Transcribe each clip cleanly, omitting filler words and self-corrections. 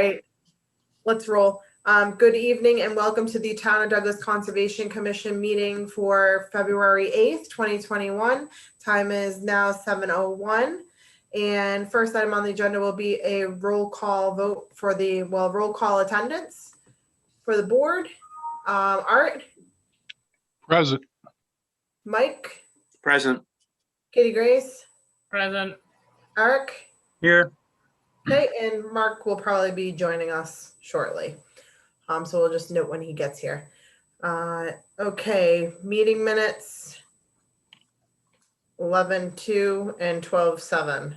right, let's roll. Good evening and welcome to the Town of Douglas Conservation Commission meeting for February 8th, 2021. Time is now 7:01. And first item on the agenda will be a roll call vote for the, roll call attendance for the board. Art? Present. Mike? Present. Katie Grace? Present. Eric? Here. Okay, and Mark will probably be joining us shortly. So we'll just note when he gets here. Okay, meeting minutes 11:2 and 12:7.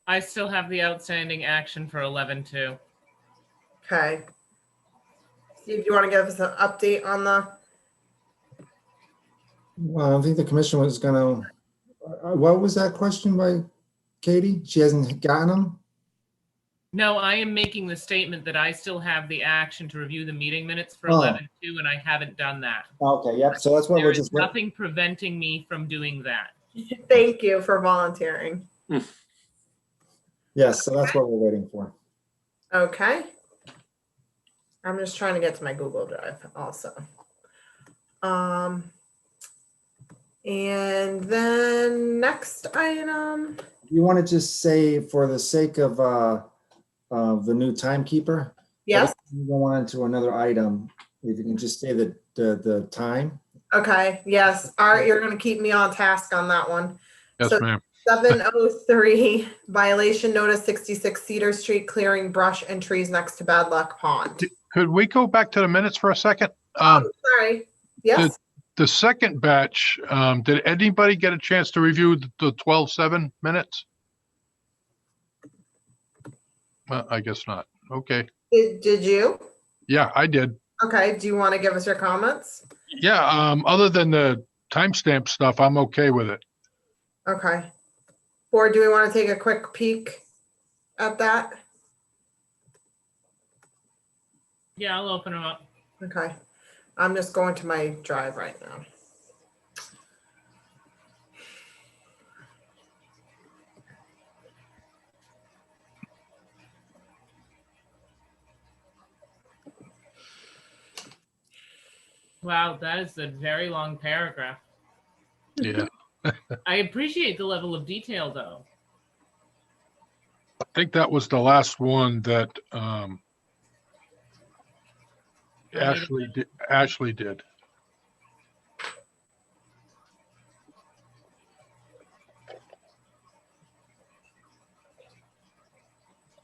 I still have the outstanding action for 11-2. Okay. Steve, do you want to give us an update on the? Well, I think the commission was gonna, what was that question by Katie? She hasn't gotten them? No, I am making the statement that I still have the action to review the meeting minutes for Oh. 11-2, and I haven't done that. Okay, yep, so that's what There we're is just. nothing preventing me from doing that. Thank you for volunteering. Yes, so that's what we're waiting for. Okay. I'm just trying to get to my Google Drive also. And then next item. You want to just say, for the sake of the new timekeeper? Yes. You go on to another item, if you can just say the time. Okay. Yes. Art, you're going to keep me on task on that one. Yes, So, ma'am. 7:03 violation notice, 66 Cedar Street, clearing brush and trees next to Bad Luck Pond. Could we go back to the minutes for a second? Sorry. Yes. The second batch, did anybody get a chance to review the 12-7 minutes? Well, I guess not. Okay. Did you? Yeah, I did. Okay. Do you want to give us your comments? Yeah, other than the timestamp stuff, I'm okay with it. Okay. Or do we want to take a quick peek at that? Yeah, I'll open them up. Okay. I'm just going to my drive right now. Wow, that is a very long paragraph. Yeah. I appreciate the level of detail, though. I think that was the last one that Ashley did.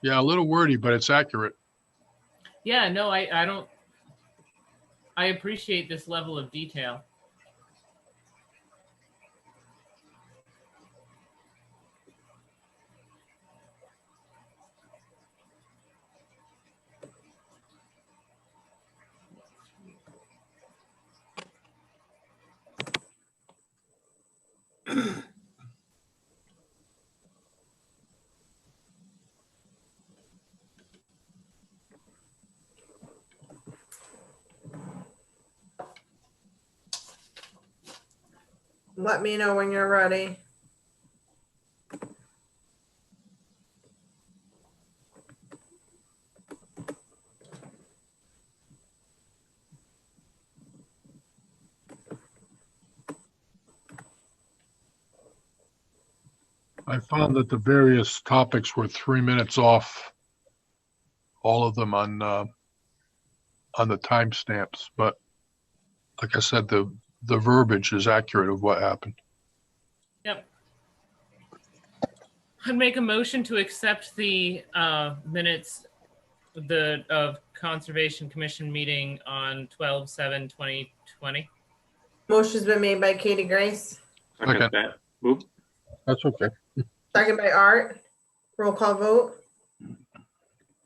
Yeah, a little wordy, but it's accurate. Yeah, no, I don't. I appreciate this level of detail. Let me know when you're ready. I found that the various topics were 3 minutes off, all of them on the timestamps. But like I said, the verbiage is accurate of what happened. Yep. I'd make a motion to accept the minutes of Conservation Commission meeting on 12/7/2020. Motion's been made by Katie Grace, Second Okay. that. Oop. That's okay. second by Art. Roll call vote.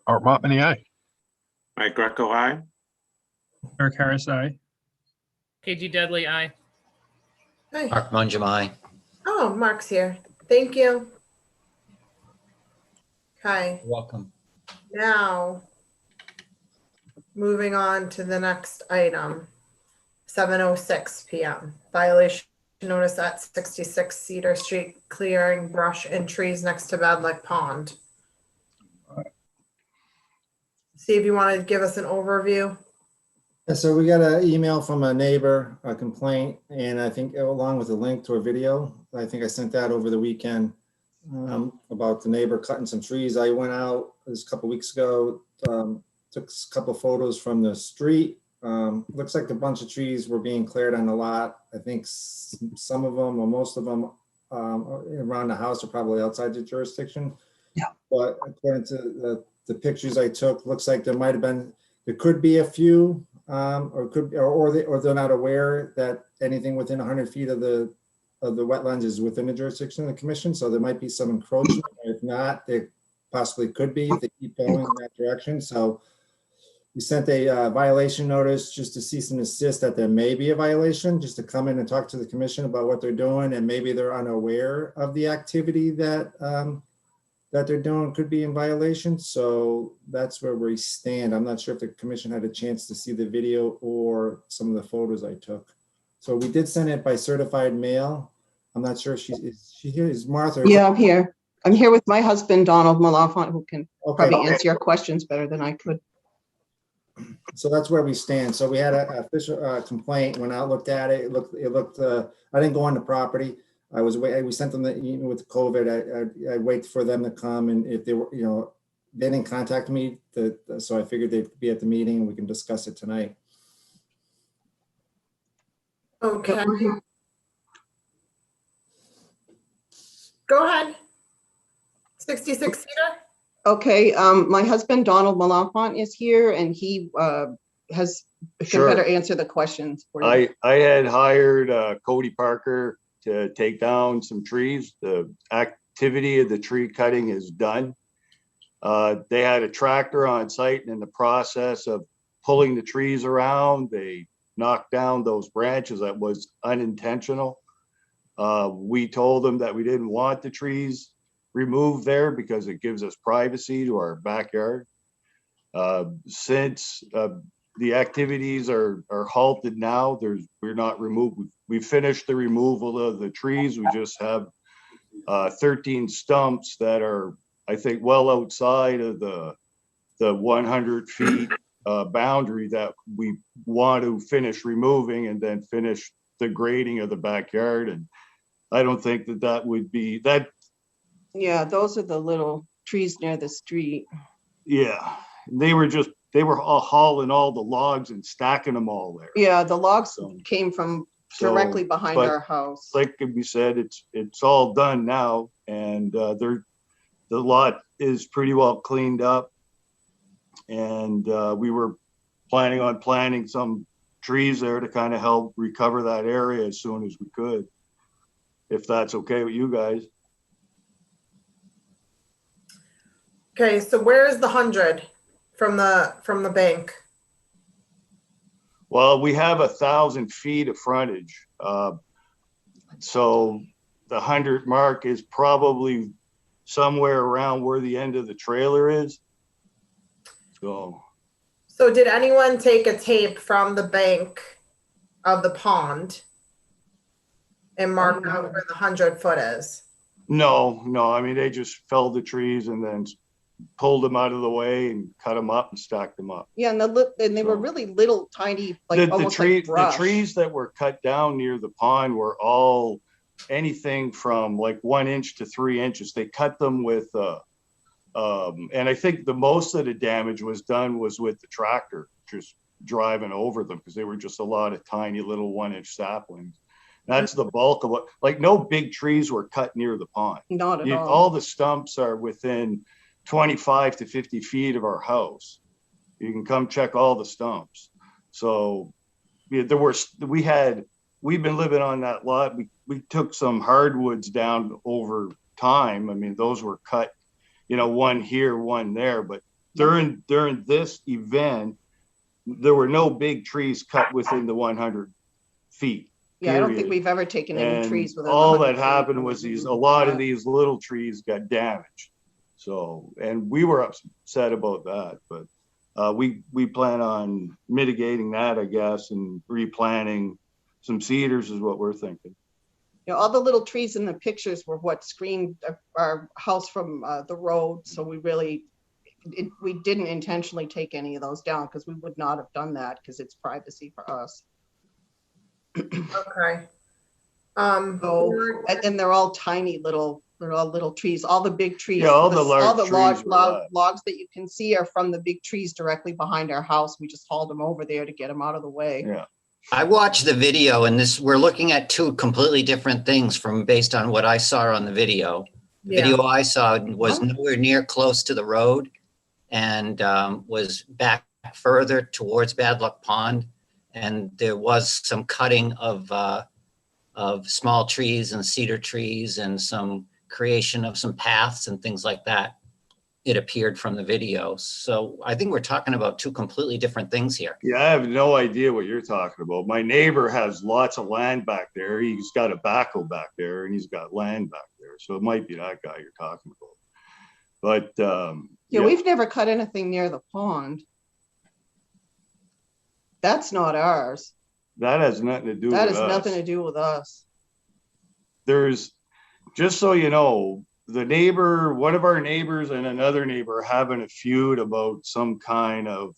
Art Montmany, aye. Mike Greco, aye. Eric Harris, aye. KG Dudley, aye. Hey. Mark Munjamai. Oh, Mark's here. Thank you. Okay, Welcome. now moving on to the next item. 7:06 p.m. Violation notice at 66 Cedar Street, clearing brush and trees next to Bad Lick Pond. Steve, you want to give us an overview? Yeah, so we got an email from a neighbor, a complaint, and I think along with a link to a video, I think I sent that over the weekend about the neighbor cutting some trees. I went out this a couple weeks ago, took a couple photos from the street. Looks like a bunch of trees were being cleared on the lot. I think some of them or most of them around the house are probably outside the jurisdiction. Yeah. But according to the pictures I took, looks like there could be a few, or they're not aware that anything within 100 feet of the wetlands is within the jurisdiction of the commission. So there might be some encroachment. If not, there possibly could be if they keep going in that direction. So we sent a violation notice just to cease and desist that there may be a violation, just to come in and talk to the commission about what they're doing, and maybe they're unaware of the activity that they're doing could be in violation. So that's where we stand. I'm not sure if the commission had a chance to see the video or some of the photos I took. So we did send it by certified mail. I'm not sure if is she here? Is Martha? Yeah, I'm here. I'm here with my husband, Donald Malafont, who can Okay. probably answer your questions better than I could. So that's where we stand. So we had an official complaint, went out, looked at it. It looked, I didn't go on the property. We sent them even with COVID, I wait for them to come, and if they were, they didn't contact me, so I figured they'd be at the meeting and we can discuss it tonight. Okay. Go ahead. 66 Cedar? Okay, my husband, Donald Malafont, is here, and he can Sure. better answer the questions for you. I had hired Cody Parker to take down some trees. The activity of the tree cutting is done. They had a tractor on site, and in the process of pulling the trees around, they knocked down those branches. That was unintentional. We told them that we didn't want the trees removed there because it gives us privacy to our backyard. Since the activities are halted now, we're not removed. We finished the removal of the trees. We just have 13 stumps that are, I think, well outside of the 100 feet boundary that we want to finish removing and then finish the grading of the backyard. And I don't think that would be that. Yeah, those are the little trees near the street. Yeah, they were all hauling all the logs and stacking them all there. Yeah, the logs So- came from So, directly behind but our house. like we said, it's all done now, and the lot is pretty well cleaned up. And we were planning on planting some trees there to kind of help recover that area as soon as we could, if that's okay with you guys. Okay, so where is the 100 from the bank? Well, we have 1,000 feet of frontage. So the 100 mark is probably somewhere around where the end of the trailer is. So did anyone take a tape from the bank of the pond and mark out where the 100-foot is? No, I mean, they just felled the trees and then pulled them out of the way and cut them up and stacked them up. Yeah, and they were really little, tiny, like The almost like brush. The trees that were cut down near the pond were all anything from like 1 inch to 3 inches. They cut them with, and I think the most of the damage was done was with the tractor, just driving over them, because they were just a lot of tiny little 1-inch saplings. That's the bulk of what, like no big trees were cut near the pond. Not at all. All the stumps are within 25 to 50 feet of our house. You can come check all the stumps. So yeah, we've been living on that lot. We took some hardwoods down over time. I mean, those were cut, one here, one there, but during this event, there were no big trees cut within the 100 feet. Yeah, I don't period. think we've ever taken any And trees within. all 100 that happened feet. was a lot of these little trees got damaged. So, and we were upset about that, but we plan on mitigating that, I guess, and replanting some cedars is what we're thinking. You know, all the little trees in the pictures were what screened our house from the road. So we didn't intentionally take any of those down because we would not have done that because it's privacy for us. Okay. So, and they're all tiny little, they're all little trees, all the big trees. Yeah, all the large trees were logs that you can see are from the big trees directly behind our house. We just hauled them over there to get them out of the way. Yeah. I watched the video and we're looking at two completely different things based on what I saw on the video. The Yeah. video I saw was nowhere near close to the road and was back further towards Bad Luck Pond. And there was some cutting of small trees and cedar trees and some creation of some paths and things like that. It appeared from the video. So I think we're talking about two completely different things here. Yeah, I have no idea what you're talking about. My neighbor has lots of land back there. He's got a backhoe back there and he's got land back there. So it might be that guy you're talking about. But yeah, we've never cut anything near the pond. That's not ours. that has nothing to do That with has us. nothing to do with us. There's, just so you know, the neighbor, one of our neighbors and another neighbor having a feud about some kind of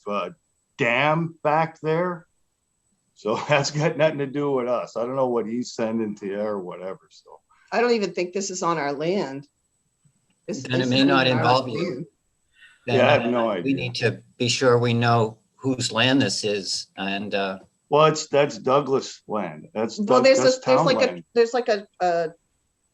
dam back there. So that's got nothing to do with us. I don't know what he's sending to you or whatever. So I don't even think this is on our land. And it may not involve you. Then, yeah, I have no idea. We need to be sure we know whose land this is. And well, that's Douglas land. That's Well, that's town land. there's like a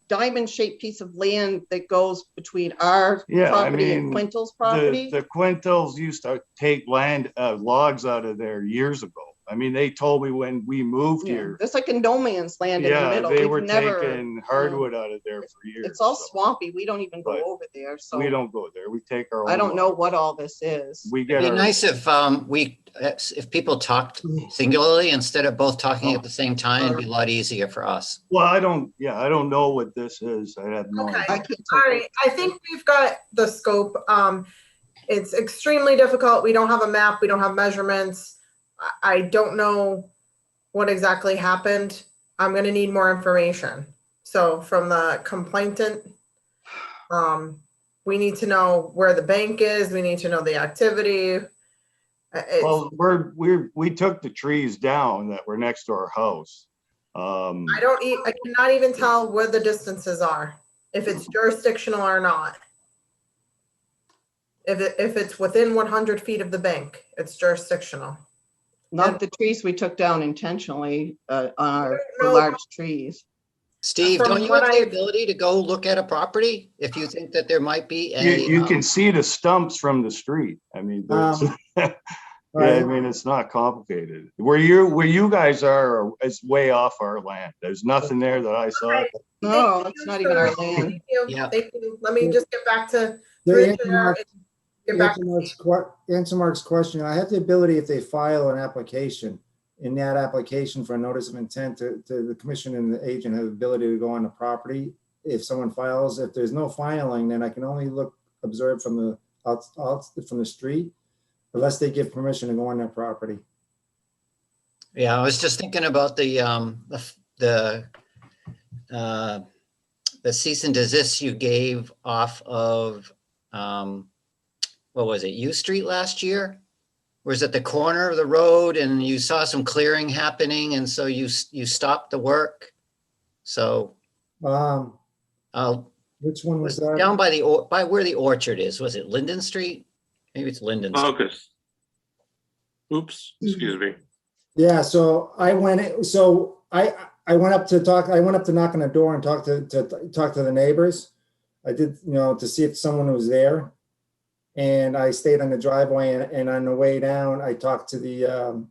diamond shaped piece of land that goes between our Yeah, I property and mean, Quintel's property. The Quintels used to take land logs out of there years ago. I mean, they told me when we moved Yeah, here. there's like a no man's land in the Yeah, middle. they We've were never, taking hardwood out of there for years. it's all so swampy. We don't even go But over there. So we don't go there. We take our own. I don't know logs. what all this is. We it'd get be our, nice if people talked singularly instead of both talking at the same time. It'd be a lot easier for us. well, I don't know what this is. I have no Okay. idea. I can't All tell right, you. I think we've got the scope. It's extremely difficult. We don't have a map. We don't have measurements. I don't know what exactly happened. I'm gonna need more information. So from the complainant, we need to know where the bank is. We need to know the activity. Well, we took the trees down that were next to our house. I cannot even tell where the distances are, if it's jurisdictional or not. If it's within 100 feet of the bank, it's jurisdictional. Not the trees we took down intentionally on the No. large trees. Steve, From don't you what have the I've- ability to go look at a property if you think that there might be You can see the stumps from the street. I mean, there's- yeah, I mean, it's not complicated. Where you guys are is way off our land. There's nothing there that I saw. Right. No, Thank it's you, not even our sir. land. Thank you. Yeah. Thank you. Let me just get back to To through the answer chair Mark's- and get back. answer Mark's question, I have the ability, if they file an application, in that application for a notice of intent to the commission and the agent have the ability to go on the property. If someone files, if there's no filing, then I can only observe from the from the street, unless they give permission to go on their property. Yeah, I was just thinking about the cease and desist you gave off of, what was it, U Street last year? Was at the corner of the road and you saw some clearing happening and so you stopped the work? So Which one was that? down by by where the orchard is, was it Linden Street? Maybe it's Linden Street. Focus. Oops, excuse me. Yeah, so I went up to knock on the door and talk to the neighbors. I did, to see if someone was there. And I stayed on the driveway and on the way down, I talked to the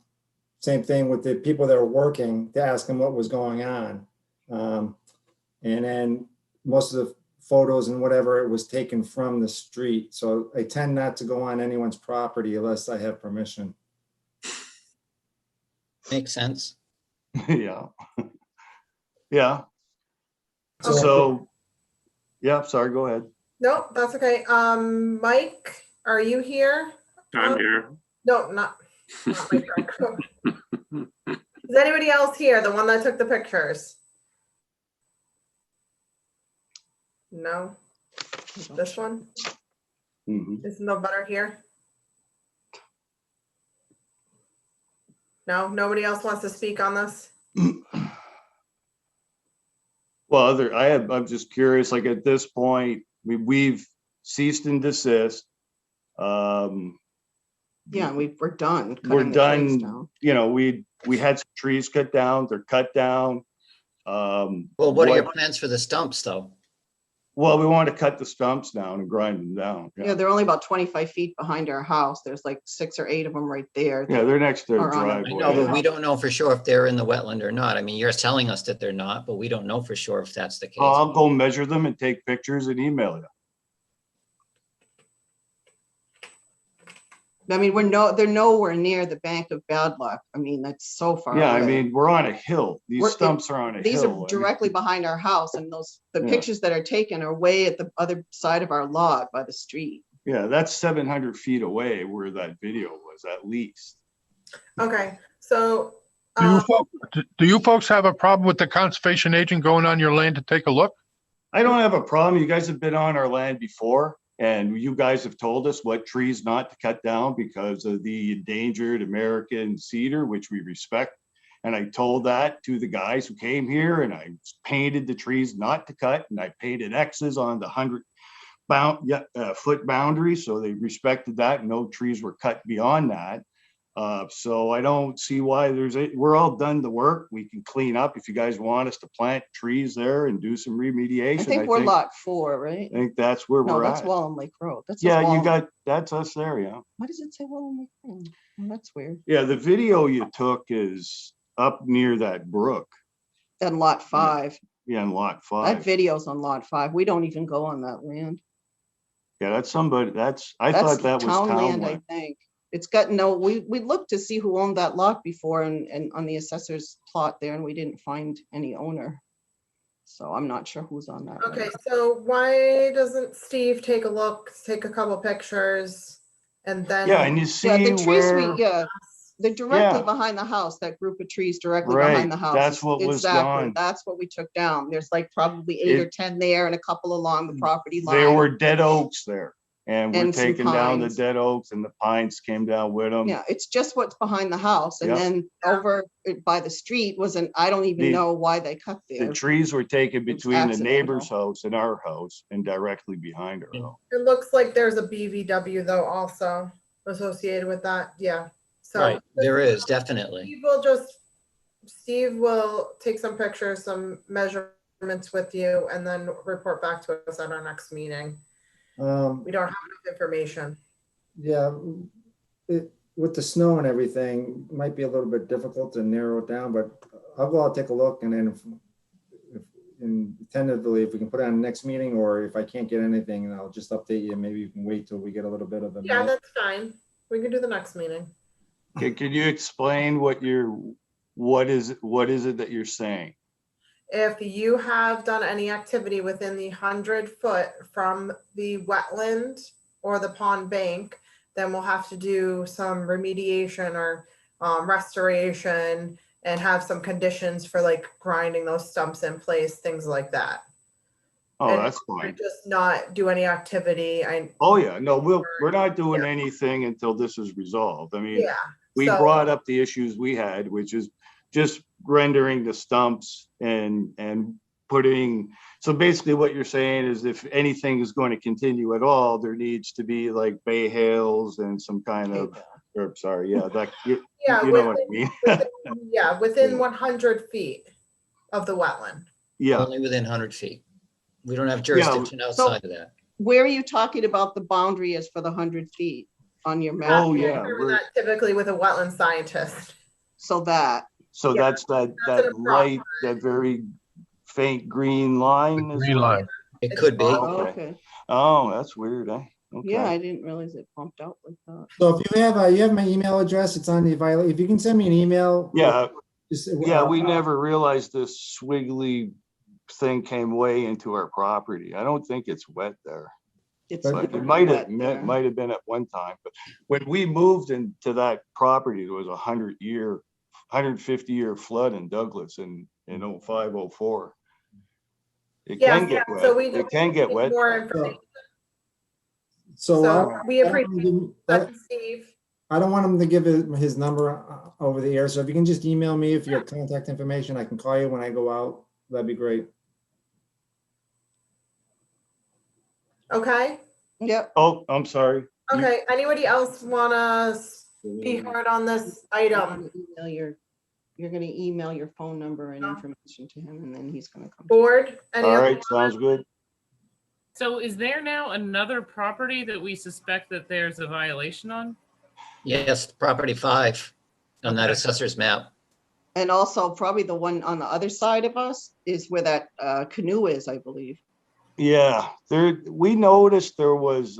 same thing with the people that were working to ask them what was going on. And then most of the photos and whatever, it was taken from the street. So I tend not to go on anyone's property unless I have permission. Makes sense. Yeah. Yeah. So- So, yeah, sorry, go ahead. No, that's okay. Mike, are you here? I'm here. No, not Mike. Is anybody else here? The one that took the pictures? No. This one Mhm. is no better here. No, nobody else wants to speak on this. Well, I'm just curious, like at this point, we've ceased and desist. Yeah, we're done. We're cutting the trees done, down. you know, we had some trees cut down, they're cut down. Well, what are your plans for the stumps, though? Well, we want to cut the stumps down and grind them down. Yeah, they're only about 25 feet behind our house. There's like 6 or 8 of them right there. Yeah, they're next to the Or on a- I driveway. know, but we don't know for sure if they're in the wetland or not. I mean, you're telling us that they're not, but we don't know for sure if that's the case. I'll go measure them and take pictures and email you. I mean, they're nowhere near the bank of bad luck. I mean, that's so far Yeah, I away. mean, we're on a hill. These We're- stumps are on a These hill. I are mean, directly behind our house, and the Yeah. pictures that are taken are way at the other side of our lot by the street. Yeah, that's 700 feet away where that video was at least. Okay, so Do you folks have a problem with the conservation agent going on your land to take a look? I don't have a problem. You guys have been on our land before, and you guys have told us what trees not to cut down because of the endangered American cedar, which we respect. And I told that to the guys who came here, and I painted the trees not to cut, and I painted X's on the 100-foot boundary, so they respected that. No trees were cut beyond that. So I don't see why we're all done the work. We can clean up if you guys want us to plant trees there and do some remediation. I think we're lot 4, right? I think that's where No, we're that's at. Wallen Lake Road. That's Yeah, just you Wallen- that's us there, yeah. Why does it say Wallen Lake Road? Oh, that's weird. Yeah, the video you took is up near that brook. And lot 5. Yeah, in lot That 5. video's on lot 5. We don't even go on that land. Yeah, that's somebody, I That's thought that was town town land, I land. think. It's got we looked to see who owned that lot before and on the assessor's plot there, and we didn't find any owner. So I'm not sure who's on that. okay, land. so why doesn't Steve take a look, take a couple pictures, and then? Yeah, and you Yeah, see the trees where, they're directly Yeah. behind the house, that group of trees directly Right, behind the house. that's what was Exactly, gone. that's what we took down. There's like probably 8 or It- 10 there and a couple along the property line. there were dead oaks there. And we're And some taking down the pines. dead oaks, and the pines came down with them. Yeah, it's just what's behind the house. And Yep. then over by the street I don't even The- know why they cut The there. trees were taken was between the accidental. neighbor's house and our house and directly behind our house. It looks like there's a BVW though also associated with that, yeah. So Right, there is, definitely. Steve will take some pictures, some measurements with you, and then report back to us at our next meeting. We don't have enough information. Yeah, with the snow and everything, it might be a little bit difficult to narrow it down, but I'll go out, take a look, and then and tentatively, if we can put it on the next meeting, or if I can't get anything, I'll just update you. Maybe you can wait till we get a little bit of the. Yeah, that's fine. We can do the next meeting. Okay, can you explain what is it that you're saying? If you have done any activity within the 100-foot from the wetland or the pond bank, then we'll have to do some remediation or restoration and have some conditions for like grinding those stumps in place, things like that. Oh, And that's fine. Just not do any activity. Oh, yeah, no, we're not doing Yeah. anything until this is resolved. I mean, Yeah. we so- brought up the issues we had, which is just rendering the stumps and putting, so basically what you're saying is if anything is going to continue at all, there needs to be like bay hails and some kind of, or sorry, yeah, that, you Yeah, know what I mean? within 100 feet of the wetland. Yeah, Only within 100 feet. We don't have jurisdiction outside of that. Where are you talking about the boundary is for the 100 feet on your map? Oh, yeah. Determine that typically with a wetland scientist. So that, so Yeah, that's that that's an light, that very faint green line. is Green what- line. It could be. Oh, okay. okay. Oh, that's weird, eh? Okay. Yeah, I didn't realize it bumped out like that. So if you have my email address, it's on the violet. If you can send me an email. Yeah, just, yeah, we never realized this swiggly thing came way into our property. I don't think it's wet there. It's But never it might have, wet there. might have been at one time, but when we moved into that property, there was 150-year flood in Douglas in 05, 04. It Yes, can get yeah, so wet. we It can get wet. more information. So So we I don't wanna appreciate give- that, Steve. I don't want him to give his number over the air. So if you can just email me if you have contact information, I can call you when I go out. That'd be great. Okay, Yep. Oh, I'm sorry. okay. Anybody else wanna be heard on this item? You're gonna email your phone number and information to him, and then he's gonna come. Board? Any All other right, sounds good. So is there now another property that we suspect that there's a violation on? Yes, property 5 on that Okay. assessor's map. And also probably the one on the other side of us is where that canoe is, I believe. Yeah, we noticed there was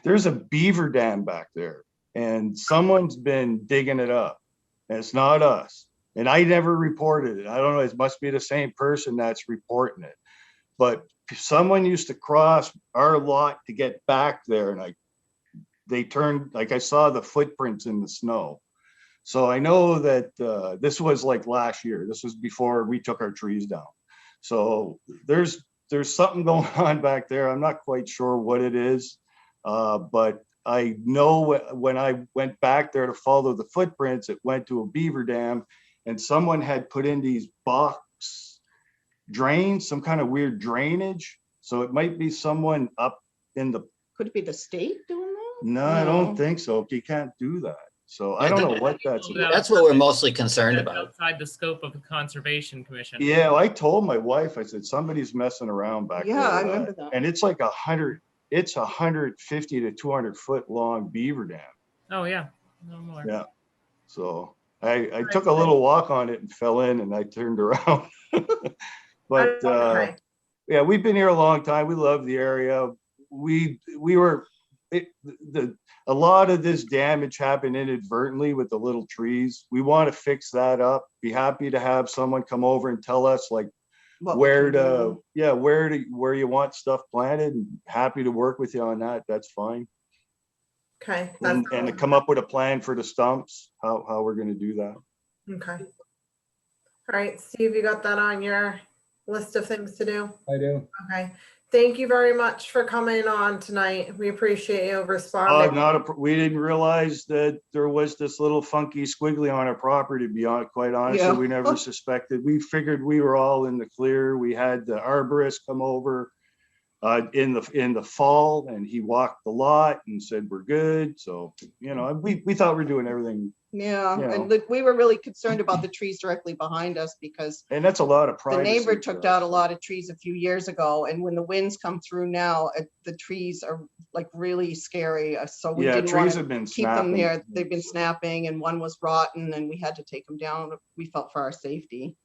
there's a beaver dam back there and someone's been digging it up. And it's not us. And I never reported it. I don't know, it must be the same person that's reporting it. But someone used to cross our lot to get back there and they turned, like I saw the footprints in the snow. So I know that this was like last year. This was before we took our trees down. So there's something going on back there. I'm not quite sure what it is. But I know when I went back there to follow the footprints, it went to a beaver dam and someone had put in these box drains, some kind of weird drainage. So it might be someone up in the. Could it be the state doing that? No, I don't think so. You can't do that. So I don't know what that's about. That's what we're mostly concerned That's about. outside the scope of the Conservation Commission. Yeah, I told my wife, I said, somebody's messing around back there. Yeah, I remember that. And it's like 150 to 200 foot long beaver dam. Oh, yeah. No more. Yeah. So I took a little walk on it and fell in and I turned around. But Okay. yeah, we've been here a long time. We love the area. A lot of this damage happened inadvertently with the little trees. We want to fix that up. Be happy to have someone come over and tell us like What we where can to, do. where you want stuff planted, and happy to work with you on that. That's fine. Okay. And to come up with a plan for the stumps, how we're gonna do that. Okay. All right, Steve, you got that on your list of things to do? I do. Okay. Thank you very much for coming on tonight. We appreciate you responding. We didn't realize that there was this little funky squiggly on our property, to be quite honest. Yeah. We never suspected. We figured we were all in the clear. We had the arborist come over in the fall and he walked the lot and said, we're good. So, we thought we were doing everything. Yeah, You know. and we were really concerned about the trees directly behind us because And that's a lot of the privacy. neighbor for took us. down a lot of trees a few years ago, and when the winds come through now, the trees are like really scary. So we Yeah, didn't trees want have to been keep them snapping. there. They've been snapping, and one was rotten, and we had to take them down. We felt for our safety.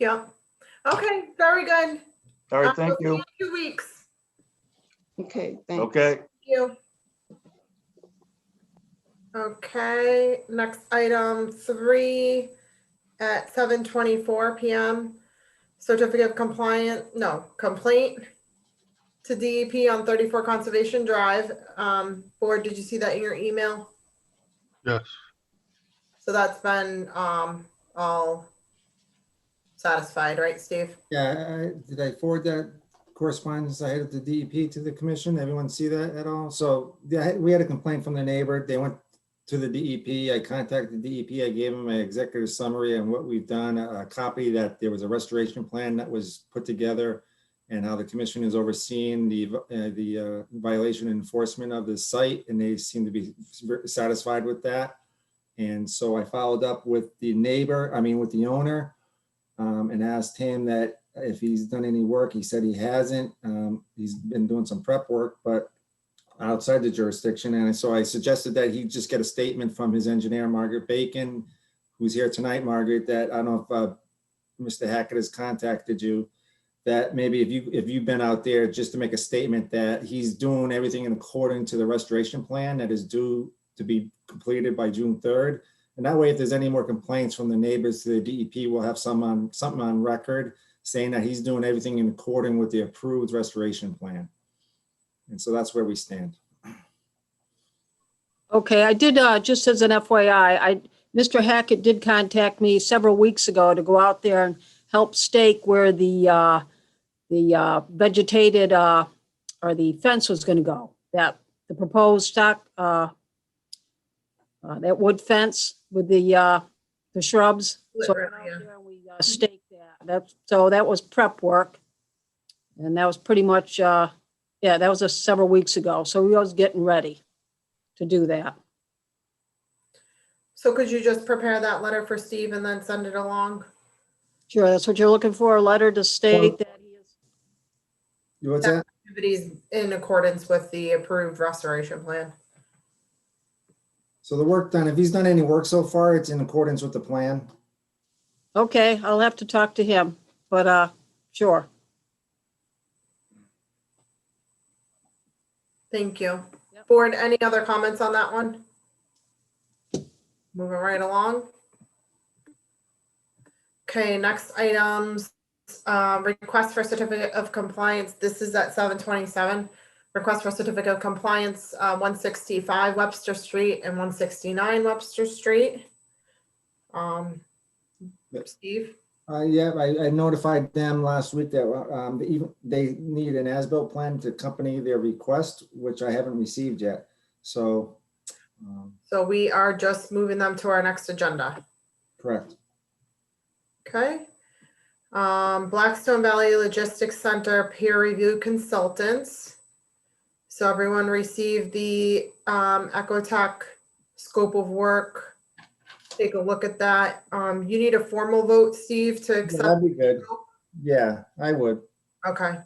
Yeah. Okay, very good. All right, thank We'll you. see in 2 weeks. Okay, thanks. Okay. Thank you. Okay, next item 3 at 7:24 PM. Certificate of complaint to DEP on 34 Conservation Drive. Board, did you see that in your email? Yes. So that's been all satisfied, right, Steve? Yeah, did I forward that correspondence I had at the DEP to the commission? Everyone see that at all? So yeah, we had a complaint from the neighbor. They went to the DEP. I contacted the DEP. I gave them an executive summary on what we've done, a copy that there was a restoration plan that was put together and how the commission is overseeing the violation enforcement of the site, and they seem to be satisfied with that. And so I followed up with the with the owner, and asked him that if he's done any work. He said he hasn't. He's been doing some prep work, but outside the jurisdiction. And so I suggested that he just get a statement from his engineer, Margaret Bacon, who's here tonight, Margaret, that I don't know if Mr. Hackett has contacted you, that maybe if you've been out there, just to make a statement that he's doing everything in according to the restoration plan that is due to be completed by June 3rd. And that way, if there's any more complaints from the neighbors to the DEP, we'll have something on record saying that he's doing everything in accordance with the approved restoration plan. And so that's where we stand. Okay, I did, just as an FYI, Mr. Hackett did contact me several weeks ago to go out there help stake where the vegetated, or the fence was gonna go. That, the proposed stock, that wood fence with the shrubs. So Literally, yeah. we staked that. So that was prep work. And that was pretty much, that was several weeks ago. So we was getting ready to do that. So could you just prepare that letter for Steve and then send it along? Sure, that's what you're looking for, a letter to state that he is. What's that? Activities in accordance with the approved restoration plan. So the work done, if he's done any work so far, it's in accordance with the plan. Okay, I'll have to talk to him, but sure. Thank you. Yep. Board, any other comments on that one? Moving right along. Okay, next items, request for certificate of compliance. This is at 727. Request for certificate of compliance, 165 Webster Street and 169 Webster Street. Steve? Yeah, I notified them last week that they need an as-built plan to accompany their request, which I haven't received yet. So. So we are just moving them to our next agenda. Correct. Okay. Blackstone Valley Logistics Center peer review consultants. So everyone received the Ecotech scope of work. Take a look at that. You need a formal vote, Steve, to Yeah, accept. that'd be good. Yeah, I would. Okay.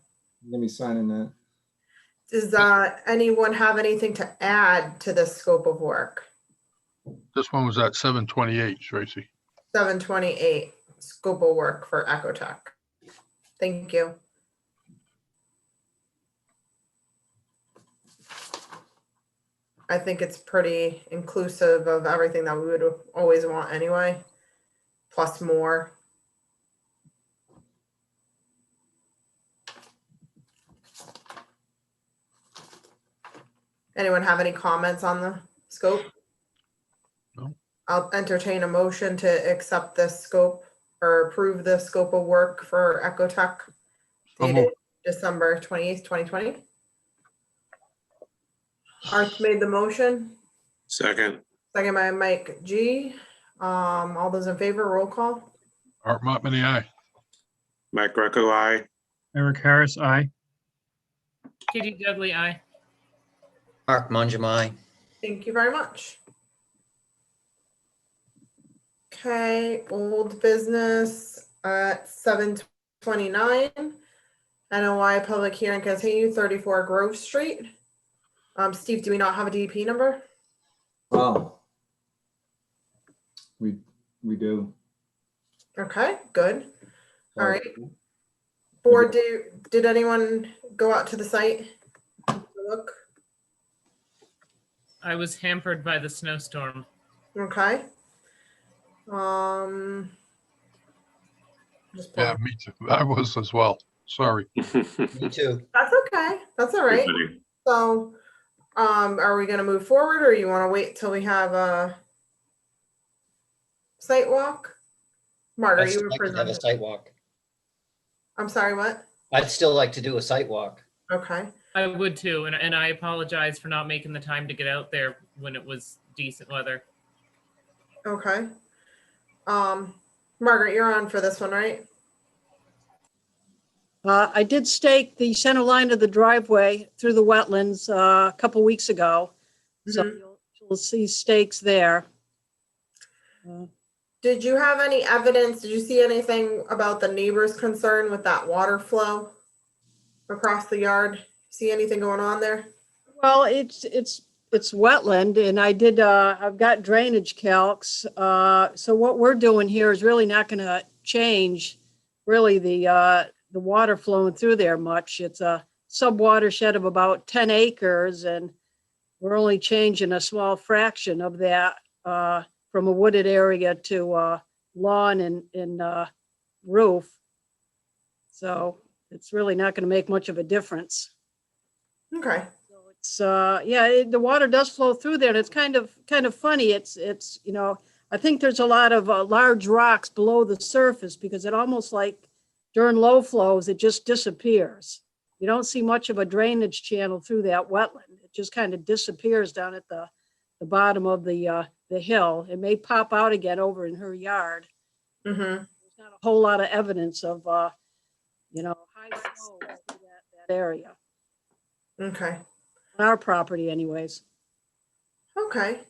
Let me sign in that. Does anyone have anything to add to this scope of work? This one was at 728, Tracy. 728 scope of work for Ecotech. Thank you. I think it's pretty inclusive of everything that we would always want anyway, plus more. Anyone have any comments on the scope? No. I'll entertain a motion to accept this scope or approve the scope of work for Ecotech So dated moved. December 28th, 2020. Art made the motion, Second, second by Mike G. All those in favor, roll call. Art Monmany, aye. Mike Greco, aye. Eric Harris, aye. Katie Dudley, aye. Mark Manjamai. Thank you very much. Okay, old business at 729. NOI public hearing continue 34 Grove Street. Steve, do we not have a DP number? Oh. We do. Okay, good. All right. Board, did anyone go out to the site? Look. I was hampered by the snowstorm. Okay. Just Yeah, pulling- me too. I was as well. Sorry. Me too. That's okay. That's all right. So, are we gonna move forward or you wanna wait till we have a site walk? Margaret, I'd you still were like to have a presenting. site walk. I'm sorry, what? I'd still like to do a site walk. Okay, I would too, and I apologize for not making the time to get out there when it was decent weather. okay. Margaret, you're on for this one, right? I did stake the center line of the driveway through the wetlands a couple weeks ago. So you'll see stakes there. Did you have any evidence? Did you see anything about the neighbor's concern with that water flow across the yard? See anything going on there? Well, it's wetland, and I've got drainage calcs. So what we're doing here is really not going to change really the water flowing through there much. It's a sub watershed of about 10 acres, and we're only changing a small fraction of that from a wooded area to lawn and roof. So it's really not going to make much of a difference. Okay, So it's the water does flow through there, and it's kind of funny. It's I think there's a lot of large rocks below the surface because it almost like during low flows, it just disappears. You don't see much of a drainage channel through that wetland. It just kind of disappears down at the bottom of the hill. It may pop out again over in her yard. Mm-hmm. There's not a whole lot of evidence of, high flow through that area. Okay. On our property anyways. Okay.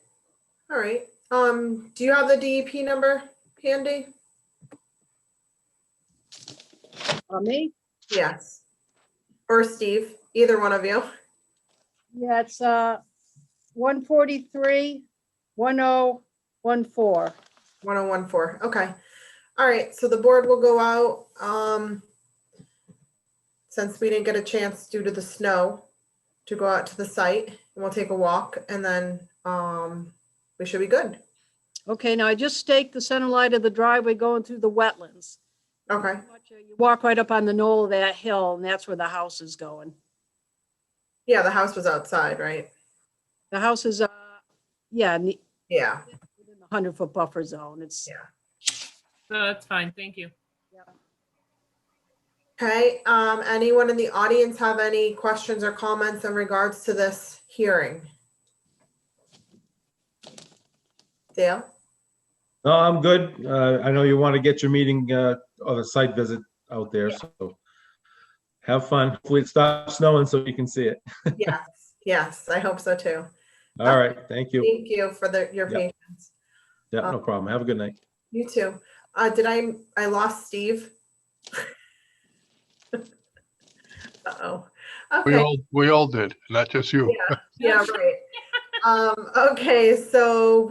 All right. Do you have the DEP number handy? Me? Yes. Or Steve, either one of you. Yeah, it's 143 1014. 1014. Okay. All right. So the board will go out, since we didn't get a chance due to the snow to go out to the site, and we'll take a walk, and then we should be good. Okay, now I just staked the center line of the driveway going through the wetlands. Okay. You walk right up on the knoll of that hill, and that's where the house is going. Yeah, the house was outside, right? The house is, yeah, Yeah. within the 100-foot buffer zone. It's, Yeah. So that's fine. Thank you. Okay. Anyone in the audience have any questions or comments in regards to this hearing? Dale? No, I'm good. I know you want to get your meeting of a site visit out there, so have fun. Hopefully it stops snowing so you can see it. Yes. Yes, I hope so too. All right, thank you. Thank you for your Yeah. patience. Yeah, no problem. Have a good night. You too. Did I lost Steve? Uh-oh. Okay. We all did, not just you. Yeah, right. Okay, so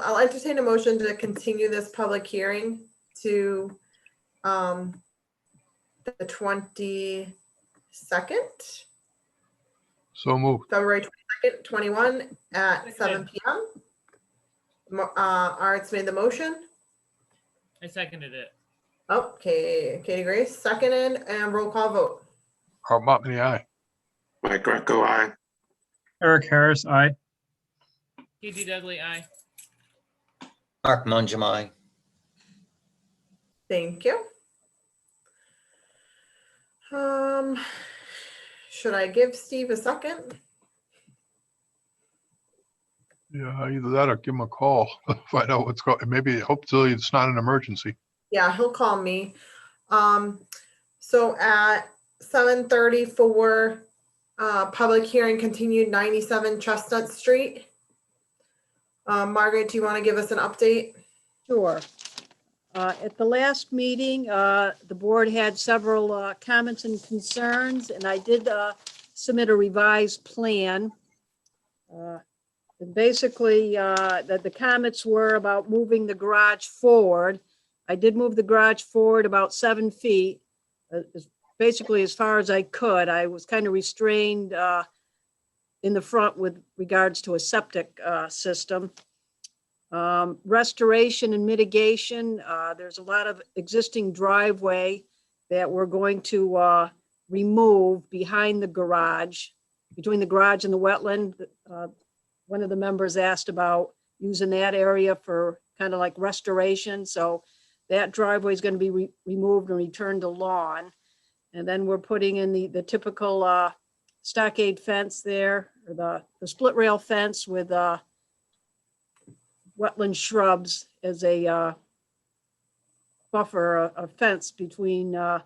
I'll entertain a motion to continue this public hearing to the 22nd, So moved. February 22nd, 21 at 7 p.m. Art's made the motion. I seconded it. Okay, Katie Grace seconded, and roll call vote. Art Montmany, aye. Mike Greco, aye. Eric Harris, aye. PG Dudley, aye. Mark Manjamai. Thank you. Should I give Steve a second? Yeah, either that or give him a call, find out what's going, maybe hopefully it's not an emergency. Yeah, he'll call me. So at 7:34, public hearing continued 97 Chestnut Street. Margaret, do you want to give us an update? sure. At the last meeting, the board had several comments and concerns, and I did submit a revised plan. And basically, that the comments were about moving the garage forward. I did move the garage forward about 7 feet, basically as far as I could. I was kind of restrained in the front with regards to a septic system. Restoration and mitigation, there's a lot of existing driveway that we're going to remove behind the garage, between the garage and the wetland. One of the members asked about using that area for kind of like restoration. So that driveway is going to be removed and returned to lawn. And then we're putting in the typical stockade fence there, or the split rail fence with wetland shrubs as a buffer, a fence between the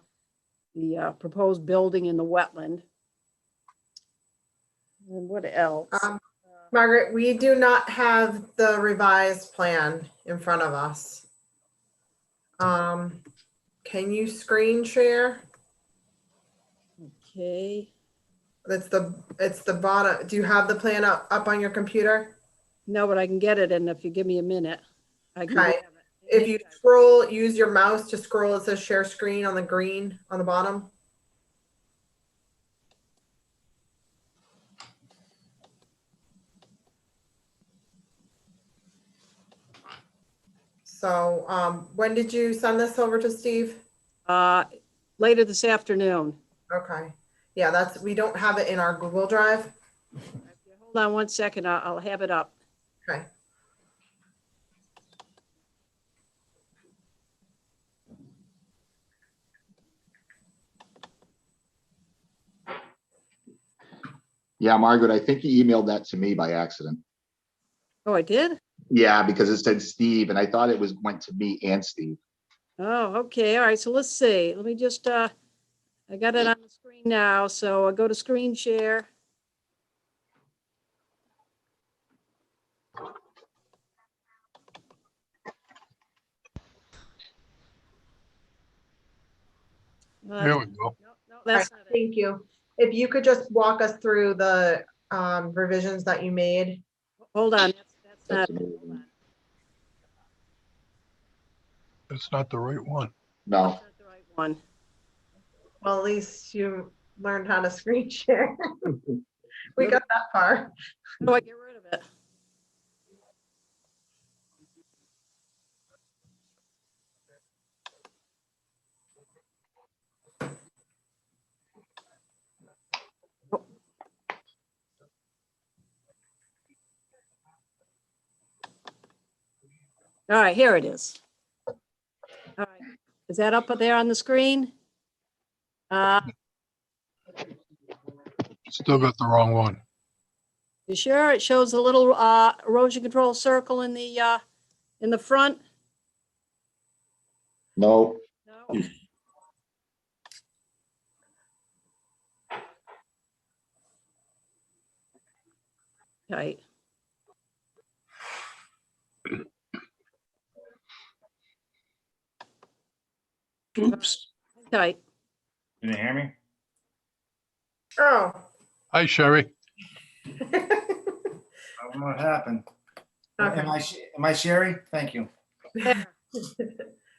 proposed building and the wetland. And what else? Margaret, we do not have the revised plan in front of us. Can you screen share? Okay, It's the bottom. Do you have the plan up on your computer? no, but I can get it, and if you give me a minute, I can. Okay. grab it. If you scroll, use your mouse to scroll, it says share screen on the green on the bottom. So when did you send this over to Steve? Later this afternoon. Okay. Yeah, we don't have it in our Google Drive. Hold on one second, I'll have it up. Okay. Yeah, Margaret, I think you emailed that to me by accident. Oh, I did? Yeah, because it said Steve and I thought it went to me and Steve. Oh, okay. All right. So let's see. Let me just, I got it on the screen now. So I'll go to screen share. There we go. No, All that's right, not it. thank you. If you could just walk us through the revisions that you made. Hold on. That's not That's it. amazing. Hold on. It's not the right one. No, That's not the right one. Well, at least you learned how to screen share. We got that far. How do I get rid of it? All right, here it is. All right, is that up there on the screen? Still got the wrong one. You sure? It shows a little erosion control circle in the front? no, No. Right. Oops. Right. Can you hear me? Oh. Hi, Sherry. I don't know what happened. Okay. Am I Sherry? Thank you. There.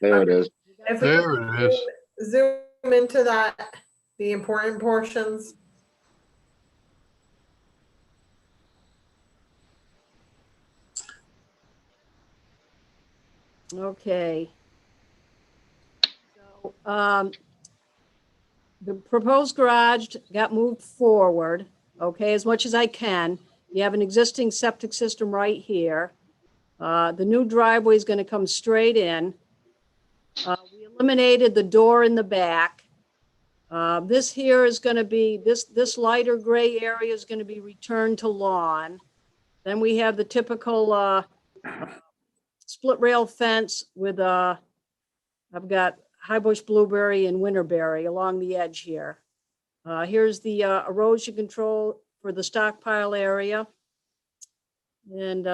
there it is. If we There could it is. zoom into that, the important portions. Okay. So, the proposed garage got moved forward, okay, as much as I can. You have an existing septic system right here. The new driveway is going to come straight in. We eliminated the door in the back. This here is going to be, this lighter gray area is going to be returned to lawn. Then we have the typical split rail fence with, I've got high bush blueberry and winterberry along the edge here. Here's the erosion control for the stockpile area. And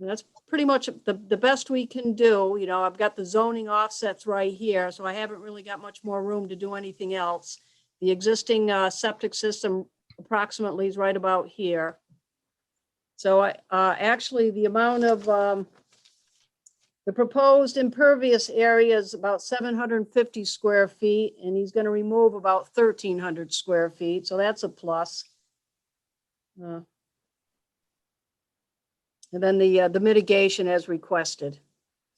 that's pretty much the best we can do. You know, I've got the zoning offsets right here, so I haven't really got much more room to do anything else. The existing septic system approximately is right about here. So actually the amount of the proposed impervious area is about 750 square feet, and he's going to remove about 1,300 square feet. So that's a plus. And then the mitigation as requested.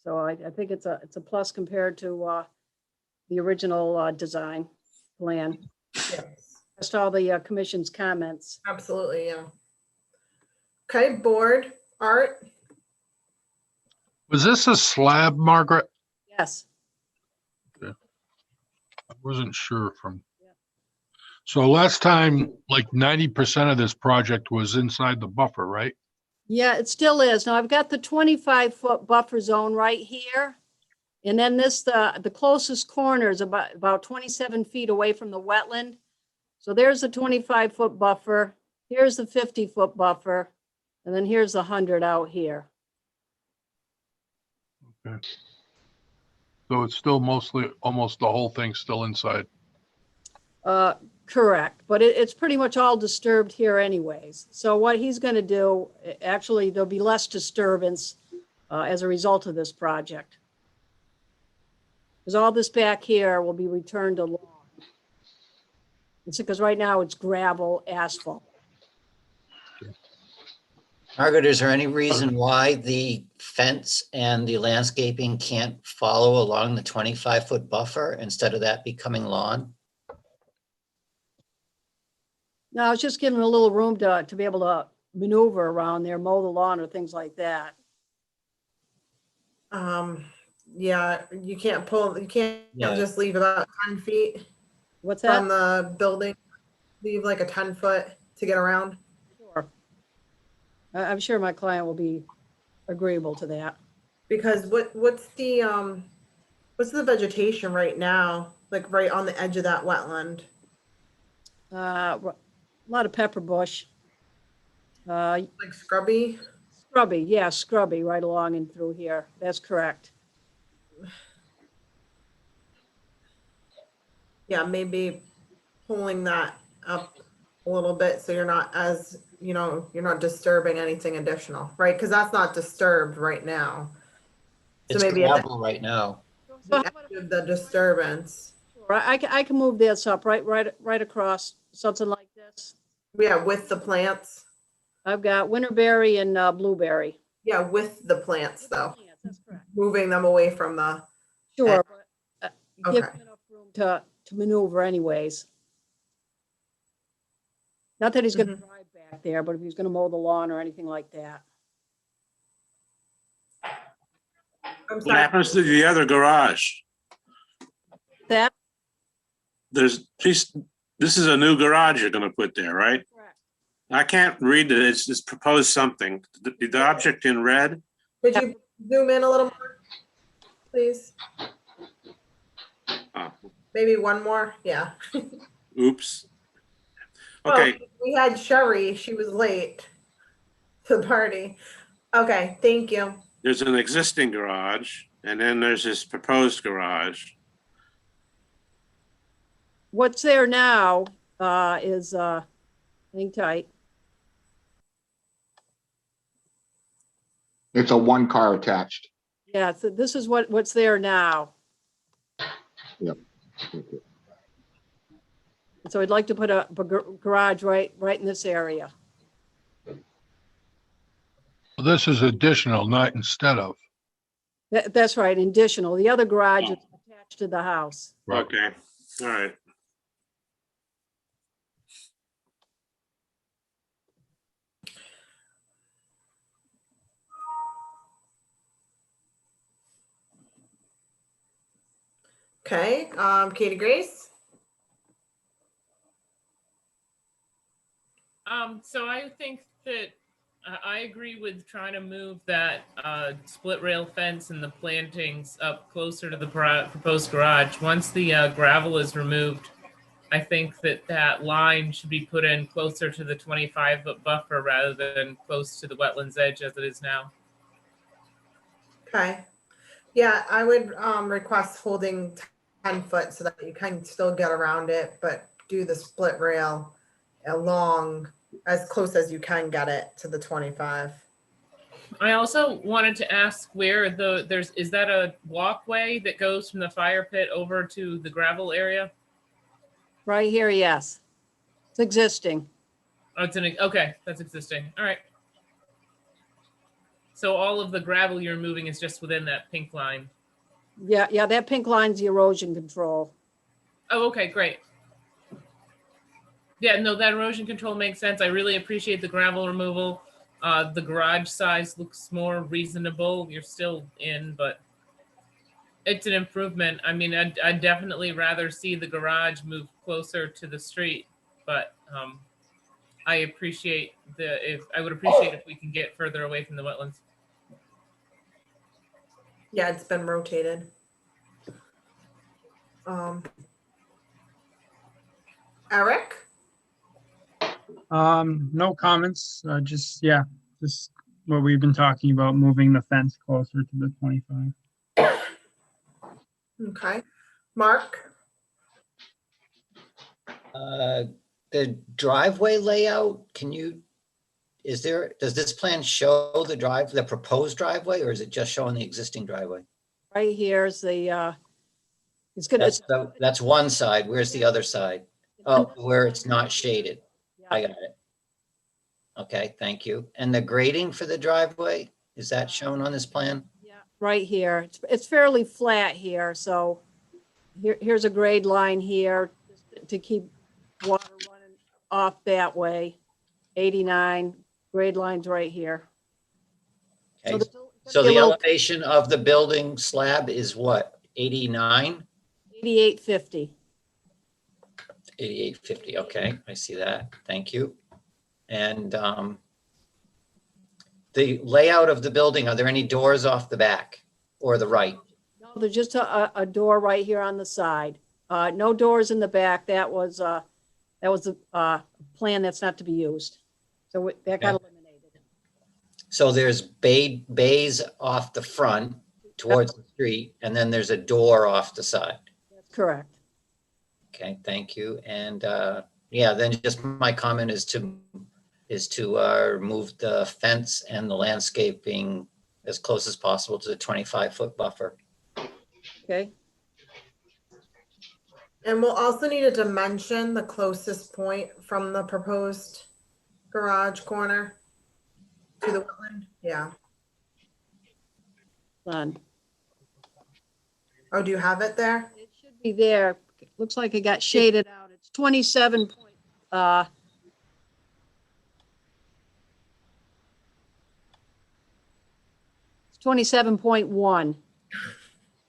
So I think it's a plus compared to the original design plan. Yes, Just all the commission's comments. absolutely, yeah. Okay, board, Art. Was this a slab, Margaret? Yes. I wasn't sure from. So last time, like 90% of this project was inside the buffer, right? Yeah, it still is. Now I've got the 25-foot buffer zone right here. And then this, the closest corner is about 27 feet away from the wetland. So there's the 25-foot buffer. Here's the 50-foot buffer. And then here's the 100 out here. Okay. So it's still mostly, almost the whole thing's still inside. Correct, but it's pretty much all disturbed here anyways. So what he's going to do, actually, there'll be less disturbance as a result of this project. Because all this back here will be returned to lawn. It's because right now it's gravel, asphalt. Margaret, is there any reason why the fence and the landscaping can't follow along the 25-foot buffer instead of that becoming lawn? No, it's just giving a little room to be able to maneuver around there, mow the lawn or things like that. Yeah, you can't Yeah. just leave about 10 feet What's that? from the building. leave like a 10-foot to get around? Sure. I'm sure my client will be agreeable to that. Because what's the vegetation right now, like right on the edge of that wetland? A lot of pepper bush. Like scrubby? Scrubby, yeah, scrubby right along and through here. That's correct. Yeah, maybe pulling that up a little bit so you're not as, you're not disturbing anything additional, right? Because that's not disturbed right now. So It's maybe at gravel right now. the edge of the disturbance. Sure, I can move this up right across, something like this. Yeah, with the plants. I've got winterberry and blueberry. Yeah, with the plants though, Yes, that's correct. moving them away from the, Sure, but give Okay. him enough room to maneuver anyways. Not that he's gonna drive back there, but if he's gonna mow the lawn or anything like that. I'm What sorry. happens to the other garage? That, This is a new garage you're gonna put there, right? correct. I can't read it. It's proposed something. The object in red? Could you zoom in a little more, please? Oh, Maybe one more, yeah. oops. Well, Okay, we had Sherry, she was late to the party. Okay, thank you. there's an existing garage and then there's this proposed garage. What's there now is, hang tight. It's a one car attached. Yeah, so this is what's there now. Yep. So I'd like to put a garage right in this area. This is additional, not instead of. That's right, additional. The other garage is attached to the house. Okay, all right. Okay, Katie Grace? So I think that I agree with trying to move that split rail fence and the plantings up closer to the proposed garage. Once the gravel is removed, I think that line should be put in closer to the 25-foot buffer rather than close to the wetlands edge as it is now. Okay. Yeah, I would request holding 10 foot so that you can still get around it, but do the split rail along as close as you can get it to the 25. I also wanted to ask where is that a walkway that goes from the fire pit over to the gravel area? Right here, yes. It's existing. Oh, okay, that's existing. All right. So all of the gravel you're moving is just within that pink line. Yeah, that pink line's the erosion control. Oh, okay, great. Yeah, no, that erosion control makes sense. I really appreciate the gravel removal. The garage size looks more reasonable. You're still in, but it's an improvement. I mean, I'd definitely rather see the garage move closer to the street, but I would appreciate if we can get further away from the wetlands. Yeah, it's been rotated. Eric? No comments, just what we've been talking about, moving the fence closer to the 25. Okay. Mark? The driveway layout, does this plan show the proposed driveway, or is it just showing the existing driveway? Right here is the, it's gonna, That's one side. Where's the other side? Oh, where it's not shaded. I got it. Okay, thank you. And the grading for the driveway, is that shown on this plan? yeah, right here. It's fairly flat here, so here's a grade line here to keep water running off that way. 89, grade lines right here. Okay, there's so be a the little- elevation of the building slab is what, 89? 8850. 8850, okay, I see that, thank you. And the layout of the building, are there any doors off the back or the right? No, there's just a door right here on the side. No doors in the back. That was a plan that's not to be used. So that got eliminated. So there's bays off the front towards the street, and then there's a door off the side. That's correct. Okay, thank you. And yeah, then just my comment is to remove the fence and the landscaping as close as possible to the 25-foot buffer. Okay. And we'll also need a dimension, the closest point from the proposed garage corner to the wetland. Yeah. Done. Oh, do you have it there? It should be there. It looks like it got shaded out. It's 27 point, it's 27.1.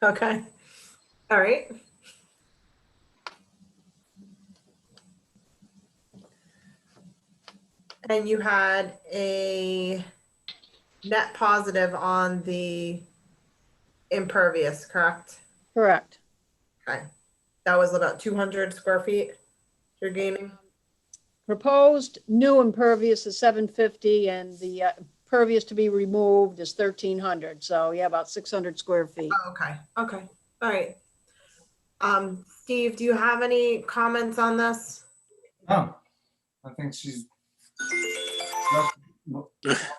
Okay. All right. And you had a net positive on the impervious, correct? Correct. Okay. That was about 200 square feet you're gaining? Proposed new impervious is 750 and the impervious to be removed is 1,300. So yeah, about 600 square feet. Oh, okay. Okay. All right. Steve, do you have any comments on this? No, I think she's addressed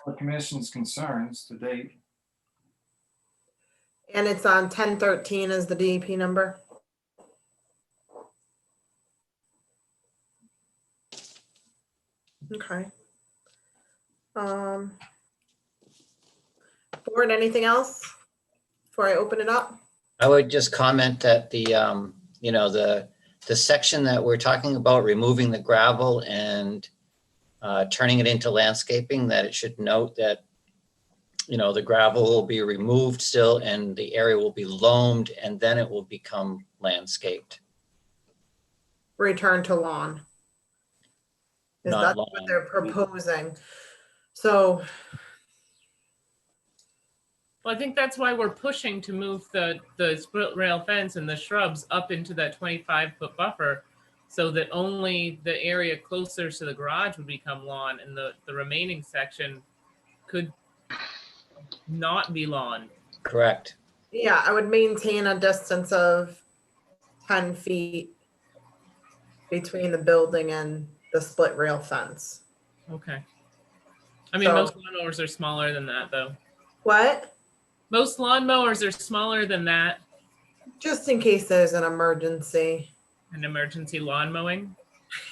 the commission's concerns to date. And it's on 1013 is the DEP number? Okay. Board, anything else before I open it up? I would just comment that the, you know, the section that we're talking about, removing the gravel and turning it into landscaping, that it should note that, you know, the gravel will be removed still and the area will be loamed and then it will become landscaped. Return to lawn. Is Not that lawn. what they're proposing? So, Well, I think that's why we're pushing to move the split rail fence and the shrubs up into that 25-foot buffer so that only the area closer to the garage would become lawn and the remaining section could not be lawn. Correct. yeah, I would maintain a distance of 10 feet between the building and the split rail fence. Okay. I mean, So- most lawnmowers are smaller than that, though. What? Most lawnmowers are smaller than that. Just in case there's an emergency. An emergency lawn mowing.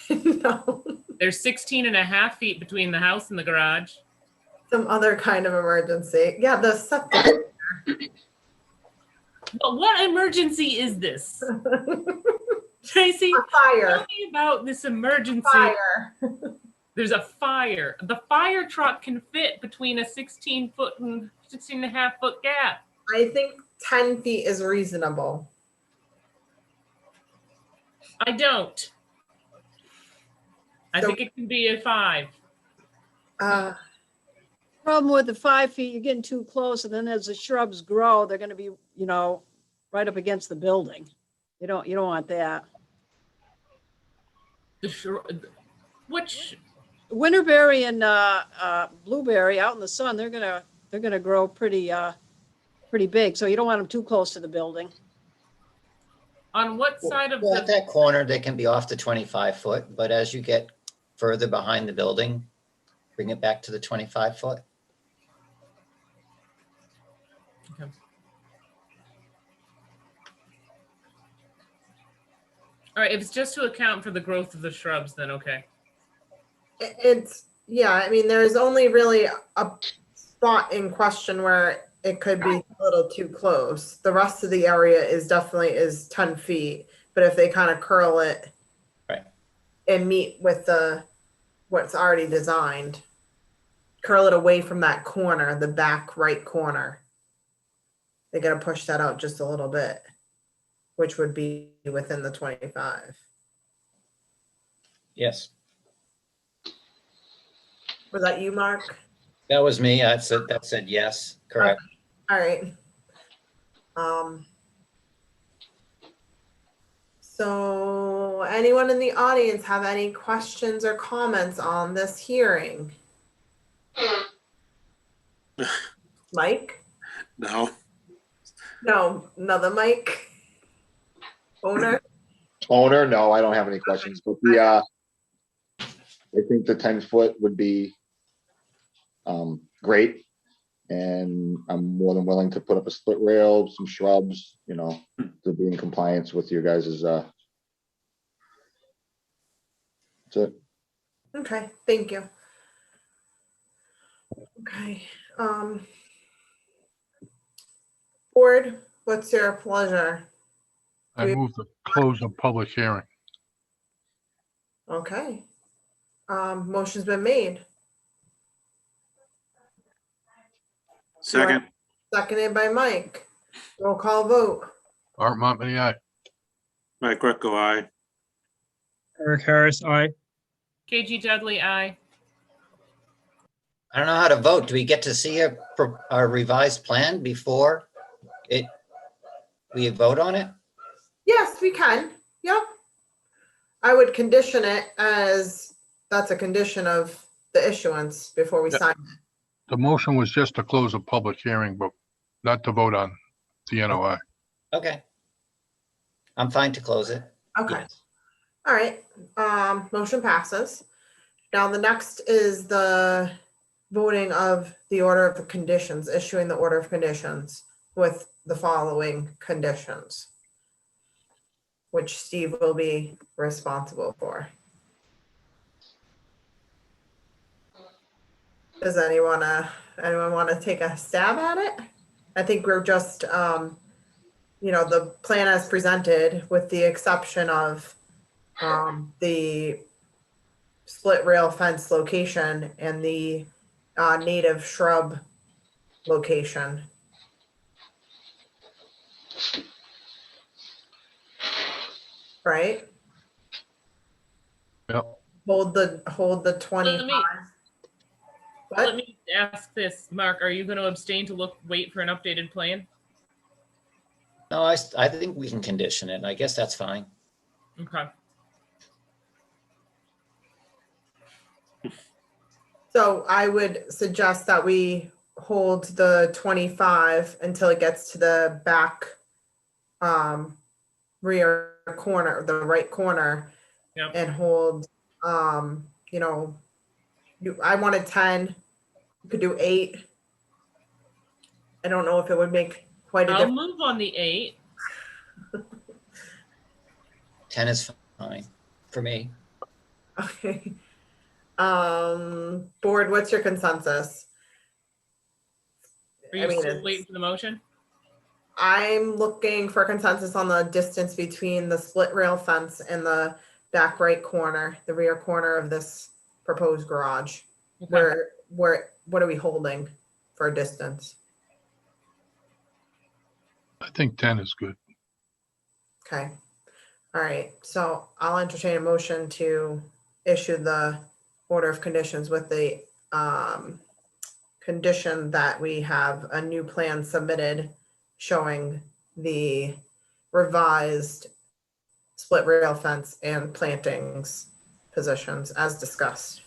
No, There's 16 and a half feet between the house and the garage. some other kind of emergency. Yeah, the septic. But what emergency is this? Tracy, A fire. tell me about this emergency. Fire. There's a fire. The fire truck can fit between a 16-foot and 16 and a half foot gap. I think 10 feet is reasonable. I don't. I So- think it can be a 5. Problem with the 5 feet, you're getting too close, and then as the shrubs grow, they're gonna be, you know, right up against the building. You don't want that. Which, Winterberry and blueberry out in the sun, they're gonna grow pretty big. So you don't want them too close to the building. on what side of Well, at the, that corner, they can be off the 25-foot, but as you get further behind the building, bring it back to the 25-foot. all right, if it's just to account for the growth of the shrubs, then okay. It's, yeah, I mean, there's only really a spot in question where it could be a little too close. The rest of the area is definitely 10 feet, but if they kind of curl it Right. and meet with what's already designed, curl it away from that corner, the back right corner. They gotta push that out just a little bit, which would be within the 25. Yes, Was that you, Mark? that was me. That said yes, correct. All right. So anyone in the audience have any questions or comments on this hearing? Mike? No, No, another Mike? Owner? Owner, no, I don't have any questions, but I think the 10-foot would be great. And I'm more than willing to put up a split rail, some shrubs, to be in compliance with your guys's, that's it. Okay, thank you. Okay, board, what's your pleasure? I move to close the public hearing. Okay. Motion's been made. second, Seconded by Mike. Roll call vote. Art Monmany, aye. Mike Greco, aye. Eric Harris, aye. KG Dudley, aye. I don't know how to vote. Do we get to see a revised plan before we vote on it? Yes, we can. Yep. I would condition it as that's a condition of the issuance before we Yep. sign it. The motion was just to close a public hearing, but not to vote on the NOI. Okay. I'm fine to close it. Okay. All right. Motion passes. Now the next is the voting of the order of the conditions, issuing the order of conditions with the following conditions, which Steve will be responsible for. Does anyone want to take a stab at it? I think we're just, the plan as presented with the exception of the split rail fence location and the native shrub location. Right? Yep. Hold the 25. Let me ask this, Mark, are you going to abstain to wait for an updated plan? No, I think we can condition it. I guess that's fine. Okay. So I would suggest that we hold the 25 until it gets to the back rear corner, the right corner. Yep. And hold, I wanted 10, you could do 8. I don't know if it would make quite a I'll difference. move on the 8. 10 is fine for me. Okay. Board, what's your consensus? Are you still waiting for the motion? I'm looking for consensus on the distance between the split rail fence and the back right corner, the rear corner of this proposed garage. Okay. What are we holding for a distance? I think 10 is good. Okay. All right. So I'll entertain a motion to issue the order of conditions with the condition that we have a new plan submitted showing the revised split rail fence and plantings positions as discussed.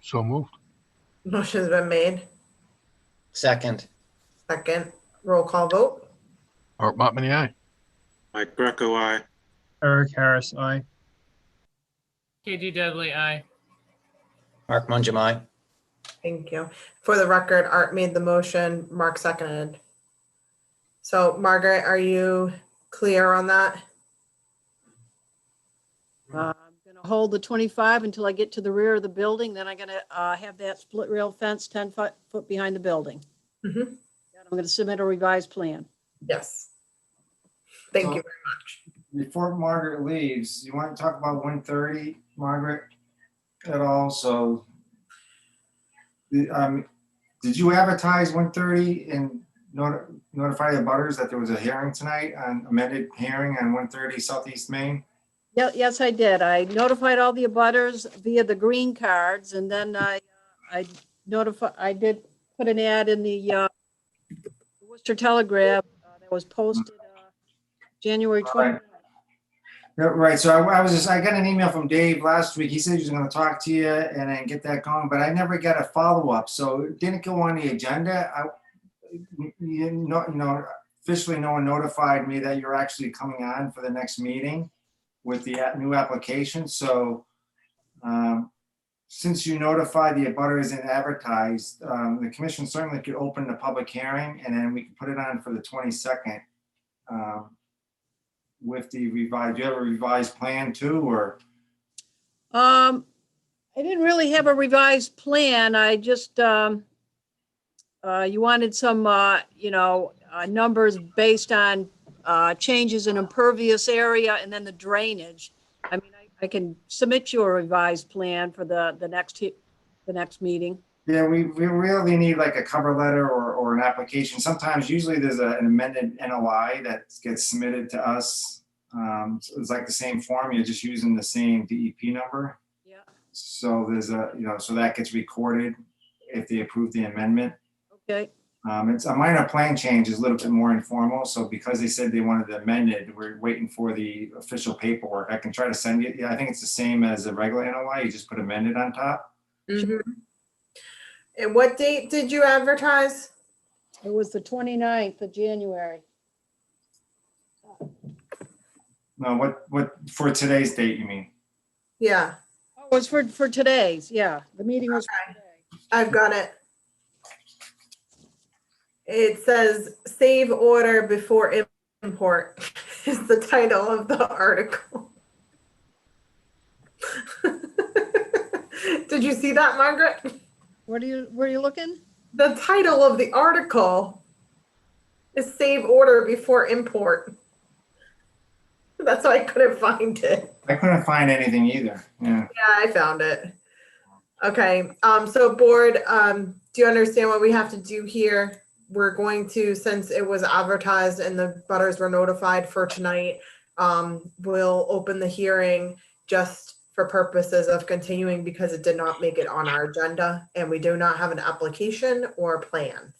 So moved. Motion's been made. Second. Second, roll call vote. Art Monmany, aye. Mike Greco, aye. Eric Harris, aye. KG Dudley, aye. Mark Mungem, aye. Thank you. For the record, Art made the motion, Mark seconded. So Margaret, are you clear on that? I'm gonna hold the 25 until I get to the rear of the building, then I'm gonna have that split rail fence 10 foot behind the building. Mhm. I'm gonna submit a revised plan. Yes. Thank So- you very much. Before Margaret leaves, you want to talk about 130, Margaret, at all? So, did you advertise 130 and notify the butters that there was a hearing tonight, an amended hearing on 130 Southeast Main? Yeah, yes, I did. I notified all the abutters via the green cards, and then I did put an ad in the Worcester Telegraph that was posted January All 20th. right. Yeah, right, so I got an email from Dave last week. He said he was gonna talk to you and then get that going, but I never got a follow-up, so it didn't go on the agenda. Officially, no one notified me that you're actually coming on for the next meeting with the new application, so since you notified the abutters and advertised, the commission certainly could open the public hearing, and then we can put it on for the 22nd. With the revised, do you have a revised plan too, or? I didn't really have a revised plan. I just, you wanted some, numbers based on changes in impervious area and then the drainage. I mean, I can submit you a revised plan for the next meeting. Yeah, we really need like a cover letter or an application. Sometimes, usually there's an amended NOI that gets submitted to us. So it's like the same form, you're just using the same DEP number. Yeah. So there's so that gets recorded if they approve the amendment. Okay. It's a minor plan change, is a little bit more informal. So because they said they wanted it amended, we're waiting for the official paperwork. I can try to send you. Yeah, I think it's the same as a regular NOI. You just put amended on top. Mhm. And what date did you advertise? It was the 29th of January. No, what for today's date, you mean? Yeah, Oh, it was for today's, yeah. The meeting was for today. I've got it. It says save order before import is the title of the article. Did you see that, Margaret? Where are you looking? The title of the article is save order before import. That's why I couldn't find it. I couldn't find anything either. Yeah. Yeah, I found it. Okay, so board, do you understand what we have to do here? We're going to, since it was advertised and the butters were notified for tonight, we'll open the hearing just for purposes of continuing because it did not make it on our agenda and we do not have an application or a plan.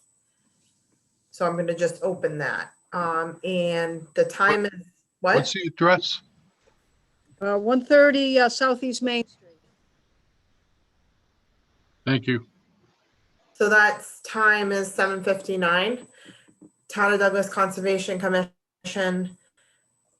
So I'm gonna just open that. And the time is, what? What's the address? 130 Southeast Main Street. Thank you. So that's time is 7:59. Town of Douglas Conservation Commission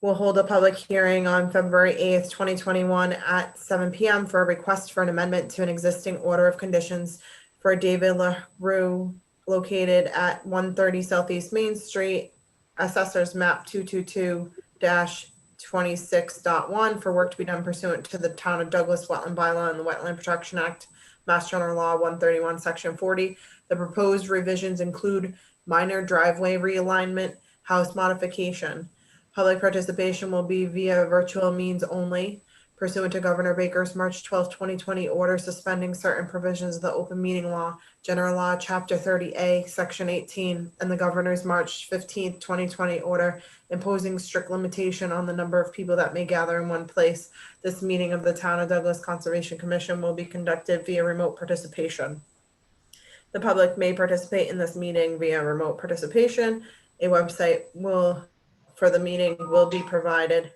will hold a public hearing on February 8th, 2021 at 7 p.m. for a request for an amendment to an existing order of conditions for David LaRue located at 130 Southeast Main Street, Assessors Map 222-26.1 for work to be done pursuant to the Town of Douglas Wetland Bylaw and the Wetland Protection Act, Mass General Law 131, Section 40. The proposed revisions include minor driveway realignment, house modification. Public participation will be via virtual means only pursuant to Governor Baker's March 12, 2020 order suspending certain provisions of the open meeting law, general law, chapter 30A, section 18, and the governor's March 15, 2020 order imposing strict limitation on the number of people that may gather in one place. This meeting of the Town of Douglas Conservation Commission will be conducted via remote participation. The public may participate in this meeting via remote participation. A website for the meeting will be provided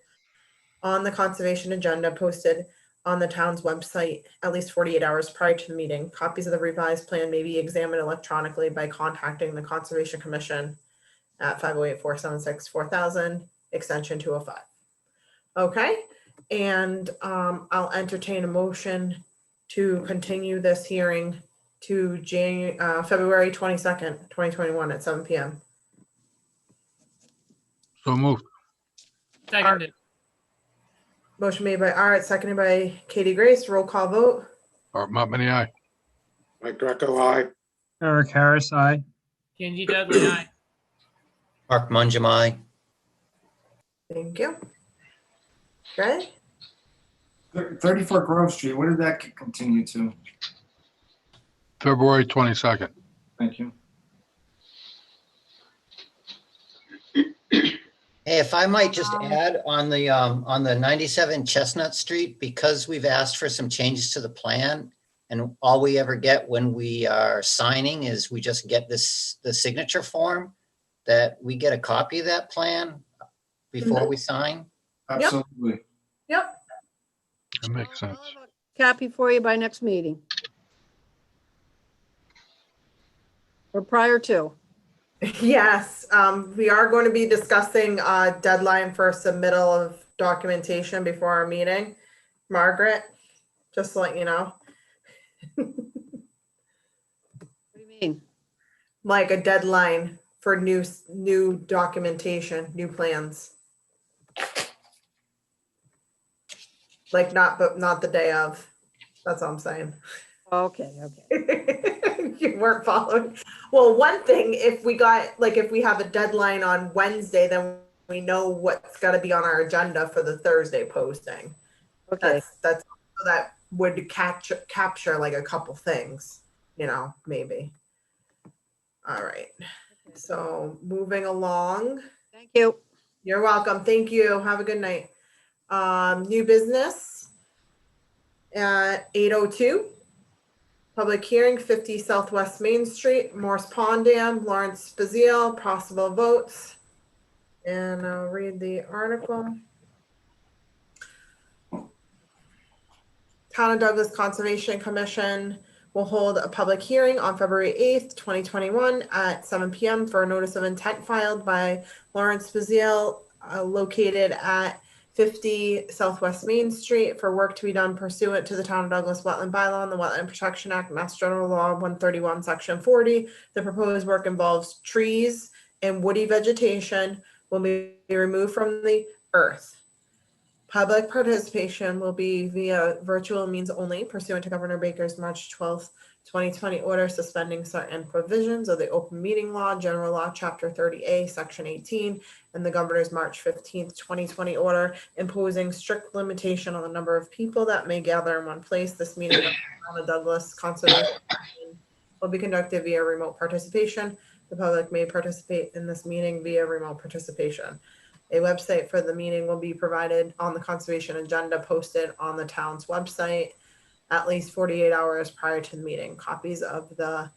on the conservation agenda posted on the town's website at least 48 hours prior to the meeting. Copies of the revised plan may be examined electronically by contacting the Conservation Commission at 508-476-4000, extension 205. Okay, and I'll entertain a motion to continue this hearing to February 22nd, 2021 at 7 p.m. So moved. Seconded. Motion made by Art, seconded by Katie Grace. Roll call vote. Art Montmany, aye. Mike Greco, aye. Eric Harris, aye. Kenji Dudley, aye. Mark Manjamai. Thank you. Okay. 34 Grove Street, what did that continue to? February 22nd. Thank you. Hey, if I might just add on the 97 Chestnut Street, because we've asked for some changes to the plan, and all we ever get when we are signing is we just get the signature form, that we get a copy of that plan before we sign. Absolutely. Yep. That makes sense. I'll have a copy for you by next meeting. Or prior to. Yes, we are going to be discussing a deadline for submittal of documentation before our meeting. Margaret, just to let you know, What do you mean? like a deadline for new documentation, new plans. Like not the day of. That's all I'm saying. Okay, okay. You weren't following. Well, one thing, if we have a deadline on Wednesday, then we know what's got to be on our agenda for the Thursday posting. Okay. That's so that would capture like a couple things, maybe. All right. So moving along. Thank you. You're welcome. Thank you. Have a good night. New business at 8:02. Public hearing, 50 Southwest Main Street, Morse Pond Dam, Lawrence Spaziel, possible votes. And I'll read the article. Town of Douglas Conservation Commission will hold a public hearing on February 8th, 2021 at 7 p.m. for a notice of intent filed by Lawrence Spaziel, located at 50 Southwest Main Street, for work to be done pursuant to the Town of Douglas Wetland Bylaw and the Wetland Protection Act, Mass General Law 131, Section 40. The proposed work involves trees and woody vegetation will be removed from the earth. Public participation will be via virtual means only, pursuant to Governor Baker's March 12th, 2020 order suspending certain provisions of the Open Meeting Law, General Law, Chapter 30A, Section 18, and the Governor's March 15th, 2020 order imposing strict limitation on the number of people that may gather in one place. This meeting of the Town of Douglas Conservation will be conducted via remote participation. The public may participate in this meeting via remote participation. A website for the meeting will be provided on the conservation agenda posted on the town's website at least 48 hours prior to the meeting. Copies of the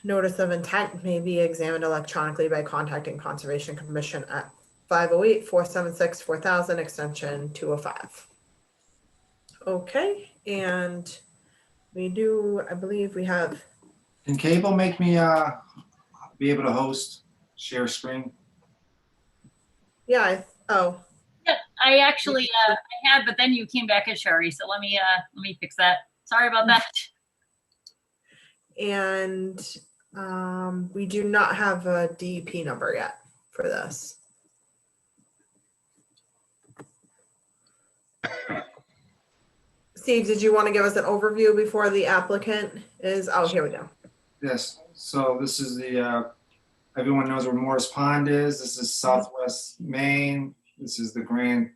notice of intent may be examined electronically by contacting Conservation Commission at 508-476-4000 extension 205. Okay, and we do, I believe we have. Can cable make me be able to host, share screen? Yeah, Yeah, I actually I had, but then you came back as Sherry, so let me fix that. Sorry about that. And we do not have a DEP number yet for this. Steve, did you want to give us an overview before the applicant is, oh, here we go. Yes, so this is the, everyone knows where Morris Pond is. This is Southwest Maine. This is the Grand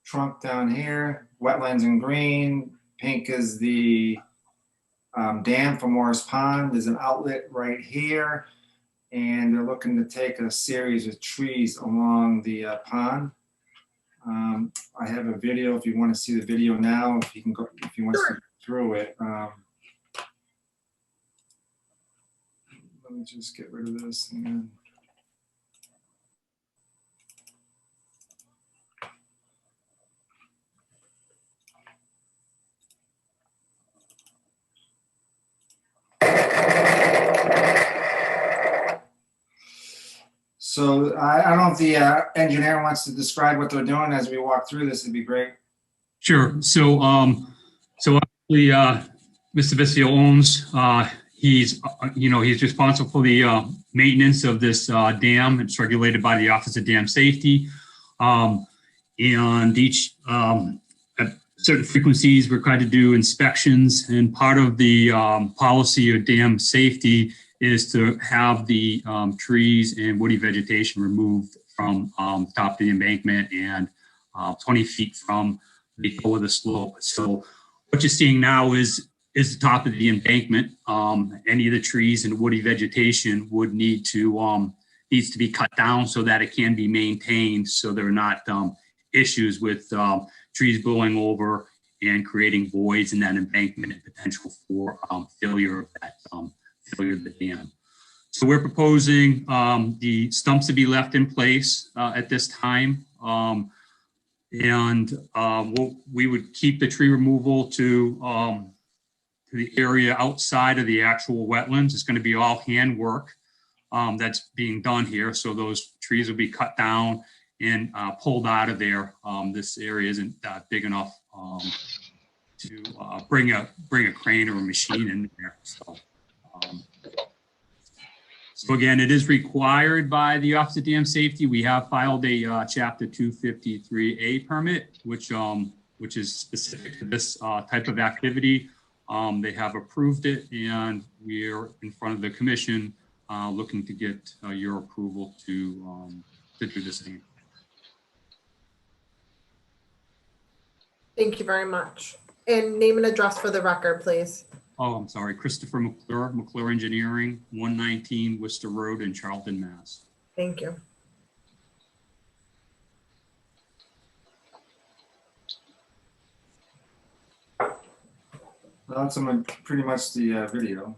Trunk down here. Wetlands in green. Pink is the dam for Morris Pond. There's an outlet right here. And they're looking to take a series of trees along the pond. I have a video if you want to see the video now, if you can go, if you want to go through it. Let me just get rid of this and so I don't know if the engineer wants to describe what they're doing as we walk through this. It'd be great. Sure. So, obviously, Mr. Vizio owns. He's responsible for the maintenance of this dam. It's regulated by the Office of Dam Safety, and each at certain frequencies we're required to do inspections. And part of the policy of dam safety is to have the trees and woody vegetation removed from top of the embankment and 20 feet from the toe of the slope. So what you're seeing now is the top of the embankment. Any of the trees and woody vegetation would need to needs to be cut down so that it can be maintained, so there are not issues with trees blowing over and creating voids and that embankment and potential for failure of that failure of the dam. So we're proposing the stumps to be left in place at this time. We would keep the tree removal to the area outside of the actual wetlands. It's going to be all handwork that's being done here. So those trees will be cut down and pulled out of there. This area isn't big enough to bring a crane or a machine in there. So again, it is required by the Office of Dam Safety. We have filed a Chapter 253A permit, which is specific to this type of activity. They have approved it, and we're in front of the commission looking to get your approval to do this thing. Thank you very much. And name and address for the record, please. Oh, I'm sorry. Christopher McClure, McClure Engineering, 119 Worcester Road in Charlton, Mass. Thank you. Well, that's pretty much the video.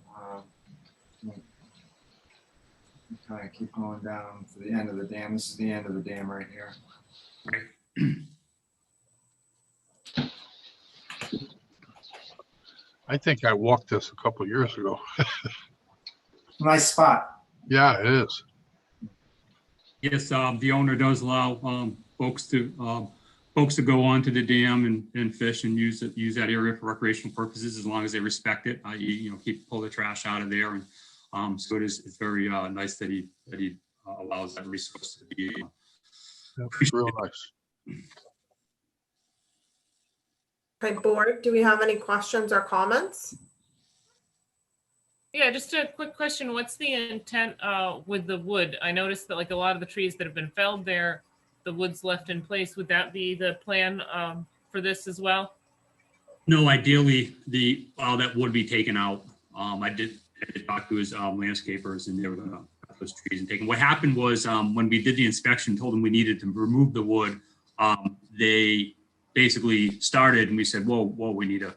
Kind of keep going down to the end of the dam. This is the end of the dam right here. I think I walked this a couple of years ago. Nice spot. Yeah, it is. Yes, the owner does allow folks to go onto the dam and fish and use that area for recreational purposes as long as they respect it. I.e., pull the trash out of there, and so it's very nice that he allows that resource to be. That's real nice. Okay, board, do we have any questions or comments? Yeah, just a quick question. What's the intent with the wood? I noticed that like a lot of the trees that have been felled there, the wood's left in place. Would that be the plan for this as well? No, ideally, that would be taken out. I did talk to his landscapers, and they were going to cut those trees and take them. What happened was when we did the inspection, told them we needed to remove the wood. They basically started, and we said, "Whoa, we need to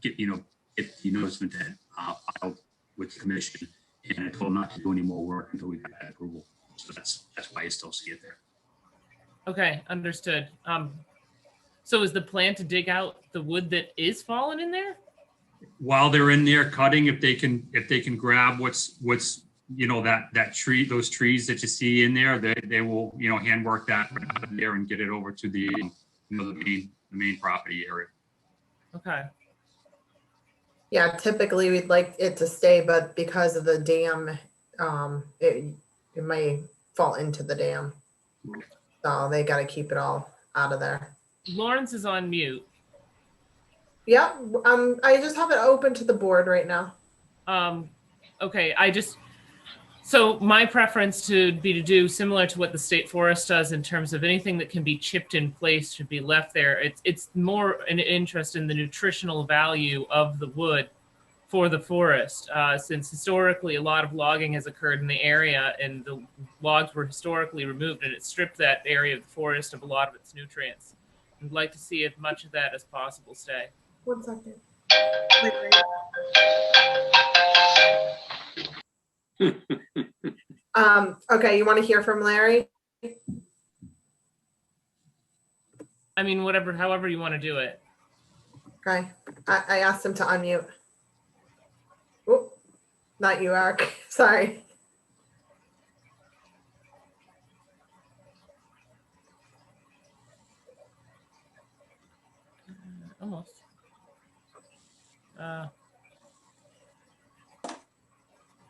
get the noticement filed with the commission." And I told them not to do any more work until we got that approval. So that's why you still see it there. Okay, understood. So is the plan to dig out the wood that is fallen in there? While they're in there cutting, if they can grab what's that tree, those trees that you see in there, they will handwork that there and get it over to the the main property area. Okay. Yeah, typically we'd like it to stay, but because of the dam, it may fall into the dam. So they got to keep it all out of there. Lawrence is on mute. Yeah, I just have it open to the board right now. Okay, so my preference would be to do similar to what the state forest does in terms of anything that can be chipped in place should be left there. It's more an interest in the nutritional value of the wood for the forest, since historically a lot of logging has occurred in the area and the logs were historically removed, and it stripped that area of the forest of a lot of its nutrients. I'd like to see as much of that as possible stay. 1 second. Okay, you want to hear from Larry? I mean, however you want to do it. Okay, I asked him to unmute. Oh, not you, Eric. Sorry. Almost.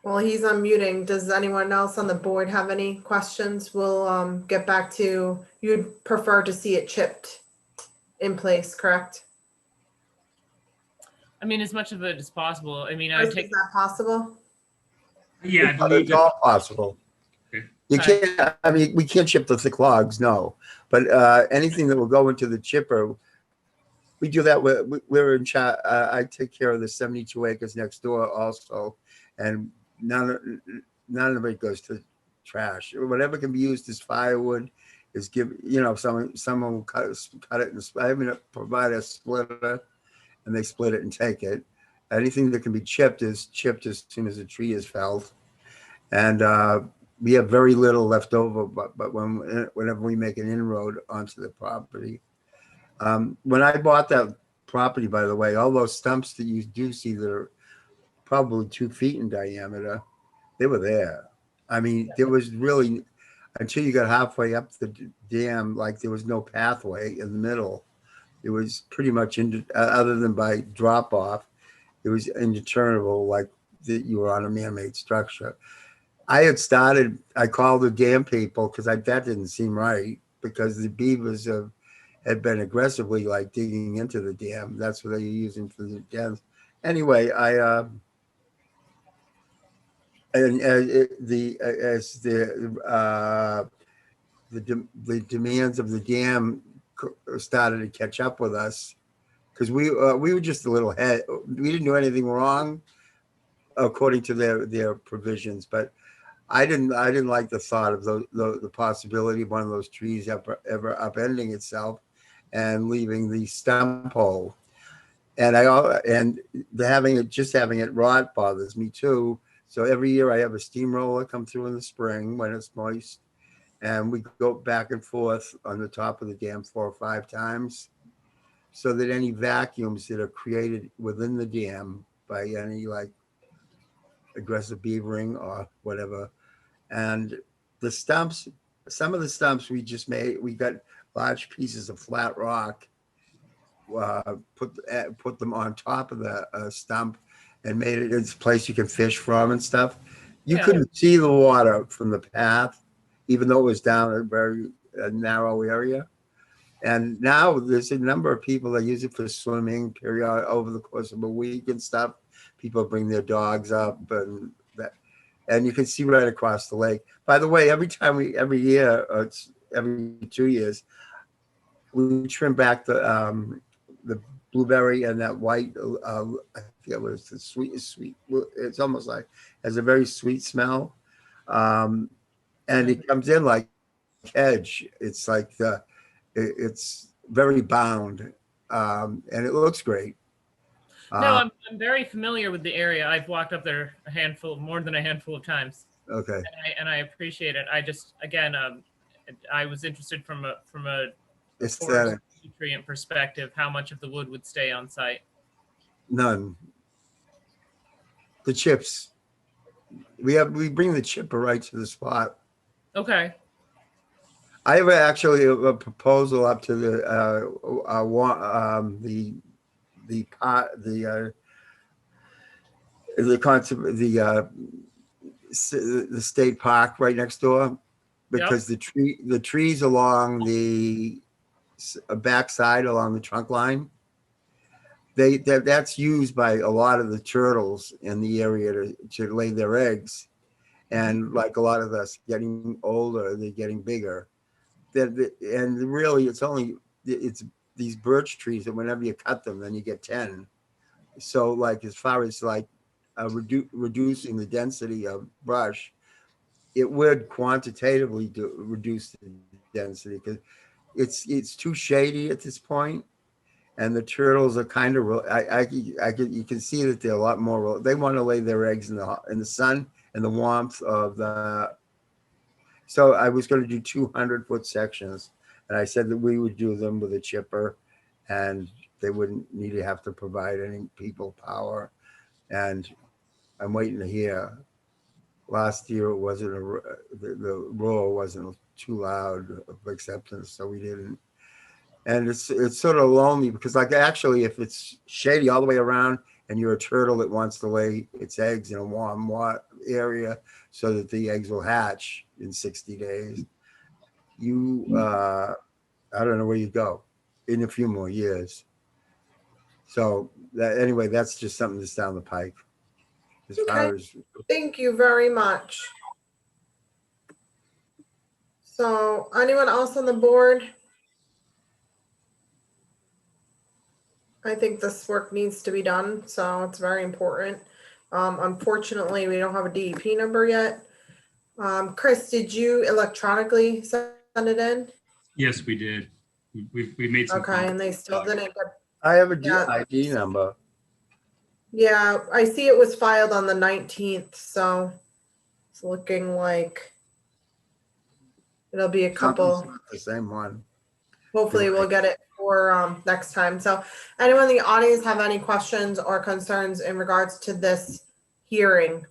Well, he's unmuting. Does anyone else on the board have any questions? We'll get back to, you'd prefer to see it chipped in place, correct? I mean, as much of it as possible. I mean, Is that possible? Yeah, I It's believe all possible. Okay. You can't, I mean, we can't chip the thick logs, no. But anything that will go into the chipper, we do that. We're in chat. I take care of the 72 acres next door also. And none of it goes to trash. Whatever can be used as firewood is someone will cut it and I mean, provide a splitter and they split it and take it. Anything that can be chipped is chipped as soon as a tree is felled. And we have very little left over, but whenever we make an inroad onto the property. When I bought that property, by the way, all those stumps that you do see that are probably 2 feet in diameter, they were there. I mean, there was really, until you got halfway up the dam, like there was no pathway in the middle. It was pretty much, other than by drop off, it was indeterminable, like that you were on a man-made structure. I called the dam people because that didn't seem right, because the beavers had been aggressively like digging into the dam. That's what they were using for the dams. Anyway, the demands of the dam started to catch up with us, because we were just a little head. We didn't do anything wrong according to their provisions, but I didn't like the thought of the possibility of one of those trees ever upending itself and leaving the stump hole. And having it rot bothers me too. So every year I have a steamroller come through in the spring when it's moist, and we go back and forth on the top of the dam 4 or 5 times, so that any vacuums that are created within the dam by any like aggressive beavering or whatever. And the stumps, some of the stumps we got large pieces of flat rock, put them on top of the stump and made it into a place you can fish from and stuff. You couldn't see the water from the path, even though it was down a very narrow area. And now there's a number of people that use it for swimming period over the course of a week and stuff. People bring their dogs up and you can see right across the lake. By the way, every year, it's every 2 years, we trim back the blueberry and that white, I forget what it's, the sweet. It's almost like, has a very sweet smell. And it comes in like hedge. It's like it's very bound, and it looks great. No, I'm very familiar with the area. I've walked up there more than a handful of times. Okay. And I appreciate it. I just, again, I was interested from a forest nutrient perspective, how much of the wood would stay on site. None. The chips. We bring the chipper right to the spot. Okay. I have actually a proposal up to the state park right next door, because the trees along the backside along the trunk line, that's used by a lot of the turtles in the area to lay their eggs. And like a lot of us getting older, they're getting bigger. And really it's these birch trees that whenever you cut them, then you get 10. So like, as far as like reducing the density of brush, it would quantitatively reduce the density, because it's too shady at this point, and the turtles are kind of you can see that they're a lot more. They want to lay their eggs in the sun and the warmth of the. So I was going to do 200-foot sections, and I said that we would do them with a chipper, and they wouldn't need to have to provide any people power. And I'm waiting to hear. Last year it wasn't the roar wasn't too loud of acceptance, so we didn't. And it's sort of lonely, because like actually if it's shady all the way around and you're a turtle that wants to lay its eggs in a warm area so that the eggs will hatch in 60 days, I don't know where you go in a few more years. So anyway, that's just something that's down the pike. As far as, thank you very much. So anyone else on the board? I think this work needs to be done, so it's very important. Unfortunately, we don't have a DEP number yet. Chris, did you electronically send it in? Yes, we did. We made some. Okay, and they still didn't get, I have a Yeah. ID number. yeah, I see it was filed on the 19th, so it's looking like it'll be a couple. Something's not the same one. Hopefully we'll get it for next time. So anyone in the audience have any questions or concerns in regards to this hearing?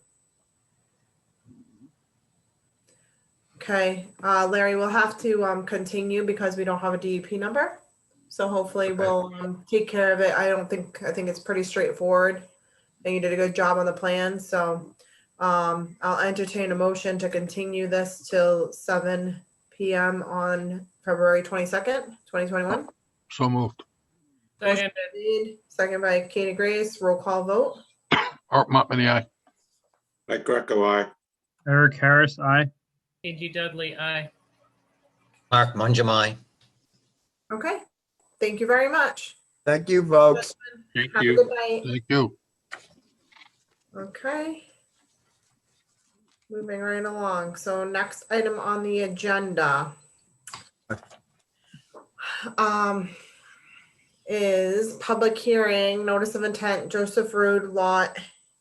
Okay, Larry, we'll have to continue because we don't have a DEP number. So hopefully we'll take care of it. I think it's pretty straightforward. And you did a good job on the plan. So I'll entertain a motion to continue this till 7 p.m. on February 22nd, 2021. So moved. Motion made, second by Katie Grace, roll call vote. Art Monmouth, aye. Mike Greco, aye. Eric Harris, aye. A.G. Dudley, aye. Mark Manjamai. Okay, thank you very much. Thank you, folks. Thank Have a you. good night. Thank you. Okay. Moving right along. So next item on the agenda is public hearing, notice of intent, Joseph Road lot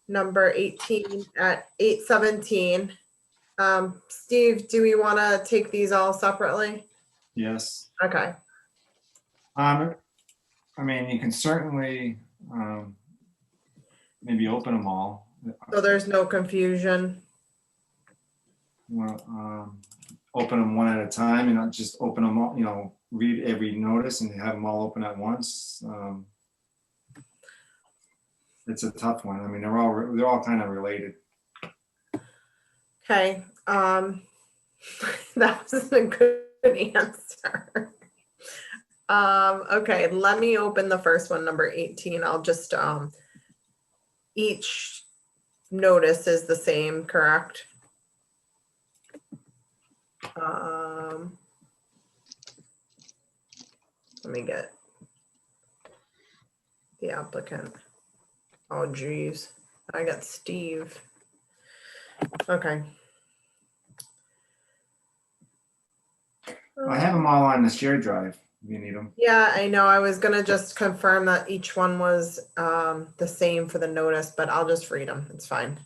number 18 at 817. Steve, do we want to take these all separately? Yes. Okay. I mean, you can certainly maybe open them all. So there's no confusion. Well, open them one at a time and not just open them all, you know, read every notice and have them all open at once. It's a tough one. I mean, they're all kind of related. Okay. That was a good answer. Okay, let me open the first one, number 18. I'll just each notice is the same, correct? Let me get the applicant. Oh geez, I got Steve. Okay. I have them all on the shared drive if you need them. Yeah, I know. I was gonna just confirm that each one was the same for the notice, but I'll just read them. It's fine.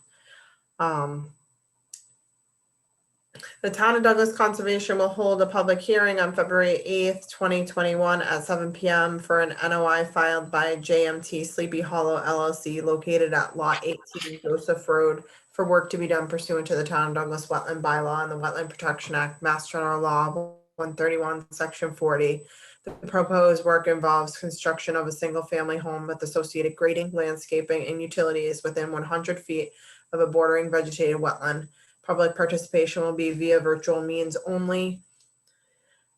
The Town of Douglas Conservation will hold a public hearing on February 8th, 2021 at 7 p.m. for an NOI filed by JMT Sleepy Hollow LLC located at Lot 18 Joseph Road for work to be done pursuant to the Town of Douglas Wetland Bylaw and the Wetland Protection Act, Mass General Law 131, Section 40. The proposed work involves construction of a single-family home with associated grading, landscaping, and utilities within 100 feet of a bordering vegetated wetland. Public participation will be via virtual means only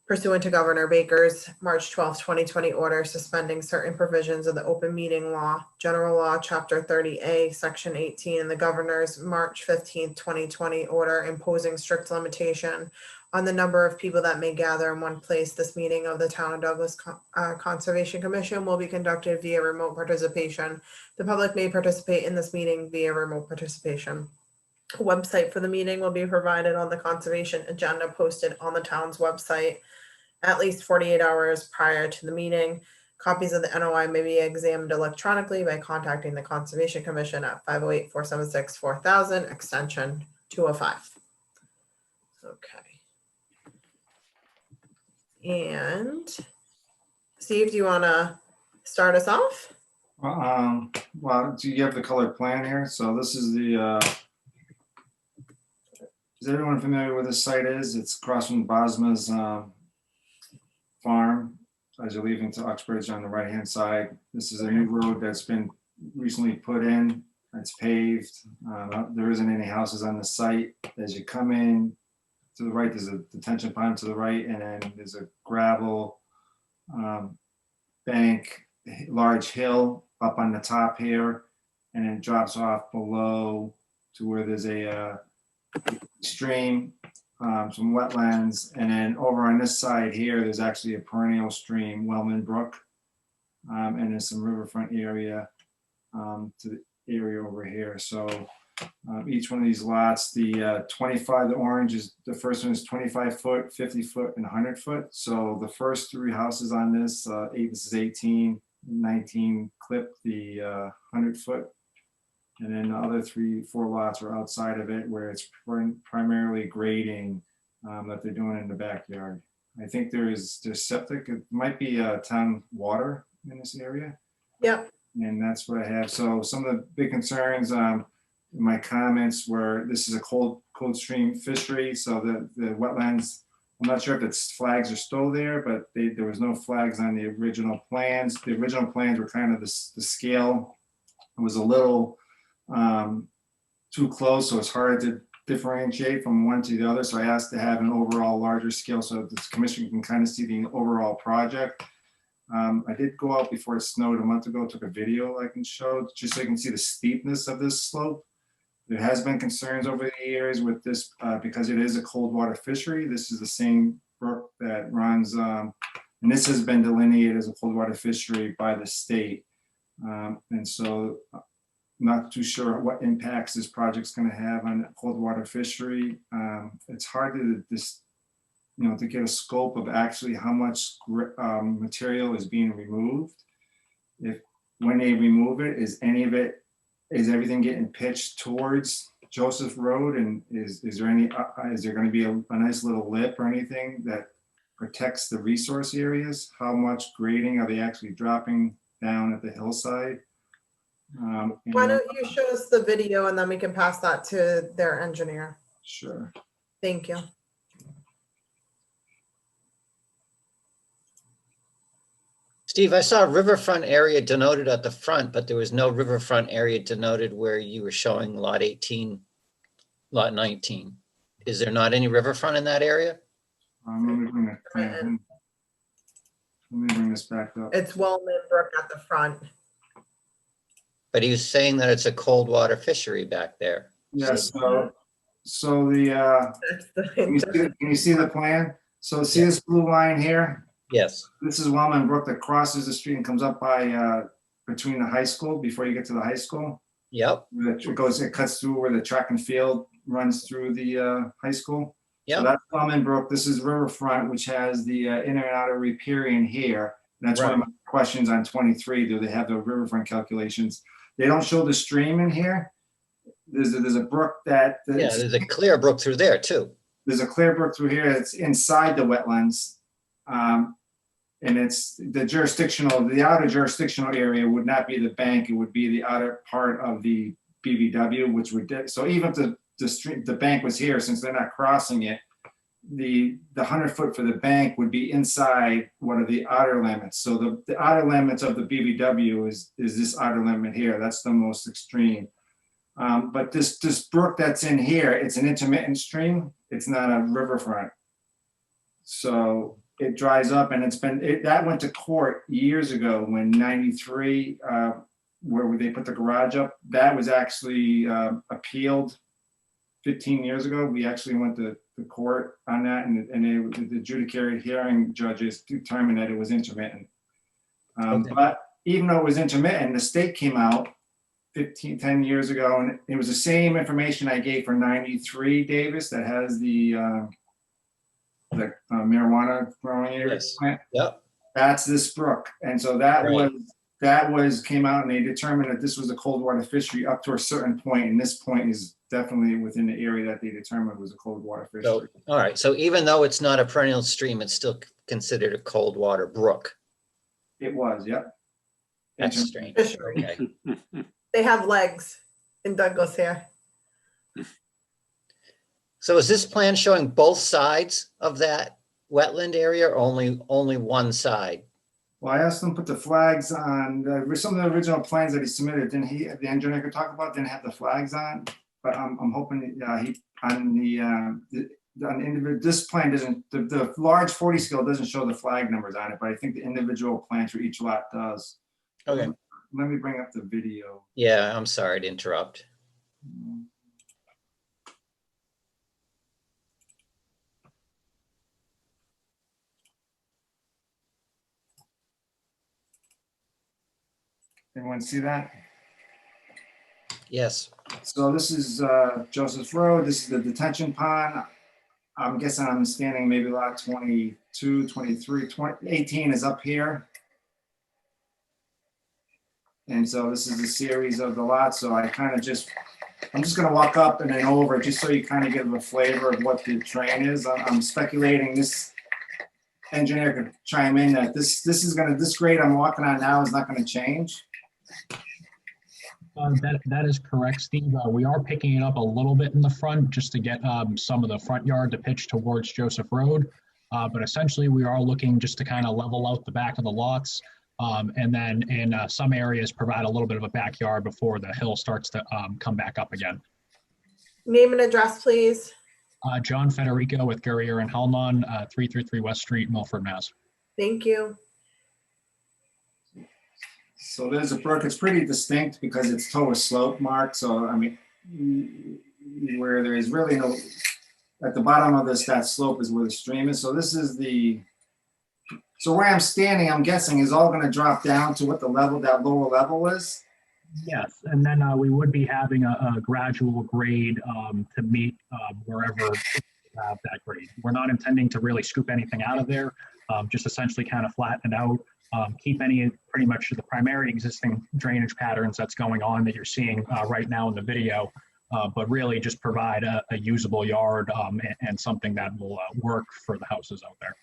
pursuant to Governor Baker's March 12, 2020 order suspending certain provisions of the open meeting law, general law, chapter 30A, section 18, and the governor's March 15, 2020 order imposing strict limitation on the number of people that may gather in one place. This meeting of the Town of Douglas Conservation Commission will be conducted via remote participation. The public may participate in this meeting via remote participation. A website for the meeting will be provided on the conservation agenda posted on the town's website at least 48 hours prior to the meeting. Copies of the NOI may be examined electronically by contacting the Conservation Commission at 508-476-4000, extension 205. Okay. And Steve, do you want to start us off? Well, do you have the color plan here? So this is the, is everyone familiar with this site is? It's across from Bosma's farm as you're leaving to Uxbridge on the right-hand side. This is a new road that's been recently put in. It's paved. There isn't any houses on the site. As you come in to the right, there's a detention pond to the right, and then there's a gravel bank, large hill up on the top here, and it drops off below to where there's a stream, some wetlands, and then over on this side here, there's actually a perennial stream, Wellman Brook, and there's some riverfront area to the area over here. So Each one of these lots, the 25, the orange is, the first one is 25 foot, 50 foot, and 100 foot. So the first three houses on this, this is 18, 19 clip the 100 foot. And then the other 4 lots are outside of it where it's primarily grading that they're doing in the backyard. I think there's septic, it might be town water in this area. Yep. And that's what I have. So some of the big concerns, my comments were, this is a cold stream fishery. So the wetlands, I'm not sure if its flags are still there, but there was no flags on the original plans. The original plans were kind of the scale. It was a little too close, so it's hard to differentiate from one to the other. So I asked to have an overall larger scale so the commission can kind of see the overall project. I did go out before it snowed a month ago, took a video I can show, just so you can see the steepness of this slope. There has been concerns over the years with this because it is a cold water fishery. This is the same brook that runs, and this has been delineated as a cold water fishery by the state. And so not too sure what impacts this project's going to have on cold water fishery. It's hard to just, to get a scope of actually how much material is being removed. When they remove it, is everything getting pitched towards Joseph Road? And is there going to be a nice little lip or anything that protects the resource areas? How much grading are they actually dropping down at the hillside? Why don't you show us the video and then we can pass that to their engineer? Sure. Thank you. Steve, I saw riverfront area denoted at the front, but there was no riverfront area denoted where you were showing lot 18, lot 19. Is there not any riverfront in that area? Let me bring this back up. It's Wellman Brook at the front. But he was saying that it's a cold water fishery back there. Yes. So can you see the plan? So see this blue line here? Yes. This is Wellman Brook that crosses the street and comes up by between the high school before you get to the high school. Yep. It cuts through where the track and field runs through the high school. Yep. So that's Wellman Brook. This is Riverfront, which has the inner and outer riparian here. And that's one of my questions on 23. Do they have the riverfront calculations? They don't show the stream in here. There's a brook that. There's a clear brook through there too. There's a clear brook through here. It's inside the wetlands. And it's the outer jurisdictional area would not be the bank. It would be the outer part of the BVW, which would, so even if the bank was here, since they're not crossing it, the 100 foot for the bank would be inside one of the outer limits. So the outer limits of the BVW is this outer limit here. That's the most extreme. But this brook that's in here, it's an intermittent stream. It's not a riverfront. So it dries up, and that went to court years ago when 93, where they put the garage up. That was actually appealed 15 years ago. We actually went to court on that, and the adjudicated hearing judges determined that it was intermittent. But even though it was intermittent, the state came out 10 years ago, and it was the same information I gave for 93 Davis that has the marijuana growing area plant. Yep. That's this brook. And so that came out, and they determined that this was a cold water fishery up to a certain point, and this point is definitely within the area that they determined was a cold water fishery. So, all right. So even though it's not a perennial stream, it's still considered a cold water brook. It was, yep. That's strange. Okay. They have legs in Douglas here. So is this plan showing both sides of that wetland area, or only one side? Well, I asked him to put the flags on some of the original plans that he submitted. The engineer could talk about, didn't have the flags on, but I'm hoping this plan doesn't, the large 40 scale doesn't show the flag numbers on it, but I think the individual plans for each lot does. Okay. Let me bring up the video. Yeah, I'm sorry to interrupt. Everyone see that? Yes. So this is Joseph's Road. This is the detention pond. I'm guessing I'm standing maybe lot 22, 23, 18 is up here. And so this is a series of the lots. So I'm just gonna walk up and then over just so you kind of get a flavor of what the terrain is. I'm speculating this engineer could chime in that this grade I'm walking on now is not gonna change. That is correct, Steve. We are picking it up a little bit in the front just to get some of the front yard to pitch towards Joseph Road. But essentially, we are looking just to kind of level out the back of the lots. And then in some areas, provide a little bit of a backyard before the hill starts to come back up again. Name and address, please. John Federico with Gurrier and Hellnon, 333 West Street, Milford, Mass. Thank you. So there's a brook. It's pretty distinct because it's toward a slope mark. So, I mean, where there is really no, at the bottom of this, that slope is where the stream is. So this is so where I'm standing, I'm guessing is all going to drop down to what the level, that lower level is. Yes, and then we would be having a gradual grade to meet wherever we have that grade. We're not intending to really scoop anything out of there, just essentially kind of flatten it out. Keep pretty much the primary existing drainage patterns that's going on that you're seeing right now in the video, but really just provide a usable yard and something that will work for the houses out there.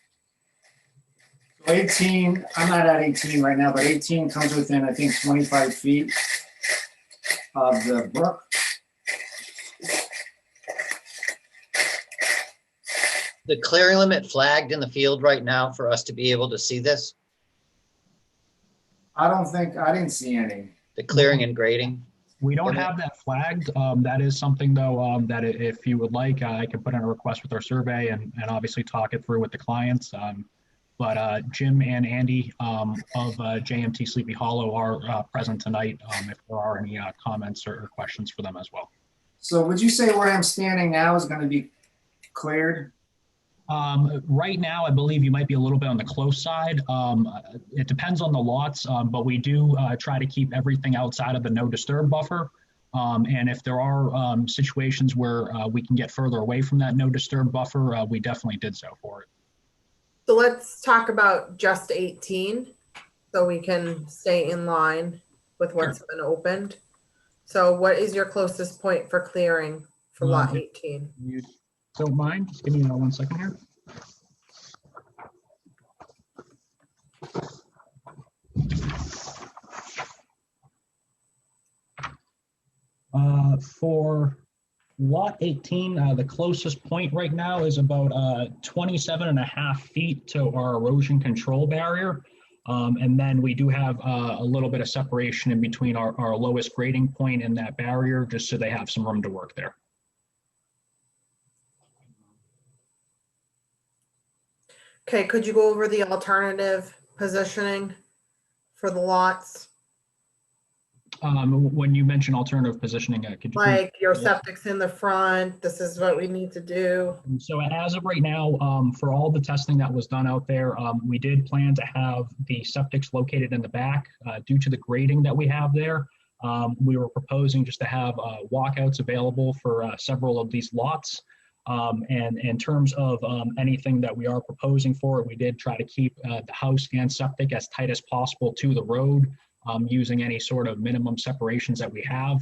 18, I'm not at 18 right now, but 18 comes within, I think, 25 feet of the brook. The clearing limit flagged in the field right now for us to be able to see this? I didn't see any. The clearing and grading? We don't have that flagged. That is something though, that if you would like, I can put in a request with our survey and obviously talk it through with the clients. But Jim and Andy of JMT Sleepy Hollow are present tonight if there are any comments or questions for them as well. So would you say where I'm standing now is going to be cleared? Right now, I believe you might be a little bit on the close side. It depends on the lots, but we do try to keep everything outside of the no disturb buffer. And if there are situations where we can get further away from that no disturb buffer, we definitely did so for it. So let's talk about just 18 so we can stay in line with what's been opened. So what is your closest point for clearing for lot 18? You don't mind? Just give me 1 second here. For lot 18, the closest point right now is about 27.5 feet to our erosion control barrier. And then we do have a little bit of separation in between our lowest grading point and that barrier, just so they have some room to work there. Okay, could you go over the alternative positioning for the lots? When you mention alternative positioning, could you like your septic's in the front, this is what we need to do. So as of right now, for all the testing that was done out there, we did plan to have the septics located in the back. Due to the grading that we have there, we were proposing just to have walkouts available for several of these lots. And in terms of anything that we are proposing for it, we did try to keep the house and septic as tight as possible to the road, using any sort of minimum separations that we have.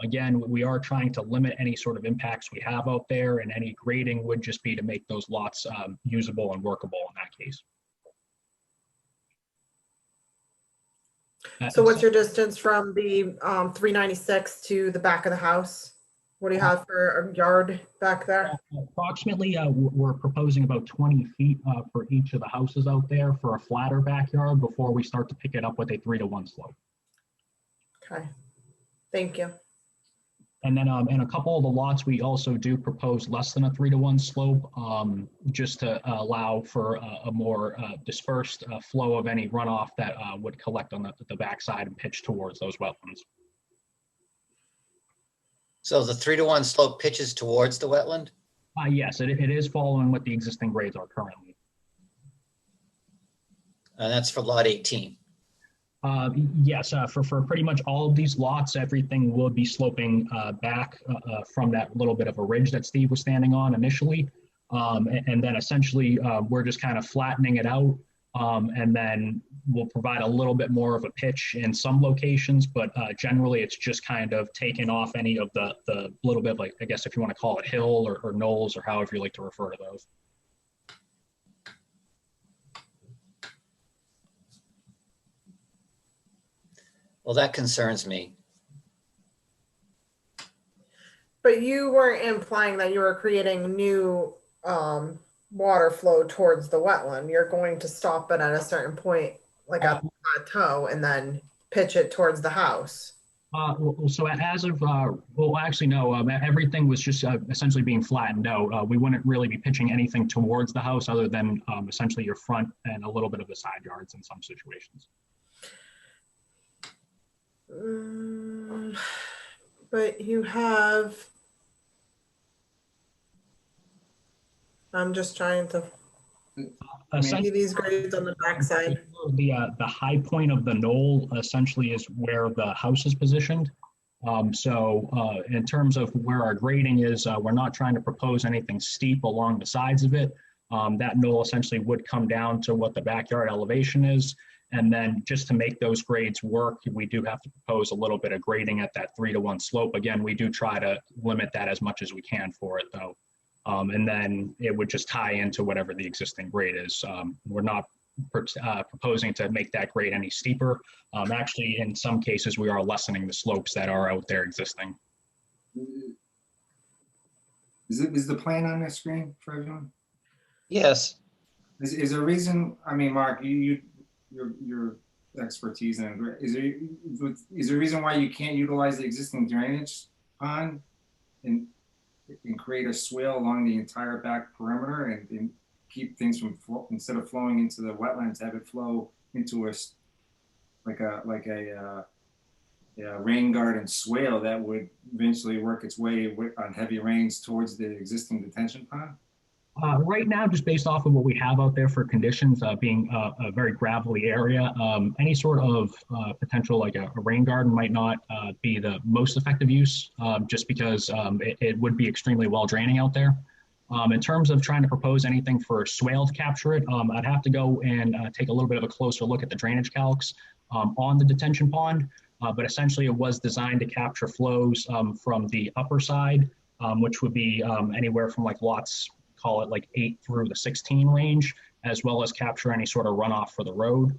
Again, we are trying to limit any sort of impacts we have out there, and any grading would just be to make those lots usable and workable in that case. So what's your distance from the 396 to the back of the house? What do you have for a yard back there? Approximately, we're proposing about 20 feet for each of the houses out there for a flatter backyard before we start to pick it up with a 3-to-1 slope. Okay, thank you. And then in a couple of the lots, we also do propose less than a 3-to-1 slope, just to allow for a more dispersed flow of any runoff that would collect on the backside and pitch towards those wetlands. So the 3-to-1 slope pitches towards the wetland? Yes, it is following what the existing grades are currently. And that's for lot 18. Yes, for pretty much all of these lots, everything will be sloping back from that little bit of a ridge that Steve was standing on initially. And then essentially, we're just kind of flattening it out. And then we'll provide a little bit more of a pitch in some locations, but generally it's just kind of taking off any of the little bit, like, I guess if you want to call it hill or knolls or however you like to refer to those. Well, that concerns me. But you weren't implying that you were creating new water flow towards the wetland. You're going to stop it at a certain point, like a plateau, and then pitch it towards the house. So as of, well, actually, no, everything was just essentially being flattened out. We wouldn't really be pitching anything towards the house other than essentially your front and a little bit of the side yards in some situations. But you have, I'm just trying to see these grades on the backside. The high point of the knoll essentially is where the house is positioned. So in terms of where our grading is, we're not trying to propose anything steep along the sides of it. That knoll essentially would come down to what the backyard elevation is. And then just to make those grades work, we do have to propose a little bit of grading at that 3-to-1 slope. Again, we do try to limit that as much as we can for it though. And then it would just tie into whatever the existing grade is. We're not proposing to make that grade any steeper. Actually, in some cases, we are lessening the slopes that are out there existing. Is the plan on the screen for everyone? Yes. Is there a reason, I mean, Mark, your expertise in, is there a reason why you can't utilize the existing drainage pond and create a swale along the entire back perimeter and keep things from, instead of flowing into the wetlands, have it flow into a rain garden swale that would eventually work its way on heavy rains towards the existing detention pond? Right now, just based off of what we have out there for conditions, being a very gravelly area, any sort of potential like a rain garden might not be the most effective use, just because it would be extremely well draining out there. In terms of trying to propose anything for swale to capture it, I'd have to go and take a little bit of a closer look at the drainage calcs on the detention pond. But essentially, it was designed to capture flows from the upper side, which would be anywhere from like lots, call it like 8 through the 16 range, as well as capture any sort of runoff for the road.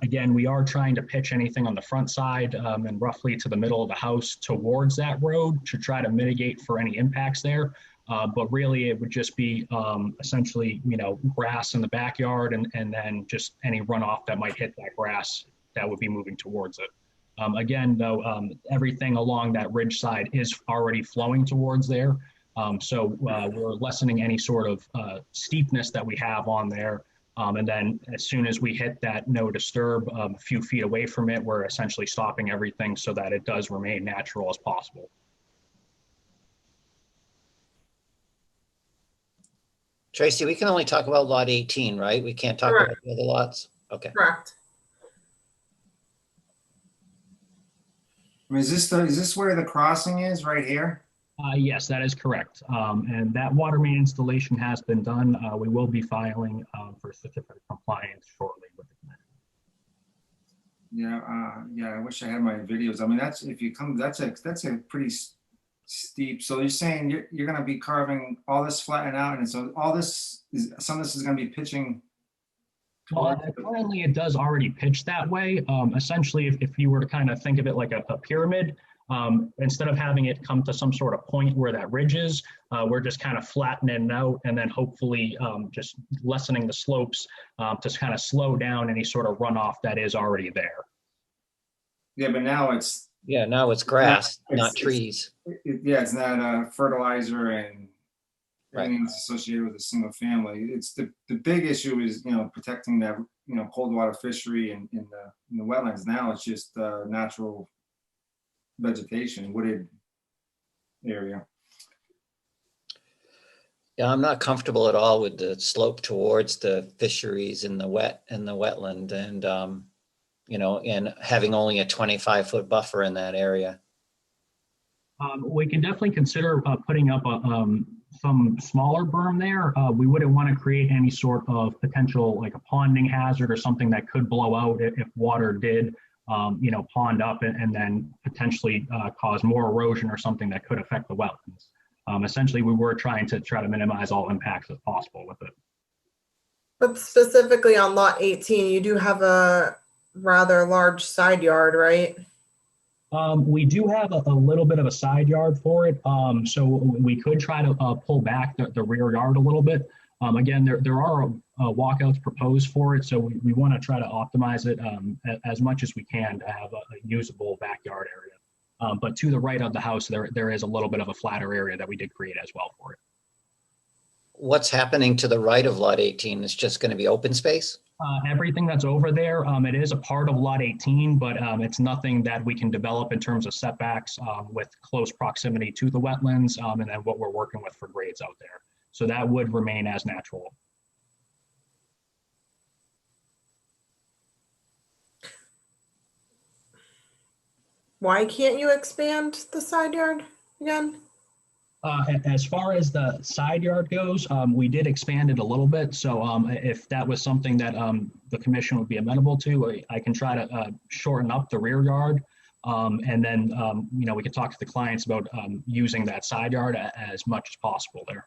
Again, we are trying to pitch anything on the front side and roughly to the middle of the house towards that road to try to mitigate for any impacts there. But really it would just be essentially, grass in the backyard and then just any runoff that might hit that grass that would be moving towards it. Again, though, everything along that ridge side is already flowing towards there. So we're lessening any sort of steepness that we have on there. And then as soon as we hit that no disturb a few feet away from it, we're essentially stopping everything so that it does remain natural as possible. Tracy, we can only talk about lot 18, right? We can't talk about the other lots? Okay. Correct. I mean, is this where the crossing is, right here? Yes, that is correct. And that water main installation has been done. We will be filing for certificate of compliance shortly with the commission. Yeah, I wish I had my videos. I mean, that's, if you come, that's a pretty steep. So you're saying you're going to be carving all this flattened out, and so all this is, some of this is going to be pitching. Currently, it does already pitch that way. Essentially, if you were to kind of think of it like a pyramid, instead of having it come to some sort of point where that ridge is, we're just kind of flattening it out and then hopefully just lessening the slopes to kind of slow down any sort of runoff that is already there. Yeah, but now it's... Yeah, now it's grass, not trees. It's not fertilizer and everything that's associated with a single family. It's the big issue is, protecting that, cold water fishery in the wetlands. Now it's just natural vegetation, wooded area. Yeah, I'm not comfortable at all with the slope towards the fisheries in the wetland, and you know, and having only a 25-foot buffer in that area. We can definitely consider putting up some smaller berm there. We wouldn't want to create any sort of potential like a ponding hazard or something that could blow out if water did, you know, pond up and then potentially cause more erosion or something that could affect the wetlands. Essentially, we were trying to minimize all impacts as possible with it. But specifically on lot 18, you do have a rather large side yard, right? We do have a little bit of a side yard for it. So we could try to pull back the rear yard a little bit. Again, there are walkouts proposed for it. So we want to try to optimize it as much as we can to have a usable backyard area. But to the right of the house, there is a little bit of a flatter area that we did create as well for it. What's happening to the right of lot 18? It's just going to be open space? Everything that's over there, it is a part of lot 18, but it's nothing that we can develop in terms of setbacks with close proximity to the wetlands and then what we're working with for grades out there. So that would remain as natural. Why can't you expand the side yard again? As far as the side yard goes, we did expand it a little bit. So if that was something that the commission would be amenable to, I can try to shorten up the rear yard. And then, you know, we could talk to the clients about using that side yard as much as possible there.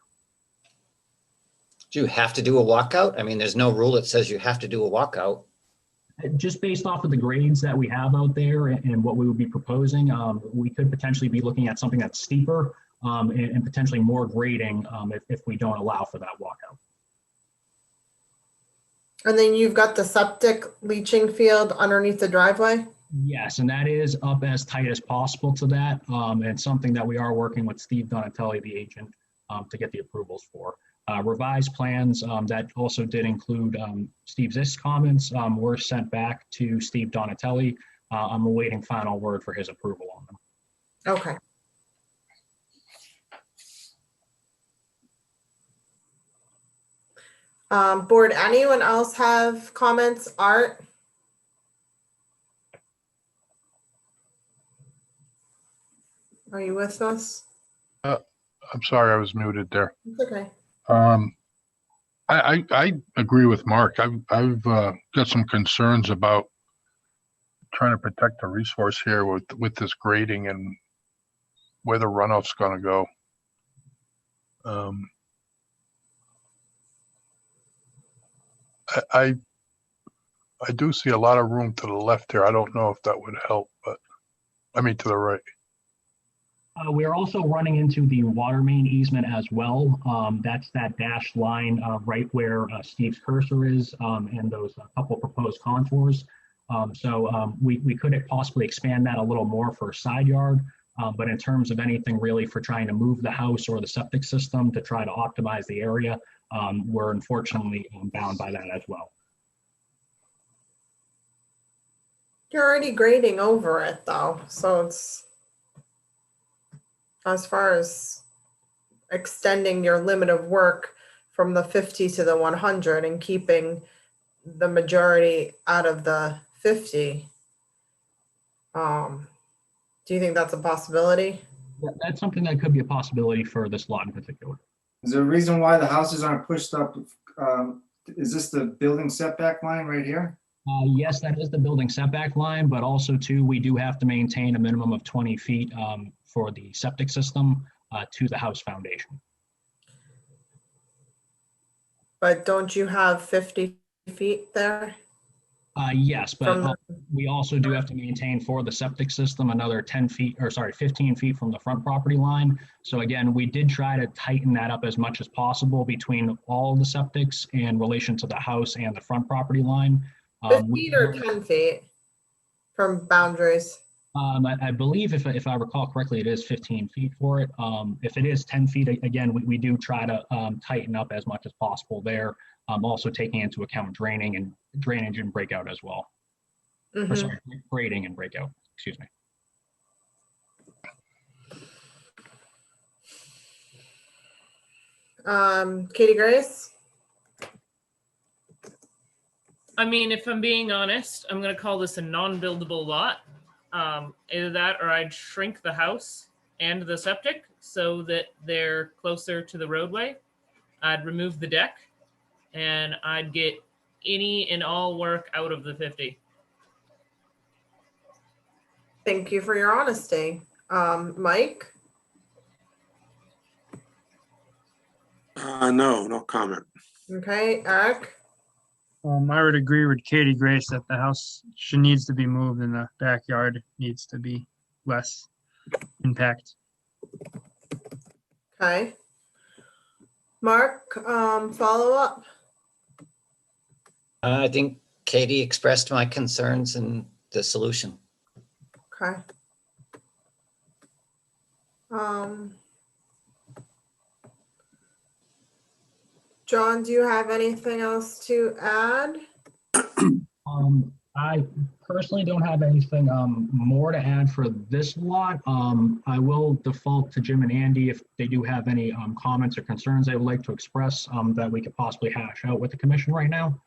Do you have to do a walkout? I mean, there's no rule that says you have to do a walkout. Just based off of the grades that we have out there and what we would be proposing, we could potentially be looking at something that's steeper. And potentially more grading if we don't allow for that walkout. And then you've got the septic leaching field underneath the driveway? Yes, and that is up as tight as possible to that. And something that we are working with Steve Donatelli, the agent, to get the approvals for. Revised plans that also did include Steve Zisk's comments were sent back to Steve Donatelli. I'm awaiting final word for his approval on them. Okay. Board, anyone else have comments? Art? Are you with us? I'm sorry, I was muted there. It's okay. I agree with Mark. I've got some concerns about trying to protect the resource here with this grading and where the runoff's going to go. I do see a lot of room to the left here. I don't know if that would help, but I mean to the right. We're also running into the water main easement as well. That's that dashed line right where Steve's cursor is and those couple proposed contours. So we could possibly expand that a little more for a side yard. But in terms of anything really for trying to move the house or the septic system to try to optimize the area, we're unfortunately bound by that as well. You're already grading over it though, so it's as far as extending your limit of work from the 50 to the 100 and keeping the majority out of the 50. Do you think that's a possibility? That's something that could be a possibility for this lot in particular. Is there a reason why the houses aren't pushed up? Is this the building setback line right here? Yes, that is the building setback line, but also too, we do have to maintain a minimum of 20 feet for the septic system to the house foundation. But don't you have 50 feet there? Yes, but we also do have to maintain for the septic system another 10 feet, or sorry, 15 feet from the front property line. So again, we did try to tighten that up as much as possible between all the septics in relation to the house and the front property line. 50 feet or 10 feet from boundaries? I believe if I recall correctly, it is 15 feet for it. If it is 10 feet, again, we do try to tighten up as much as possible there. Also taking into account drainage and breakout as well. Or sorry, grading and breakout, excuse me. Katie Grace? I mean, if I'm being honest, I'm gonna call this a non-buildable lot. Either that or I'd shrink the house and the septic so that they're closer to the roadway. I'd remove the deck and I'd get any and all work out of the 50. Thank you for your honesty. Mike? No comment. Okay, Eric? I would agree with Katie Grace that the house needs to be moved and the backyard needs to be less impact. Okay. Mark, follow up? I think Katie expressed my concerns and the solution. Okay. John, do you have anything else to add? I personally don't have anything more to add for this lot. I will default to Jim and Andy if they do have any comments or concerns they would like to express that we could possibly hash out with the commission right now.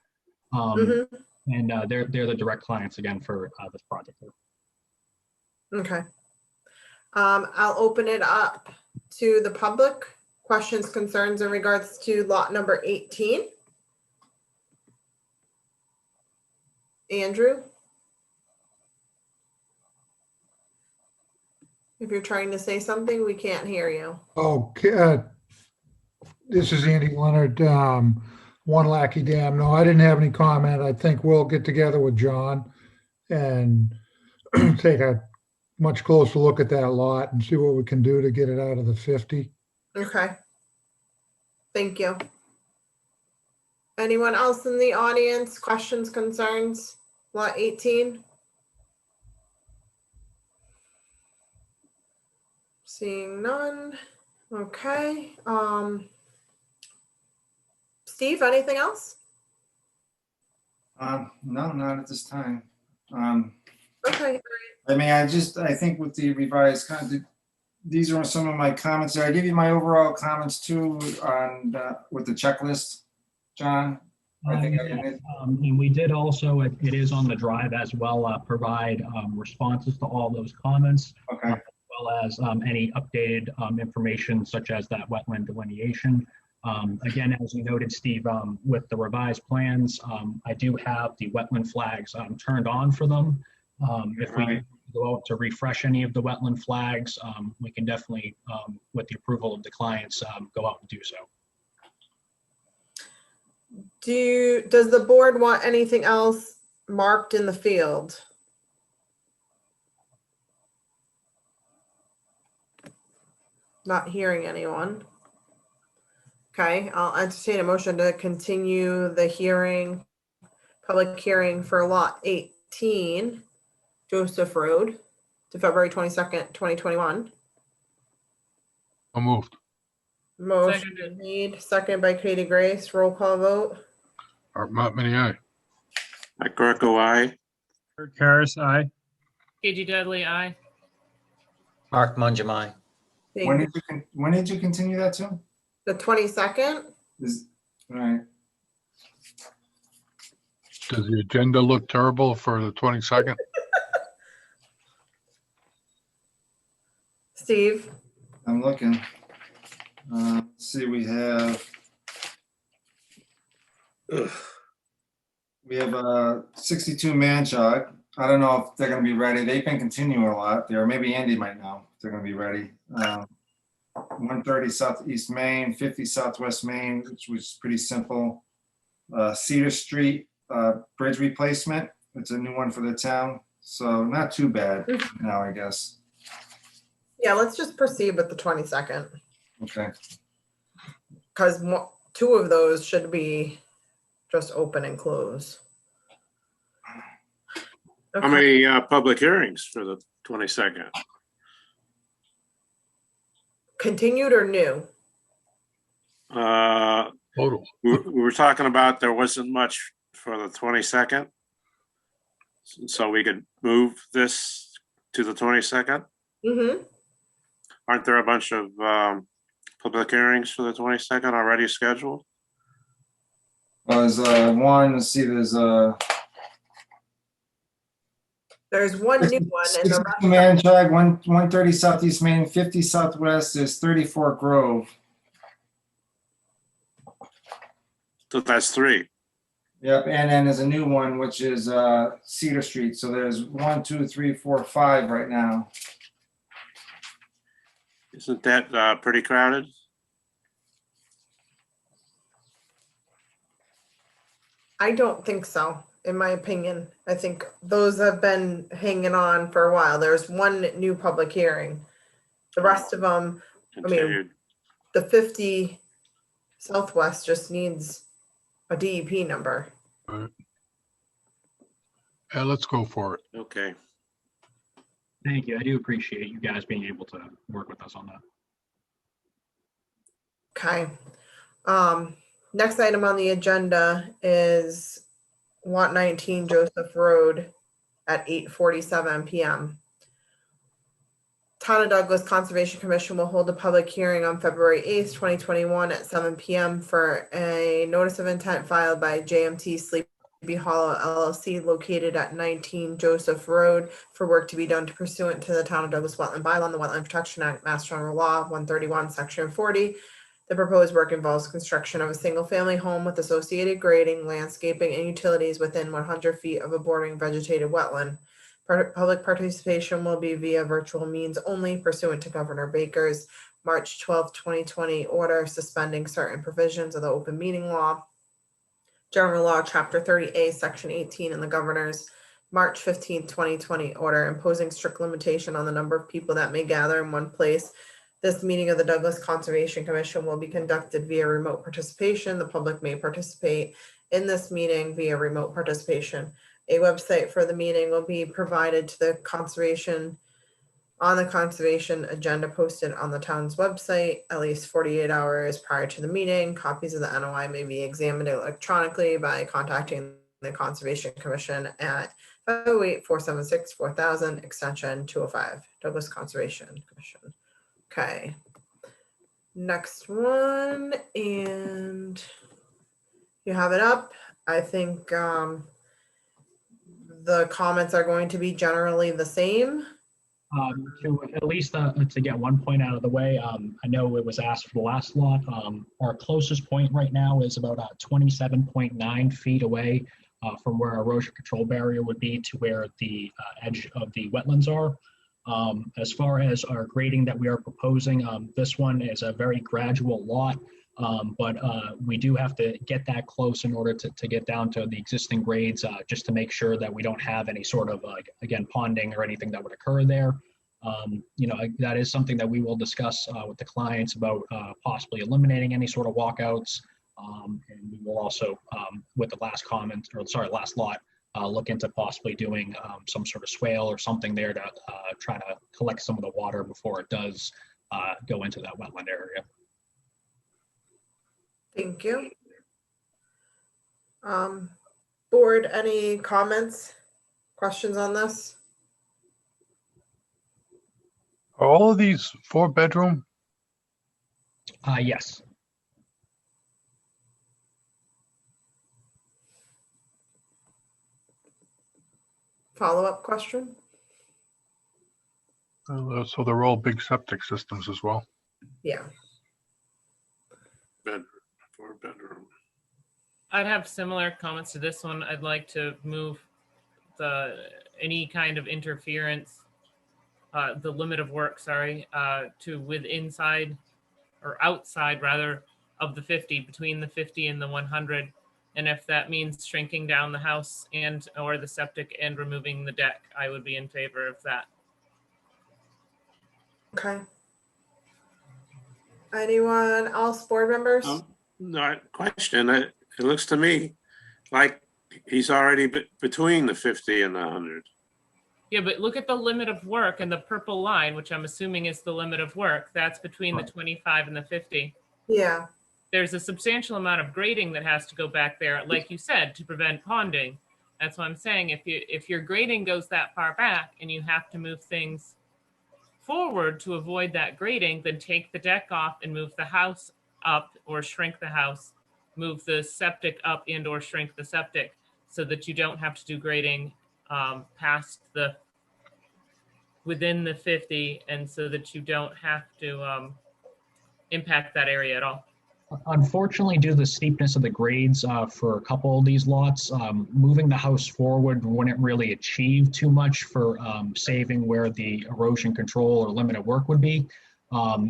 And they're the direct clients again for this project. Okay. I'll open it up to the public. Questions, concerns in regards to lot number 18? Andrew? If you're trying to say something, we can't hear you. Okay, this is Andy Leonard, One Lackey Dam. No, I didn't have any comment. I think we'll get together with John and take a much closer look at that lot and see what we can do to get it out of the 50. Okay. Thank you. Anyone else in the audience? Questions, concerns? Lot 18? Seeing none. Okay. Steve, anything else? No, not at this time. Okay. I mean, I think with the revised content, these are some of my comments there. I give you my overall comments too on with the checklist, John. I think I did. And we did also, it is on the drive as well, provide responses to all those comments. Okay. As well as any updated information such as that wetland delineation. Again, as you noted, Steve, with the revised plans, I do have the wetland flags turned on for them. If we go out to refresh any of the wetland flags, we can definitely, with the approval of the clients, go out and do so. Does the board want anything else marked in the field? Not hearing anyone. Okay, I'll entertain a motion to continue the hearing, public hearing for lot 18, Joseph Road, to February 22nd, 2021. So moved. Motion made, second by Katie Grace. Roll call vote. Art Monmany, aye. Mike Greco, aye. Kurt Karas, aye. KG Dudley, aye. Mark Mungimai. When did you continue that to? The 22nd? All right. Does the agenda look terrible for the 22nd? Steve? I'm looking. Let's see, we have a 62 man jog. I don't know if they're going to be ready. They've been continuing a lot there. Maybe Andy might know if they're going to be ready. 130 Southeast Main, 50 Southwest Main, which was pretty simple. Cedar Street bridge replacement. It's a new one for the town. So not too bad now, I guess. Yeah, let's just proceed with the 22nd. Okay. Because two of those should be just open and close. How many public hearings for the 22nd? Continued or new? Total. We were talking about there wasn't much for the 22nd. So we could move this to the 22nd. Mm-hmm. Aren't there a bunch of public hearings for the 22nd already scheduled? Was one, let's see, there's There's one new one and the 62 Manchag, 130 Southeast Main, 50 Southwest is 34 Grove. So that's 3. Yep, and then there's a new one, which is Cedar Street. So there's 1, 2, 3, 4, 5 right now. Isn't that pretty crowded? I don't think so, in my opinion. I think those have been hanging on for a while. There's one new public hearing. The rest of them, I mean, Continued. the 50 Southwest just needs a DEP number. Right. Yeah, let's go for it. Okay. Thank you. I do appreciate you guys being able to work with us on that. Okay. Next item on the agenda is Lot 19 Joseph Road at 8:47 p.m. Town of Douglas Conservation Commission will hold a public hearing on February 8th, 2021 at 7 p.m. for a notice of intent filed by JMT Sleepy Hollow LLC located at 19 Joseph Road for work to be done pursuant to the Town of Douglas Wetland Bylaw and the Wetland Protection Act, Mass General Law 131, Section 40. The proposed work involves construction of a single-family home with associated grading, landscaping, and utilities within 100 feet of a bordering vegetated wetland. Public participation will be via virtual means only pursuant to Governor Baker's March 12, 2020 order suspending certain provisions of the open meeting law, General Law, Chapter 30A, Section 18, and the Governor's March 15, 2020 order imposing strict limitation on the number of people that may gather in one place. This meeting of the Douglas Conservation Commission will be conducted via remote participation. The public may participate in this meeting via remote participation. A website for the meeting will be provided to the conservation agenda posted on the town's website at least 48 hours prior to the meeting. Copies of the NOI may be examined electronically by contacting the Conservation Commission at 508-476-4000 extension 205, Douglas Conservation Commission. Okay. Next one, and you have it up. I think the comments are going to be generally the same. To at least to get one point out of the way, I know it was asked for the last lot. Our closest point right now is about 27.9 feet away from where our erosion control barrier would be to where the edge of the wetlands are. As far as our grading that we are proposing, this one is a very gradual lot, but we do have to get that close in order to get down to the existing grades, just to make sure that we don't have any sort of, again, ponding or anything that would occur there. That is something that we will discuss with the clients about possibly eliminating any sort of walkouts. And we will also, with the last comment, or sorry, last lot, look into possibly doing some sort of swale or something there to try to collect some of the water before it does go into that wetland area. Thank you. Board, any comments, questions on this? Are all of these 4-bedroom? Yes. Follow-up question? So they're all big septic systems as well. Yeah. 4-bedroom. I'd have similar comments to this one. I'd like to move any kind of interference, the limit of work, to inside or outside rather of the 50, between the 50 and the 100. And if that means shrinking down the house and or the septic and removing the deck, I would be in favor of that. Okay. Anyone else, board members? No question. It looks to me like he's already between the 50 and the 100. Yeah, but look at the limit of work and the purple line, which I'm assuming is the limit of work. That's between the 25 and the 50. Yeah. There's a substantial amount of grading that has to go back there, like you said, to prevent ponding. That's what I'm saying. If your grading goes that far back and you have to move things forward to avoid that grading, then take the deck off and move the house up or shrink the house move the septic up and or shrink the septic so that you don't have to do grading past the, within the 50, and so that you don't have to impact that area at all. Unfortunately, due to the steepness of the grades for a couple of these lots, moving the house forward wouldn't really achieve too much for saving where the erosion control or limited work would be.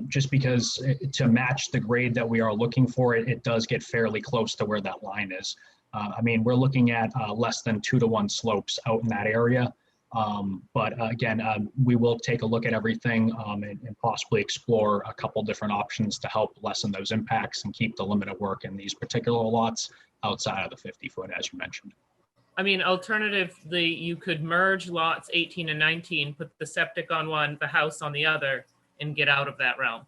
Just because to match the grade that we are looking for, it does get fairly close to where that line is. I mean, we're looking at less than 2-to-1 slopes out in that area. But again, we will take a look at everything and possibly explore a couple different options to help lessen those impacts and keep the limited work in these particular lots outside of the 50-foot, as you mentioned. I mean, alternatively, you could merge lots 18 and 19, put the septic on one, the house on the other, and get out of that realm.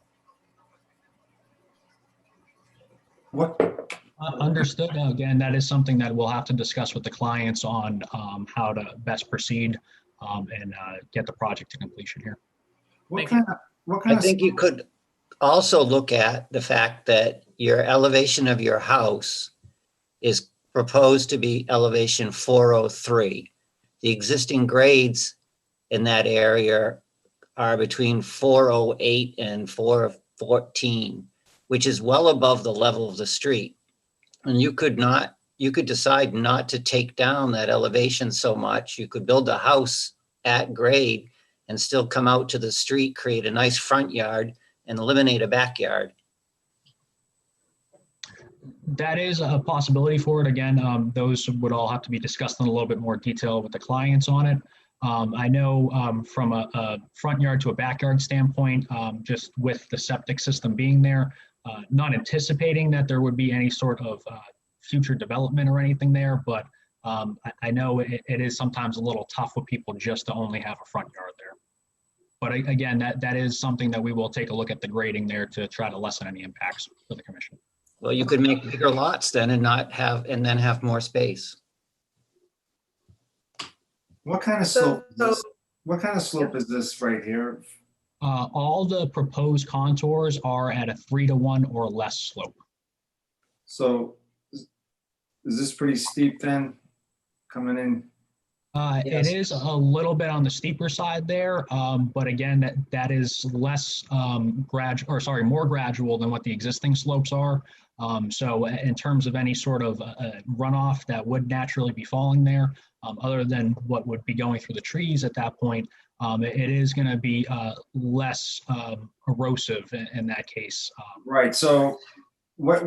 Understood. Again, that is something that we'll have to discuss with the clients on how to best proceed and get the project to completion here. I think you could also look at the fact that your elevation of your house is proposed to be elevation 403. The existing grades in that area are between 408 and 414, which is well above the level of the street. And you could decide not to take down that elevation so much. You could build a house at grade and still come out to the street, create a nice front yard and eliminate a backyard. That is a possibility for it. Again, those would all have to be discussed in a little bit more detail with the clients on it. I know from a front yard to a backyard standpoint, just with the septic system being there, not anticipating that there would be any sort of future development or anything there, but I know it is sometimes a little tough with people just to only have a front yard there. But again, that is something that we will take a look at the grading there to try to lessen any impacts for the commission. Well, you could make bigger lots then and then have more space. What kind of slope is this? What kind of slope is this right here? All the proposed contours are at a 3-to-1 or less slope. So is this pretty steep then, coming in? It is a little bit on the steeper side there, but again, that is less more gradual than what the existing slopes are. So in terms of any sort of runoff that would naturally be falling there, other than what would be going through the trees at that point, it is going to be less erosive in that case. Right. So what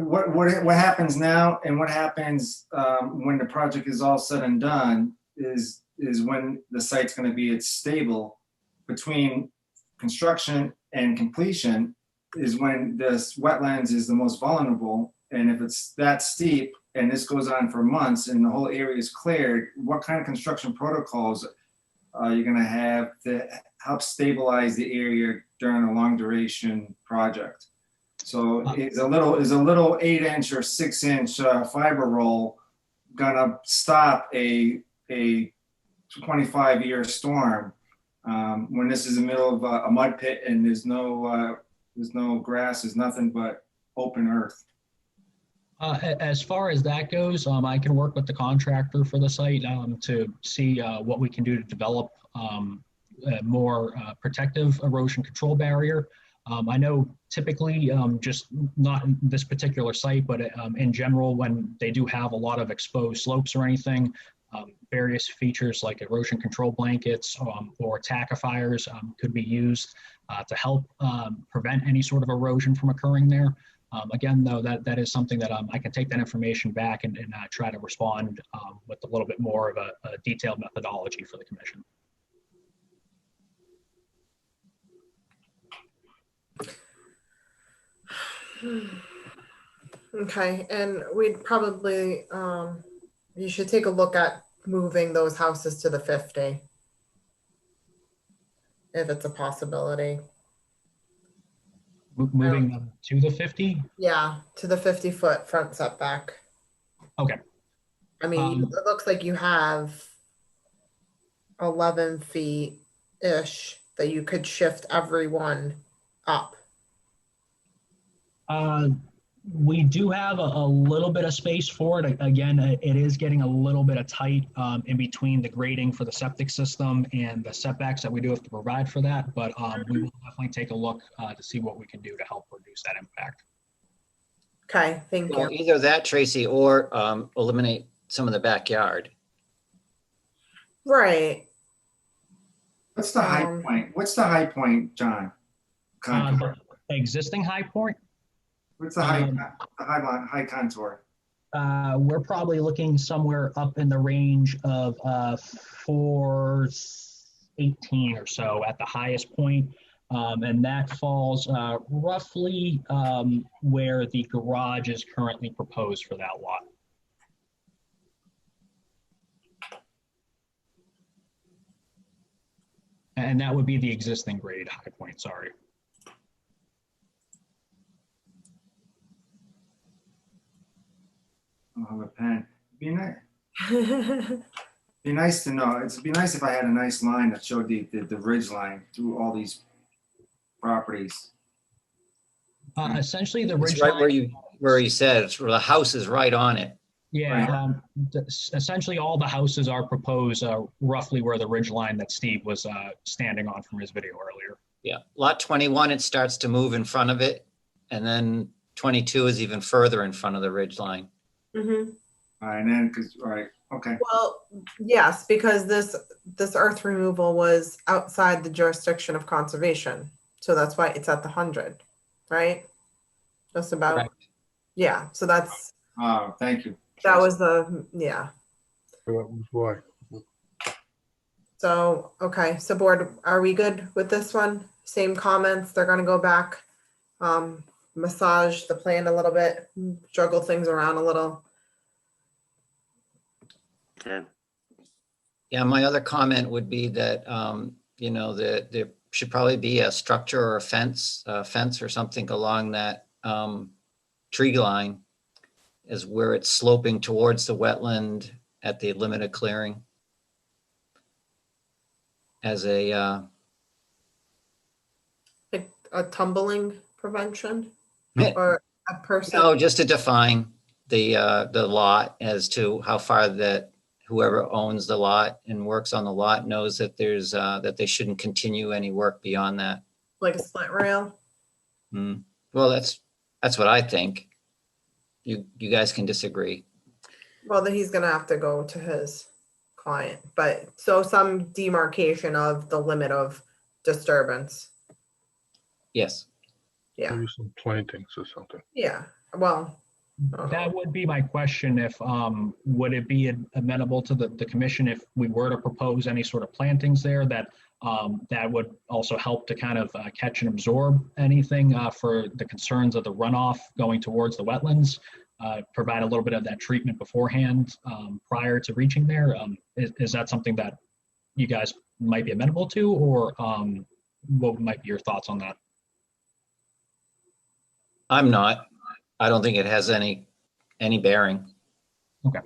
happens now, and what happens when the project is all said and done is when the site's going to be stable. Between construction and completion is when this wetlands is the most vulnerable. And if it's that steep and this goes on for months and the whole area is cleared, what kind of construction protocols are you going to have to help stabilize the area during a long duration project? So is a little 8-inch or 6-inch fiber roll gonna stop a 25-year storm when this is in the middle of a mud pit and there's no grass, there's nothing but open earth? As far as that goes, I can work with the contractor for the site to see what we can do to develop a more protective erosion control barrier. I know typically, just not in this particular site, but in general, when they do have a lot of exposed slopes or anything, various features like erosion control blankets or tackifiers could be used to help prevent any sort of erosion from occurring there. Again, though, that is something that I can take that information back and try to respond with a little bit more of a detailed methodology for the commission. Okay, and we'd probably, you should take a look at moving those houses to the 50. If it's a possibility. Moving them to the 50? Yeah, to the 50-foot front setback. Okay. I mean, it looks like you have 11 feet-ish that you could shift everyone up. We do have a little bit of space for it. Again, it is getting a little bit of tight in between the grading for the septic system and the setbacks that we do have to provide for that. But we will definitely take a look to see what we can do to help reduce that impact. Okay, thank Well, you. either that, Tracy, or eliminate some of the backyard. Right. What's the high point? What's the high point, John? Contour. The existing high point? What's the high contour? We're probably looking somewhere up in the range of 418 or so at the highest point. And that falls roughly where the garage is currently proposed for that lot. And that would be the existing grade high point, sorry. I don't have a pen. Be nice to know. It'd be nice if I had a nice line that showed the ridge line through all these properties. Essentially, the It's ridge right line. where you said, it's where the house is right on it. Yeah, essentially all the houses are proposed roughly where the ridge line that Steve was standing on from his video earlier. Yeah, lot 21, it starts to move in front of it. And then 22 is even further in front of the ridge line. Mm-hmm. All right, and then, all right, okay. Well, yes, because this earth removal was outside the jurisdiction of conservation. So that's why it's at the 100, right? Just about. Correct. Yeah, so that's. Oh, thank you. That was the, yeah. That was why. So, okay, so board, are we good with this one? Same comments, they're gonna go back, massage the plan a little bit, juggle things around a little. Okay. Yeah, my other comment would be that, you know, that there should probably be a structure or a fence or something along that tree line is where it's sloping towards the wetland at the limited clearing. As a Like a tumbling prevention Yeah. or a person. no, just to define the lot as to how far that whoever owns the lot and works on the lot knows that there's that they shouldn't continue any work beyond that. Like a split rail. Well, that's what I think. You guys can disagree. Well, then he's gonna have to go to his client, but so some demarcation of the limit of disturbance. Yes. Yeah, Maybe some plantings or something. yeah, well. That would be my question. If would it be amenable to the commission if we were to propose any sort of plantings there that that would also help to kind of catch and absorb anything for the concerns of the runoff going towards the wetlands, provide a little bit of that treatment beforehand prior to reaching there. Is that something that you guys might be amenable to, or what might be your thoughts on that? I'm not. I don't think it has any bearing. Okay.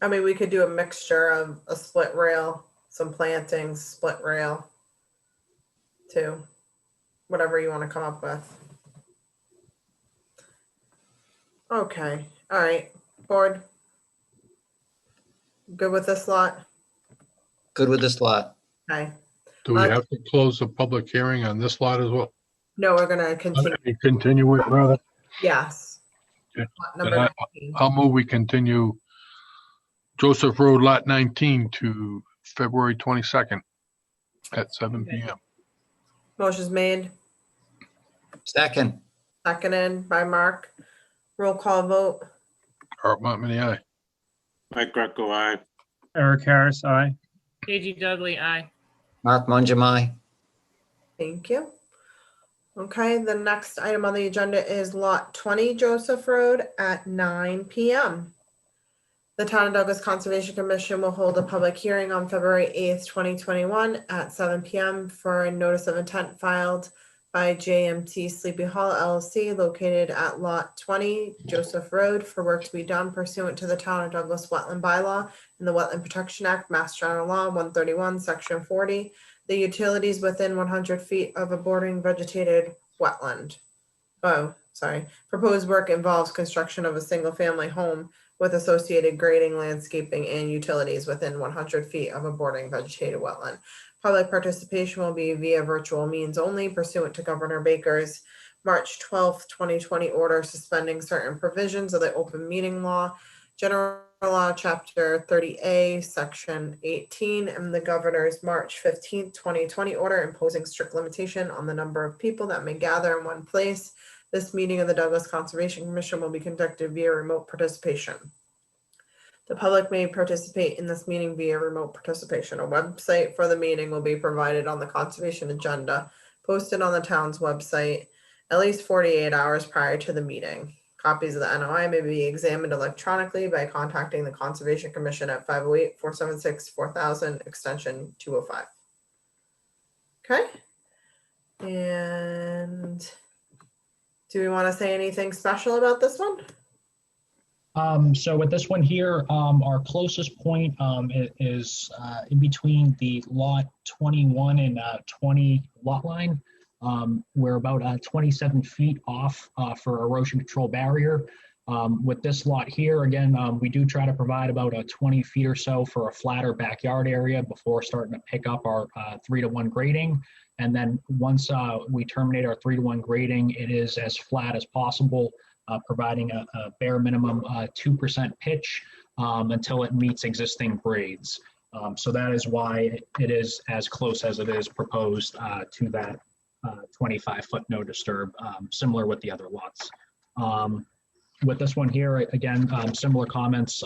I mean, we could do a mixture of a split rail, some plantings, split rail, too. Whatever you want to come up with. Okay, all right, board. Good with this lot? Good with this lot. Okay. Do we have to close the public hearing on this lot as well? No, we're gonna continue. Continue it, rather? Yes. Okay. Lot number Then 19. I'll move we continue Joseph Road Lot 19 to February 22nd at 7 p.m. Motion's made, Second. seconded by Mark. Roll call vote. Art Monmany, aye. Mike Greco, aye. Eric Harris, aye. KG Dudley, aye. Mark Munjamai. Thank you. Okay, the next item on the agenda is Lot 20 Joseph Road at 9 p.m. The Town of Douglas Conservation Commission will hold a public hearing on February 8th, 2021 at 7 p.m. for a notice of intent filed by JMT Sleepy Hollow LLC located at Lot 20 Joseph Road for work to be done pursuant to the Town of Douglas Wetland Bylaw and the Wetland Protection Act, Mass General Law 131, Section 40. The utilities within 100 feet of a bordering vegetated wetland. Proposed work involves construction of a single-family home with associated grading, landscaping, and utilities within 100 feet of a bordering vegetated wetland. Public participation will be via virtual means only pursuant to Governor Baker's March 12th, 2020 order suspending certain provisions of the open meeting law, General Law, Chapter 30A, Section 18, and the Governor's March 15th, 2020 order imposing strict limitation on the number of people that may gather in one place. This meeting of the Douglas Conservation Commission will be conducted via remote participation. The public may participate in this meeting via remote participation. A website for the meeting will be provided on the conservation agenda, posted on the town's website at least 48 hours prior to the meeting. Copies of the NOI may be examined electronically by contacting the Conservation Commission at 508-476-4000, extension 205. Okay. And do we want to say anything special about this one? So with this one here, our closest point is in between the lot 21 and 20 lot line. We're about 27 feet off for erosion control barrier. With this lot here, again, we do try to provide about 20 feet or so for a flatter backyard area before starting to pick up our 3-to-1 grading. And then once we terminate our 3-to-1 grading, it is as flat as possible, providing a bare minimum 2% pitch until it meets existing grades. So that is why it is as close as it is proposed to that 25-foot no disturb, similar with the other lots. With this one here, again, similar comments.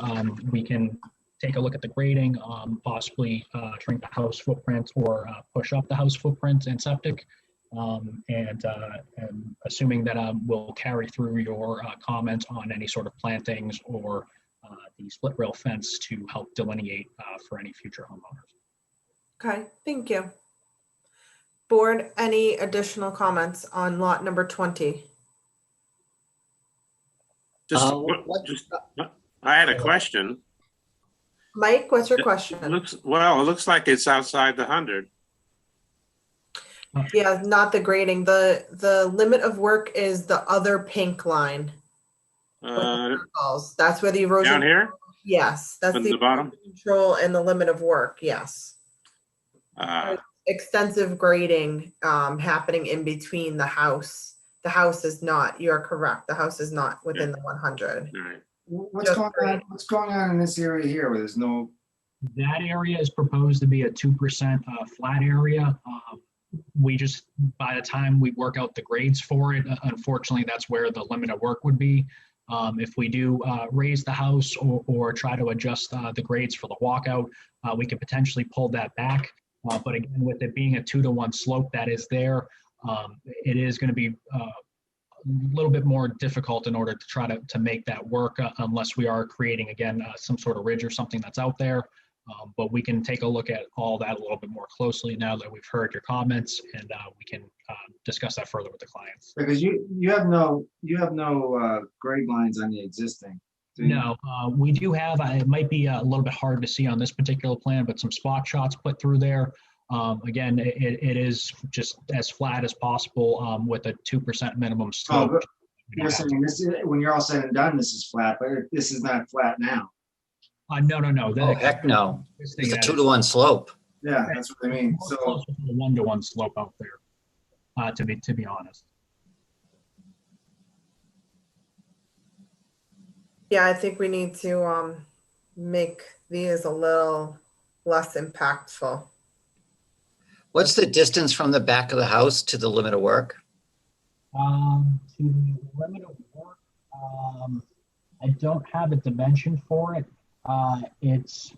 We can take a look at the grading, possibly shrink the house footprint or push up the house footprint and septic. And assuming that we'll carry through your comments on any sort of plantings or the split rail fence to help delineate for any future homeowners. Okay, thank you. Board, any additional comments on lot number 20? I had a question. Mike, what's your question? It looks like it's outside the 100. Yeah, not the grading. The limit of work is the other pink line. That's where the erosion. Down here? Yes, that's the bottom control and the limit of work. Yes. Extensive grading happening in between the house. The house is not. You're correct. The house is not within the 100. Right. What's going on in this area here where there's no? That area is proposed to be a 2% flat area. We just, by the time we work out the grades for it, unfortunately, that's where the limit of work would be. If we do raise the house or try to adjust the grades for the walkout, we could potentially pull that back. But again, with it being a 2-to-1 slope that is there, it is going to be a little bit more difficult in order to try to make that work unless we are creating, again, some sort of ridge or something that's out there. But we can take a look at all that a little bit more closely now that we've heard your comments, and we can discuss that further with the clients. Because you have no grade lines on the existing. No, we do have, it might be a little bit hard to see on this particular plan, but some spot shots put through there. Again, it is just as flat as possible with a 2% minimum slope. Oh, you're saying this is, when you're all said and done, this is flat, but this is not flat now. No. Oh, heck no. It's a 2-to-1 slope. Yeah, that's what I mean. So closer to the 1-to-1 slope out there, to be honest. Yeah, I think we need to make these a little less impactful. What's the distance from the back of the house to the limit of work? To the limit of work, I don't have a dimension for it. It's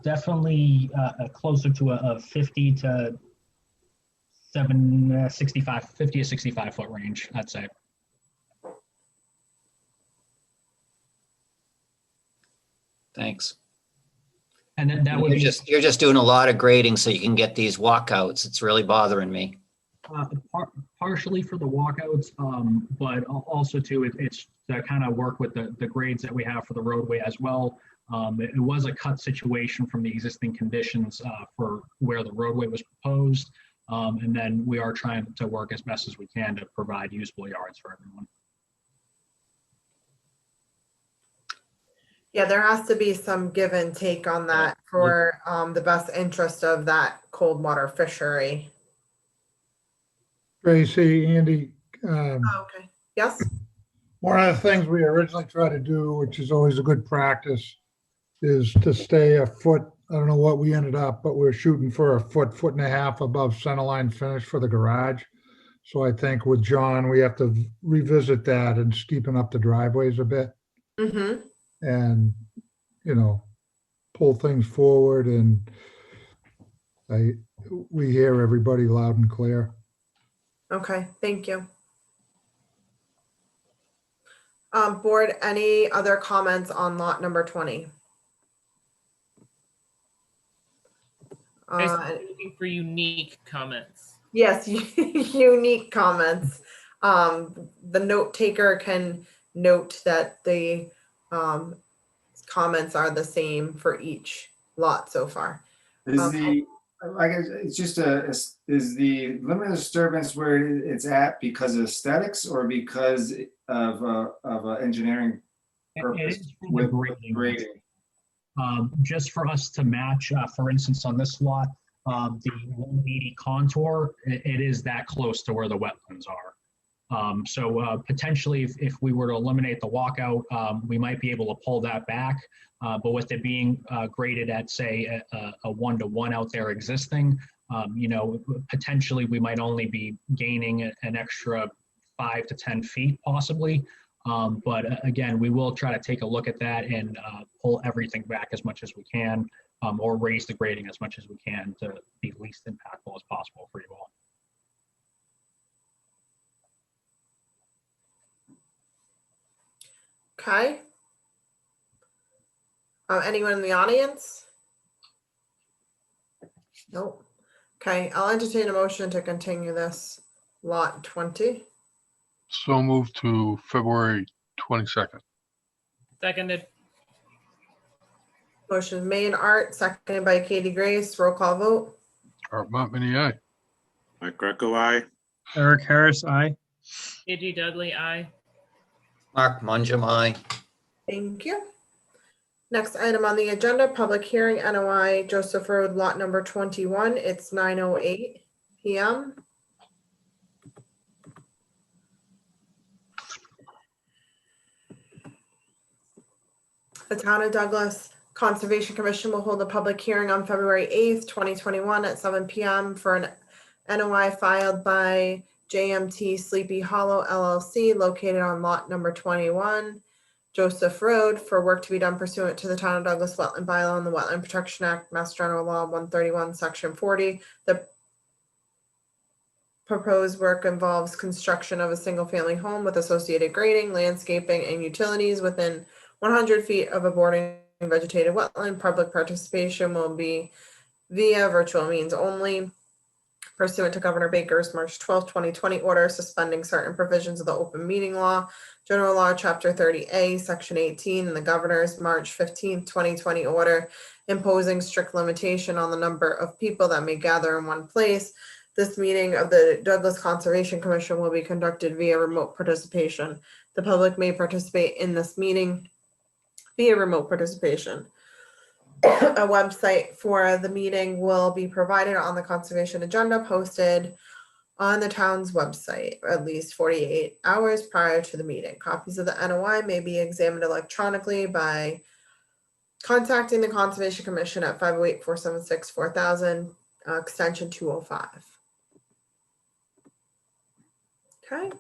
definitely closer to a 50 to 65 foot range, I'd say. Thanks. And then that would be you're just doing a lot of grading so you can get these walkouts. It's really bothering me. Partially for the walkouts, but also too, it's to kind of work with the grades that we have for the roadway as well. It was a cut situation from the existing conditions for where the roadway was proposed. And then we are trying to work as best as we can to provide usable yards for everyone. Yeah, there has to be some give and take on that for the best interest of that cold water fishery. Tracy, Andy, Okay, yes? one of the things we originally tried to do, which is always a good practice, is to stay a foot, I don't know what we ended up, but we're shooting for a foot, foot and a half above centerline finish for the garage. So I think with John, we have to revisit that and steepen up the driveways a bit Mm-hmm. and, you know, pull things forward, and we hear everybody loud and clear. Okay, thank you. Board, any other comments on lot number 20? Looking for unique comments. Yes, unique comments. The note taker can note that the comments are the same for each lot so far. Is I guess it's just is the limit of disturbance where it's at because of aesthetics or because of engineering purpose with grading? Just for us to match, for instance, on this lot, the 180 contour, it is that close to where the wetlands are. So potentially, if we were to eliminate the walkout, we might be able to pull that back. But with it being graded at, say, a 1-to-1 out there existing, you know, potentially we might only be gaining an extra 5 to 10 feet possibly. But again, we will try to take a look at that and pull everything back as much as we can, or raise the grading as much as we can to be least impactful as possible for you all. Okay. Anyone in the audience? Nope. Okay, I'll entertain a motion to continue this lot 20. So moved to February 22nd. Seconded. Motion made, Art, seconded by Katie Grace. Roll call vote. Art Montminy, aye. Mike Greco, aye. Eric Harris, aye. KG Dudley, aye. Mark Mungem, aye. Thank you. Next item on the agenda, public hearing, NOI Joseph Road, lot number 21. It's 9:08 p.m. The Town of Douglas Conservation Commission will hold a public hearing on February 8th, 2021 at 7 p.m. for an NOI filed by JMT Sleepy Hollow LLC located on lot number 21, Joseph Road, for work to be done pursuant to the Town of Douglas Wetland Bylaw and the Wetland Protection Act, Mass General Law 131, Section 40. The proposed work involves construction of a single-family home with associated grading, landscaping, and utilities within 100 feet of a bordering vegetated wetland. Public participation will be via virtual means only, pursuant to Governor Baker's March 12, 2020 order suspending certain provisions of the open meeting law, General Law, Chapter 30A, Section 18, and the Governor's March 15, 2020 order imposing strict limitation on the number of people that may gather in one place. This meeting of the Douglas Conservation Commission will be conducted via remote participation. The public may participate in this meeting via remote participation. A website for the meeting will be provided on the conservation agenda posted on the town's website at least 48 hours prior to the meeting. Copies of the NOI may be examined electronically by contacting the Conservation Commission at 508-476-4000, extension 205. Okay.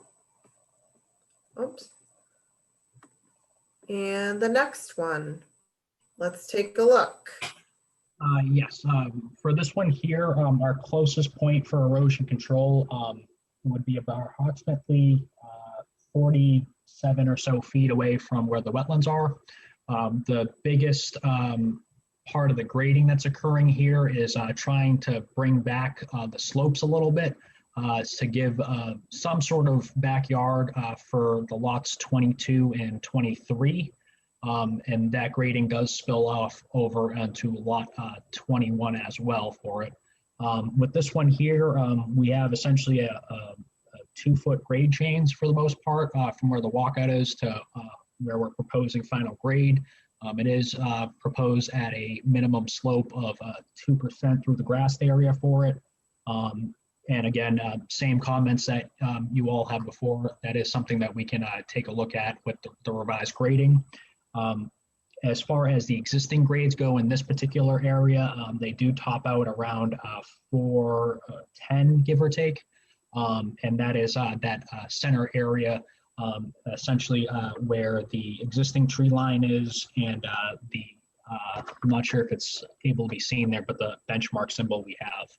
Oops. And the next one, let's take a look. Yes, for this one here, our closest point for erosion control would be about approximately 47 or so feet away from where the wetlands are. The biggest part of the grading that's occurring here is trying to bring back the slopes a little bit to give some sort of backyard for the lots 22 and 23. And that grading does spill off over onto lot 21 as well for it. With this one here, we have essentially a 2-foot grade change for the most part from where the walkout is to where we're proposing final grade. It is proposed at a minimum slope of 2% through the grassed area for it. And again, same comments that you all had before. That is something that we can take a look at with the revised grading. As far as the existing grades go in this particular area, they do top out around 410, give or take. And that is that center area, essentially where the existing tree line is, and I'm not sure if it's able to be seen there, but the benchmark symbol we have.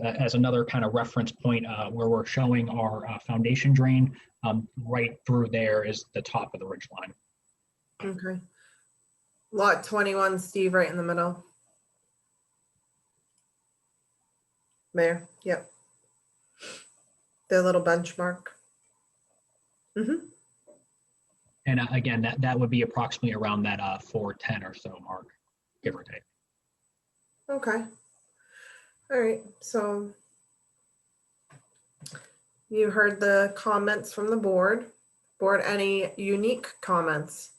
As another kind of reference point where we're showing our foundation drain, right through there is the top of the ridge line. Okay. Lot 21, Steve, right in the middle. Mayor, yep. The little benchmark. Mm-hmm. And again, that would be approximately around that 410 or so mark, give or take. Okay. All right, so you heard the comments from the board. Board, any unique comments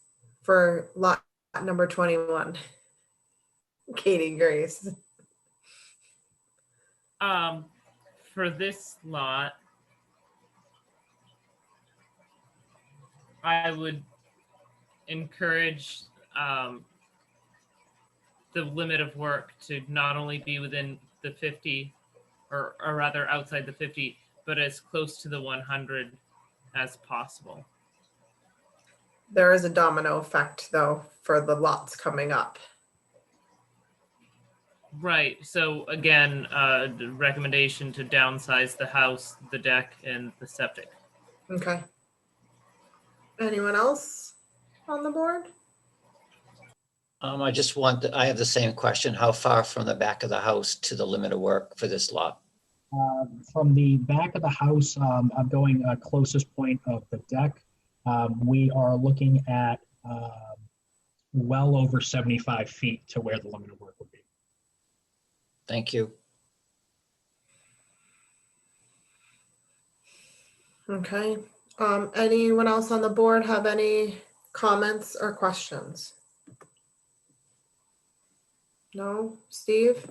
for lot number 21? Katie Grace. For this lot, I would encourage the limit of work to not only be within the 50, or rather outside the 50, but as close to the 100 as possible. There is a domino effect, though, for the lots coming up. Right. So again, the recommendation to downsize the house, the deck, and the septic. Okay. Anyone else on the board? I have the same question. How far from the back of the house to the limit of work for this lot? From the back of the house, I'm going closest point of the deck. We are looking at well over 75 feet to where the limit of work would be. Thank you. Okay. Anyone else on the board have any comments or questions? No, Steve?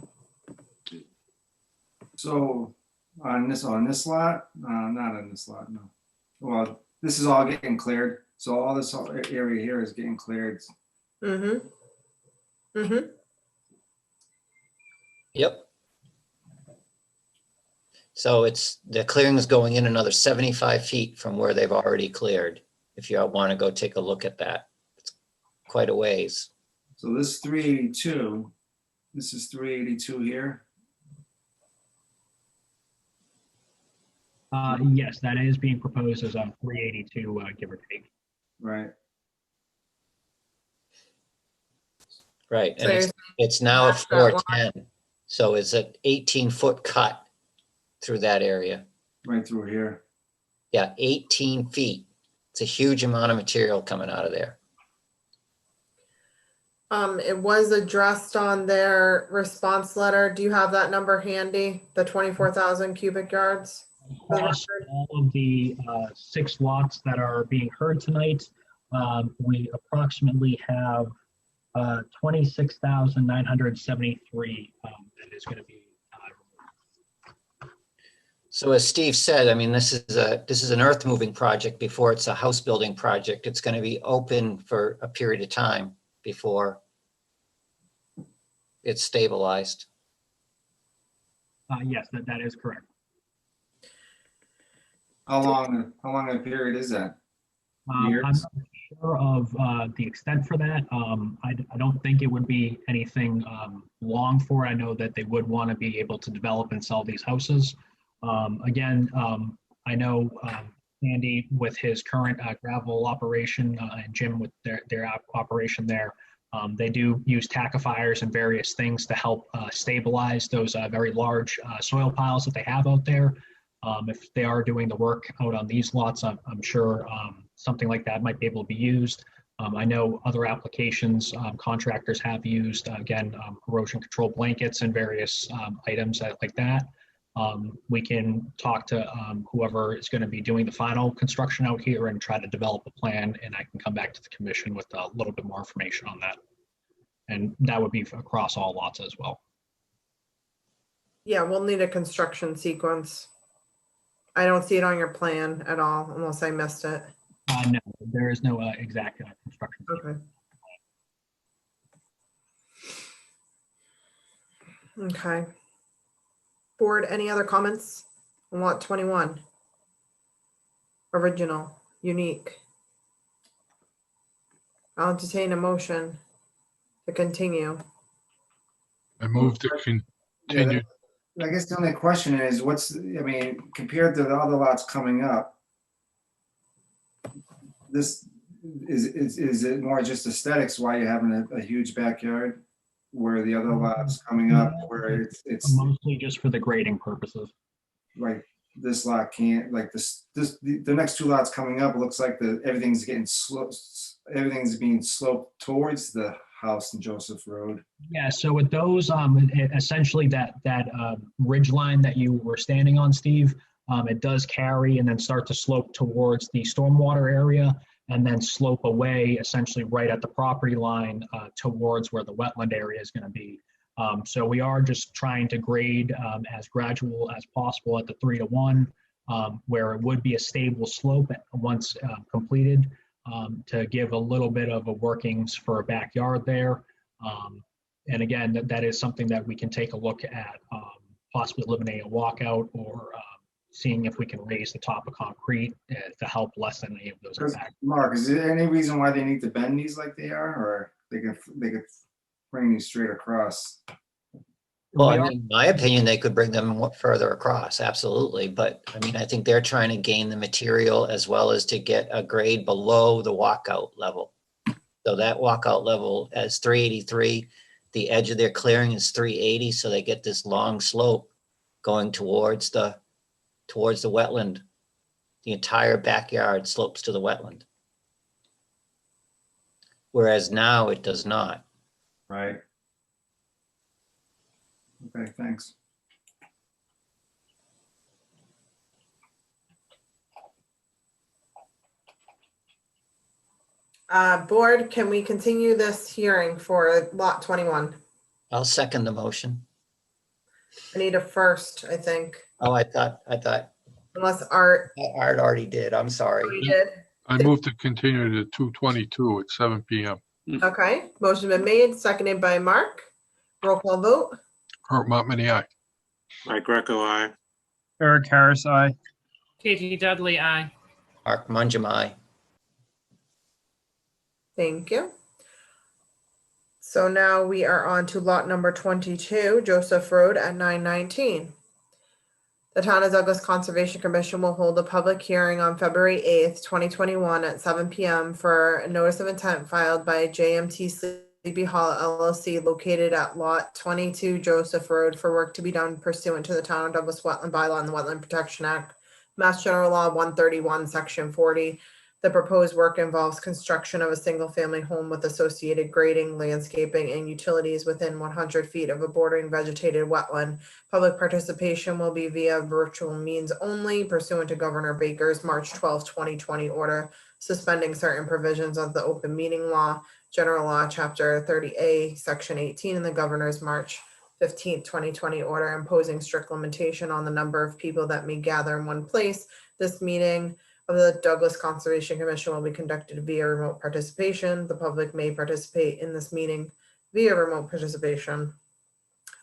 So on this lot, not on this lot, no. Well, this is all getting cleared. So all this area here is getting cleared. Mm-hmm. Mm-hmm. Yep. So the clearing is going in another 75 feet from where they've already cleared. If you want to go take a look at that, it's quite a ways. So this is 382. This is 382 here. Yes, that is being proposed as a 382, give or take. Right. Right, So and it's now a 410. So it's an 18-foot cut through that area. Right through here. Yeah, 18 feet. It's a huge amount of material coming out of there. It was addressed on their response letter. Do you have that number handy? The 24,000 cubic yards? Across all of the 6 lots that are being heard tonight, we approximately have 26,973 that is going to be. So as Steve said, I mean, this is an earth moving project before it's a house building project. It's going to be open for a period of time before it's stabilized. Yes, that is correct. How long a period is that? Years? I'm not sure of the extent for that. I don't think it would be anything long for it. I know that they would want to be able to develop and sell these houses. Again, I know Andy with his current gravel operation and Jim with their operation there, they do use tackifiers and various things to help stabilize those very large soil piles that they have out there. If they are doing the work out on these lots, I'm sure something like that might be able to be used. I know other applications, contractors have used, again, erosion control blankets and various items like that. We can talk to whoever is going to be doing the final construction out here and try to develop a plan, and I can come back to the commission with a little bit more information on that. And that would be across all lots as well. Yeah, we'll need a construction sequence. I don't see it on your plan at all, unless I missed it. No, there is no exact construction. Okay. Okay. Board, any other comments on lot 21? Original, unique. I'll entertain a motion to continue. I move to continue. I guess the only question is, compared to the other lots coming up, this is it more just aesthetics why you're having a huge backyard, where the other lots coming up where it's mostly just for the grading purposes. Like this lot can't, like the next two lots coming up, it looks like everything's getting sloped, everything's being sloped towards the house in Joseph Road. Yeah, so with those, essentially that ridge line that you were standing on, Steve, it does carry and then start to slope towards the stormwater area and then slope away essentially right at the property line towards where the wetland area is going to be. So we are just trying to grade as gradual as possible at the 3-to-1, where it would be a stable slope once completed, to give a little bit of a workings for a backyard there. And again, that is something that we can take a look at, possibly eliminate a walkout or seeing if we can raise the top of concrete to help lessen any of those impacts. Mark, is there any reason why they need to bend these like they are, or they could bring these straight across? Well, in my opinion, they could bring them further across, absolutely. But I mean, I think they're trying to gain the material as well as to get a grade below the walkout level. So that walkout level is 383. The edge of their clearing is 380. So they get this long slope going towards the wetland. The entire backyard slopes to the wetland. Whereas now it does not. Right. Okay, thanks. Board, can we continue this hearing for lot 21? I'll second the motion. I need a first, I think. Oh, I thought Unless Art already did. I'm sorry. already did. I move to continue to 2/22 at 7 p.m. Okay, motion been made, seconded by Mark. Roll call vote. Art Montminy, aye. Mike Greco, aye. Eric Harris, aye. Katie Dudley, aye. Mark Mungem, aye. Thank you. So now we are on to lot number 22, Joseph Road at 919. The Town of Douglas Conservation Commission will hold a public hearing on February 8th, 2021 at 7 p.m. for a notice of intent filed by JMT Sleepy Hollow LLC located at lot 22 Joseph Road for work to be done pursuant to the Town of Douglas Wetland Bylaw and the Wetland Protection Act, Mass General Law 131, Section 40. The proposed work involves construction of a single-family home with associated grading, landscaping, and utilities within 100 feet of a bordering vegetated wetland. Public participation will be via virtual means only pursuant to Governor Baker's March 12, 2020 order suspending certain provisions of the open meeting law, General Law, Chapter 30A, Section 18, and the Governor's March 15, 2020 order imposing strict limitation on the number of people that may gather in one place. This meeting of the Douglas Conservation Commission will be conducted via remote participation. The public may participate in this meeting via remote participation.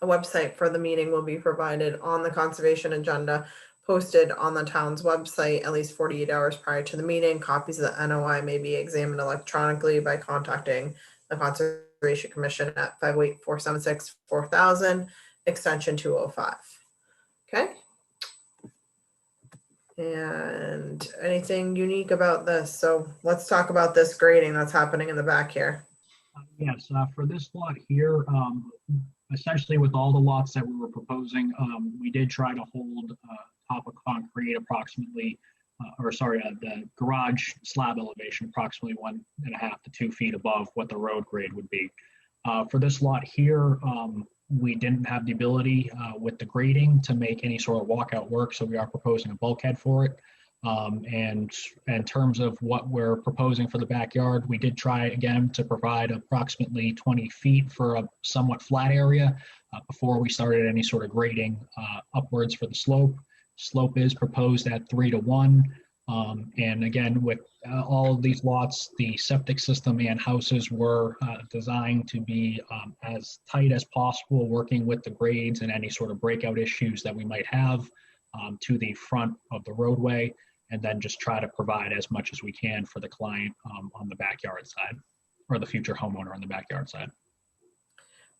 A website for the meeting will be provided on the conservation agenda posted on the town's website at least 48 hours prior to the meeting. Copies of the NOI may be examined electronically by contacting the Conservation Commission at 508-476-4000, extension 205. Okay. And anything unique about this? So let's talk about this grading that's happening in the back here. Yes, for this lot here, essentially with all the lots that we were proposing, we did try to hold top of concrete approximately the garage slab elevation approximately 1.5 to 2 feet above what the road grade would be. For this lot here, we didn't have the ability with the grading to make any sort of walkout work, so we are proposing a bulkhead for it. And in terms of what we're proposing for the backyard, we did try again to provide approximately 20 feet for a somewhat flat area before we started any sort of grading upwards for the slope. Slope is proposed at 3:1. And again, with all of these lots, the septic system and houses were designed to be as tight as possible, working with the grades and any sort of breakout issues that we might have to the front of the roadway, and then just try to provide as much as we can for the client on the backyard side, or the future homeowner on the backyard side.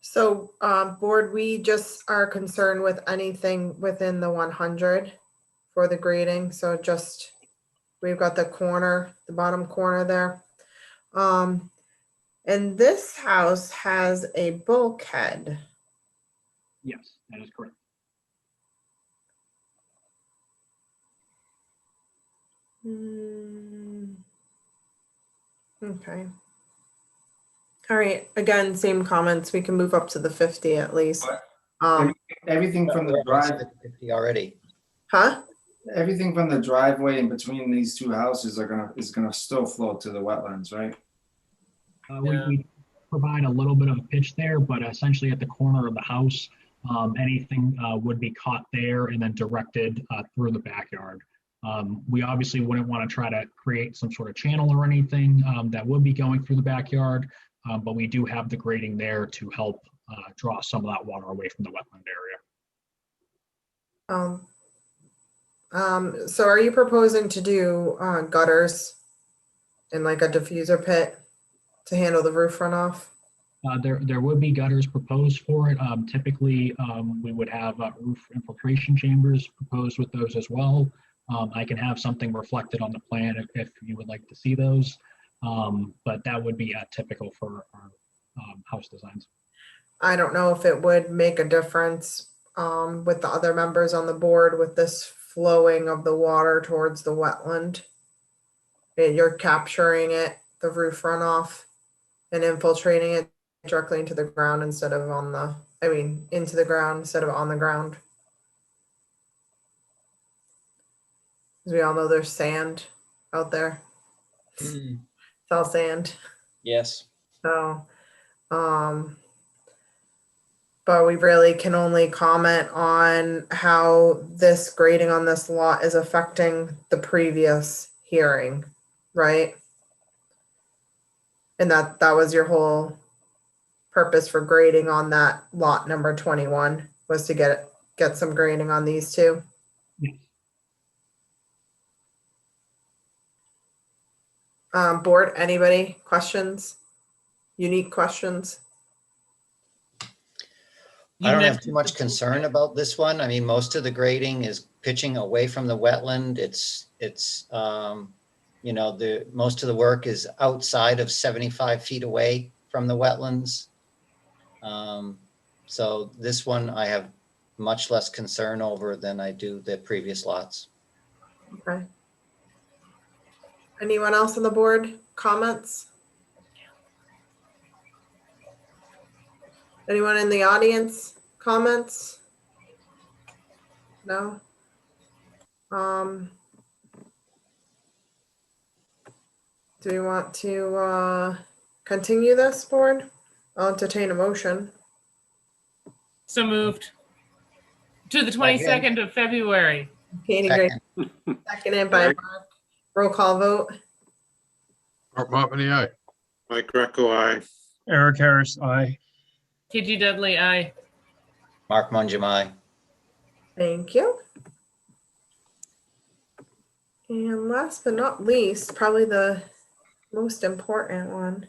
So, board, we just are concerned with anything within the 100 for the grading. So just, we've got the corner, the bottom corner there. And this house has a bulkhead. Yes, that is correct. Okay. All right, again, same comments. We can move up to the 50 at least. Everything from the drive, 50 already. Huh? everything from the driveway in between these two houses is gonna still flow to the wetlands, right? We provide a little bit of a pitch there, but essentially at the corner of the house, anything would be caught there and then directed through the backyard. We obviously wouldn't want to try to create some sort of channel or anything that would be going through the backyard, but we do have the grading there to help draw some of that water away from the wetland area. So are you proposing to do gutters and like a diffuser pit to handle the roof runoff? There would be gutters proposed for it. Typically, we would have roof infiltration chambers proposed with those as well. I can have something reflected on the plan if you would like to see those, but that would be typical for our house designs. I don't know if it would make a difference with the other members on the board with this flowing of the water towards the wetland. You're capturing it, the roof runoff, and infiltrating it directly into the ground instead of into the ground instead of on the ground. As we all know, there's sand out there. It's all sand. Yes. So, but we really can only comment on how this grading on this lot is affecting the previous hearing, right? And that was your whole purpose for grading on that lot number 21 was to get some grading on these two. Board, anybody questions? Unique questions? I don't have too much concern about this one. I mean, most of the grading is pitching away from the wetland. It's you know, most of the work is outside of 75 feet away from the wetlands. So this one I have much less concern over than I do the previous lots. Okay. Anyone else on the board? Comments? Anyone in the audience? Comments? No? Do we want to continue this, board? I'll entertain a motion. So moved. To the 22nd of February. Katie Gray, seconded by Mark. Roll call vote. Mark Mopany, aye. Mike Greco, aye. Eric Harris, aye. KG Dudley, aye. Mark Mungimai. Thank you. And last but not least, probably the most important one.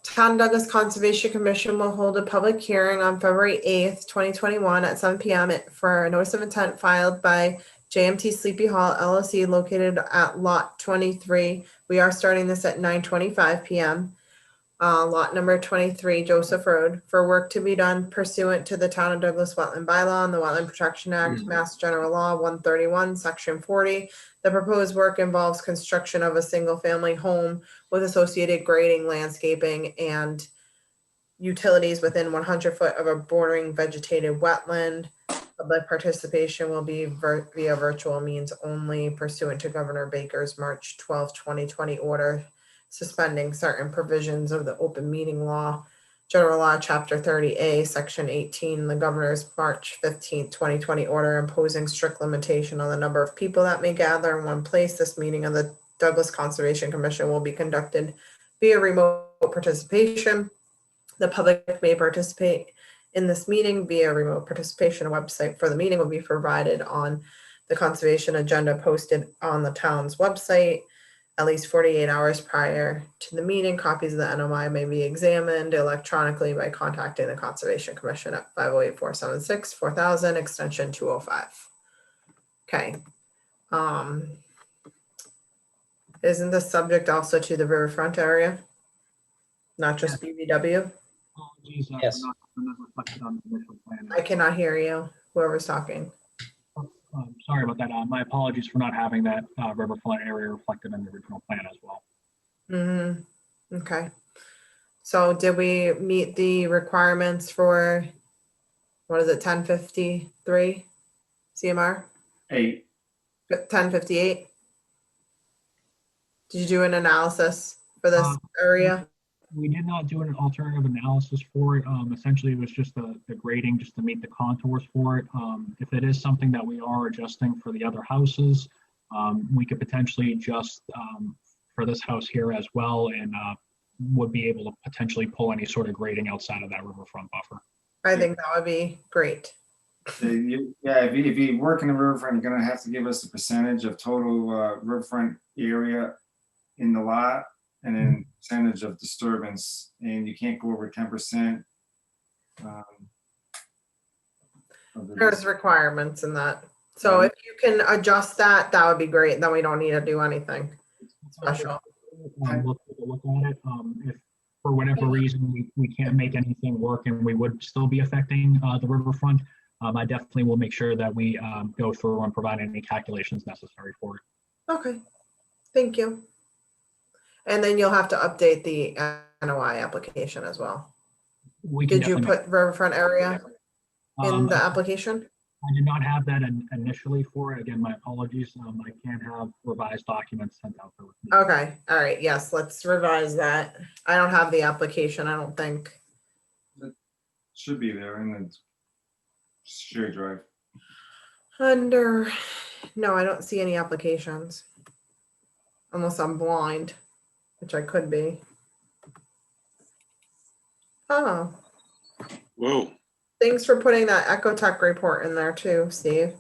Town Douglas Conservation Commission will hold a public hearing on February 8th, 2021 at 7 p.m. for a notice of intent filed by JMT Sleepy Hall LLC located at lot 23. We are starting this at 9:25 p.m. Lot number 23, Joseph Road, for work to be done pursuant to the Town of Douglas Wetland Bylaw and the Wetland Protection Act, Mass General Law 131, Section 40. The proposed work involves construction of a single-family home with associated grading, landscaping, and utilities within 100 foot of a bordering vegetated wetland. Public participation will be via virtual means only pursuant to Governor Baker's March 12, 2020 order suspending certain provisions of the open meeting law, General Law, Chapter 30A, Section 18, the Governor's March 15, 2020 order imposing strict limitation on the number of people that may gather in one place. This meeting of the Douglas Conservation Commission will be conducted via remote participation. The public may participate in this meeting via remote participation. A website for the meeting will be provided on the conservation agenda posted on the town's website at least 48 hours prior to the meeting. Copies of the NOI may be examined electronically by contacting the Conservation Commission at 508-476-4000, extension 205. Okay. Isn't this subject also to the riverfront area? Not just BVW? Apologies, Yes. not reflected on the initial plan. I cannot hear you, whoever's talking. Sorry about that. My apologies for not having that riverfront area reflected in the original plan as well. Okay. So did we meet the requirements for, what is it, 1053 CMR? 8. 1058? Did you do an analysis for this area? We did not do an alternative analysis for it. Essentially, it was just the grading just to meet the contours for it. If it is something that we are adjusting for the other houses, we could potentially adjust for this house here as well, and would be able to potentially pull any sort of grading outside of that riverfront buffer. I think that would be great. Yeah, if you work in the riverfront, you're gonna have to give us a percentage of total riverfront area in the lot, and then percentage of disturbance, and you can't go over 10%. There's requirements in that. So if you can adjust that, that would be great. Then we don't need to do anything special. We'll take a look at it. If for whatever reason we can't make anything work and we would still be affecting the riverfront, I definitely will make sure that we go through and provide any calculations necessary for it. Okay, thank you. And then you'll have to update the NOI application as well. Did you put riverfront area in the application? I did not have that initially for it. Again, my apologies. I can have revised documents sent out. Okay, all right, yes, let's revise that. I don't have the application, I don't think. It should be there in the shared drive. No, I don't see any applications. Unless I'm blind, which I could be. Oh. Whoa. Thanks for putting that Ecotech report in there too, Steve.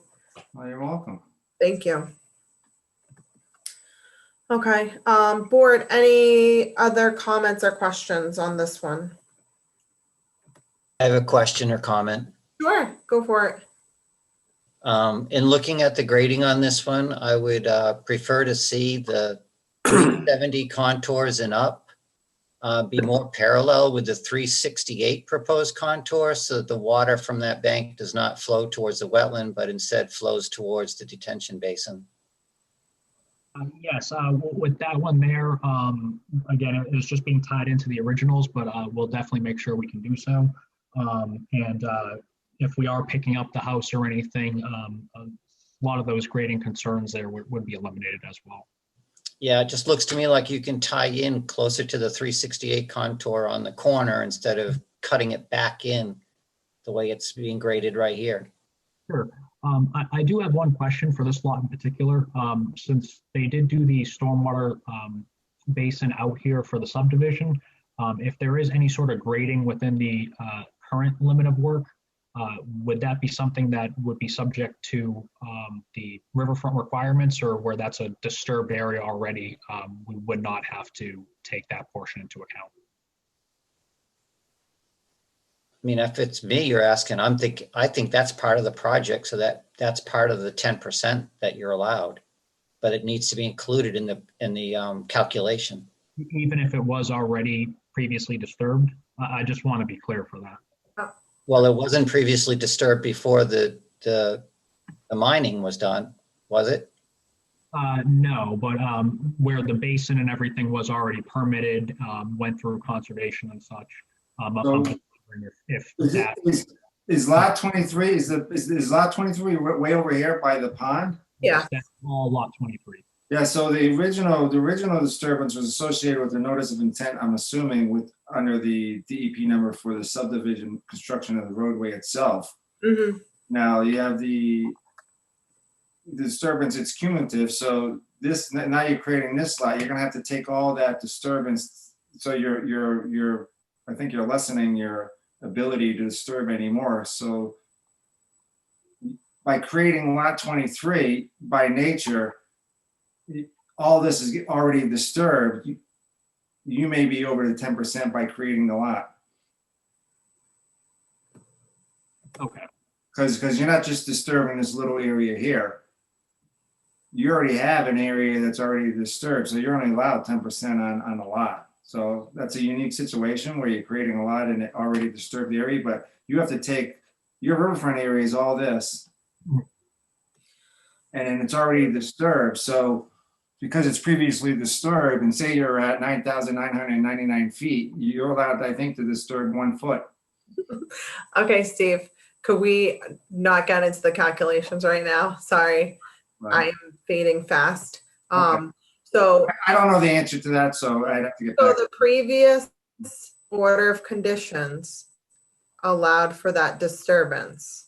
Well, you're welcome. Thank you. Okay, board, any other comments or questions on this one? I have a question or comment. Sure, go for it. In looking at the grading on this one, I would prefer to see the 370 contours and up be more parallel with the 368 proposed contour, so that the water from that bank does not flow towards the wetland, but instead flows towards the detention basin. Yes, with that one there, again, it's just being tied into the originals, but we'll definitely make sure we can do so. And if we are picking up the house or anything, a lot of those grading concerns there would be eliminated as well. Yeah, it just looks to me like you can tie in closer to the 368 contour on the corner instead of cutting it back in the way it's being graded right here. Sure. I do have one question for this lot in particular. Since they did do the stormwater basin out here for the subdivision, if there is any sort of grading within the current limit of work, would that be something that would be subject to the riverfront requirements, or where that's a disturbed area already, we would not have to take that portion into account? I mean, if it's me you're asking, I think that's part of the project, so that's part of the 10% that you're allowed, but it needs to be included in the calculation. Even if it was already previously disturbed. I just want to be clear for that. Well, it wasn't previously disturbed before the mining was done, was it? No, but where the basin and everything was already permitted, went through conservation and such. I'm just wondering if that. Is lot 23, is lot 23 way over here by the pond? Yeah. That's all lot 23. Yeah, so the original disturbance was associated with the notice of intent, I'm assuming, with under the DEP number for the subdivision construction of the roadway itself. Mm-hmm. Now you have the disturbance, it's cumulative, so this, now you're creating this lot, you're gonna have to take all that disturbance, so you're I think you're lessening your ability to disturb anymore. So by creating lot 23, by nature, all this is already disturbed. You may be over the 10% by creating the lot. Okay. Because you're not just disturbing this little area here. You already have an area that's already disturbed, so you're only allowed 10% on the lot. So that's a unique situation where you're creating a lot in an already disturbed area, but you have to take, your riverfront area is all this. And it's already disturbed, so because it's previously disturbed, and say you're at 9,999 feet, you're allowed, I think, to disturb 1 foot. Okay, Steve, could we not get into the calculations right now? Sorry, Right. I'm fading fast. Okay. So I don't know the answer to that, so I'd have to get so back. the previous order of conditions allowed for that disturbance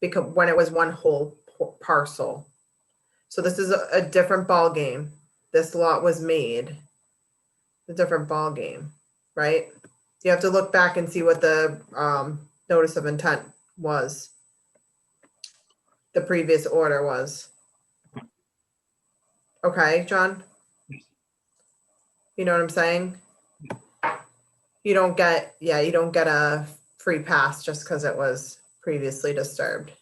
because when it was one whole parcel. So this is a different ball game. This lot was made a different ball game, right? You have to look back and see what the notice of intent was. The previous order was. Okay, John? You know what I'm saying? You don't get a free pass just because it was previously disturbed.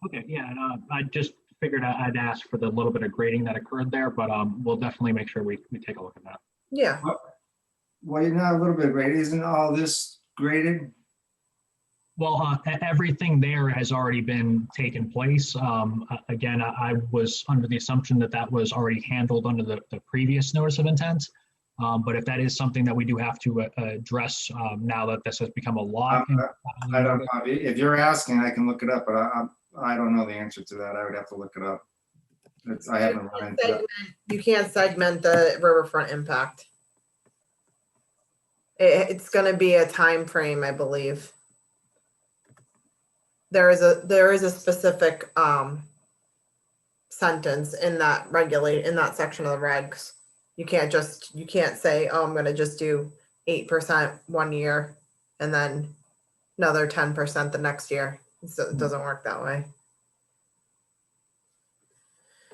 Okay, yeah, and I just figured I'd ask for the little bit of grading that occurred there, but we'll definitely make sure we take a look at that. Yeah. Well, you're not a little bit graded. Isn't all this graded? Well, everything there has already been taken place. Again, I was under the assumption that that was already handled under the previous notice of intent. But if that is something that we do have to address now that this has become a law. I don't know. If you're asking, I can look it up, but I don't know the answer to that. I would have to look it up. I haven't run into that. You can't segment the riverfront impact. It's going to be a time frame, I believe. There is a specific sentence in that in that section of the regs. You can't say, oh, I'm going to just do 8% 1 year and then another 10% the next year. So it doesn't work that way.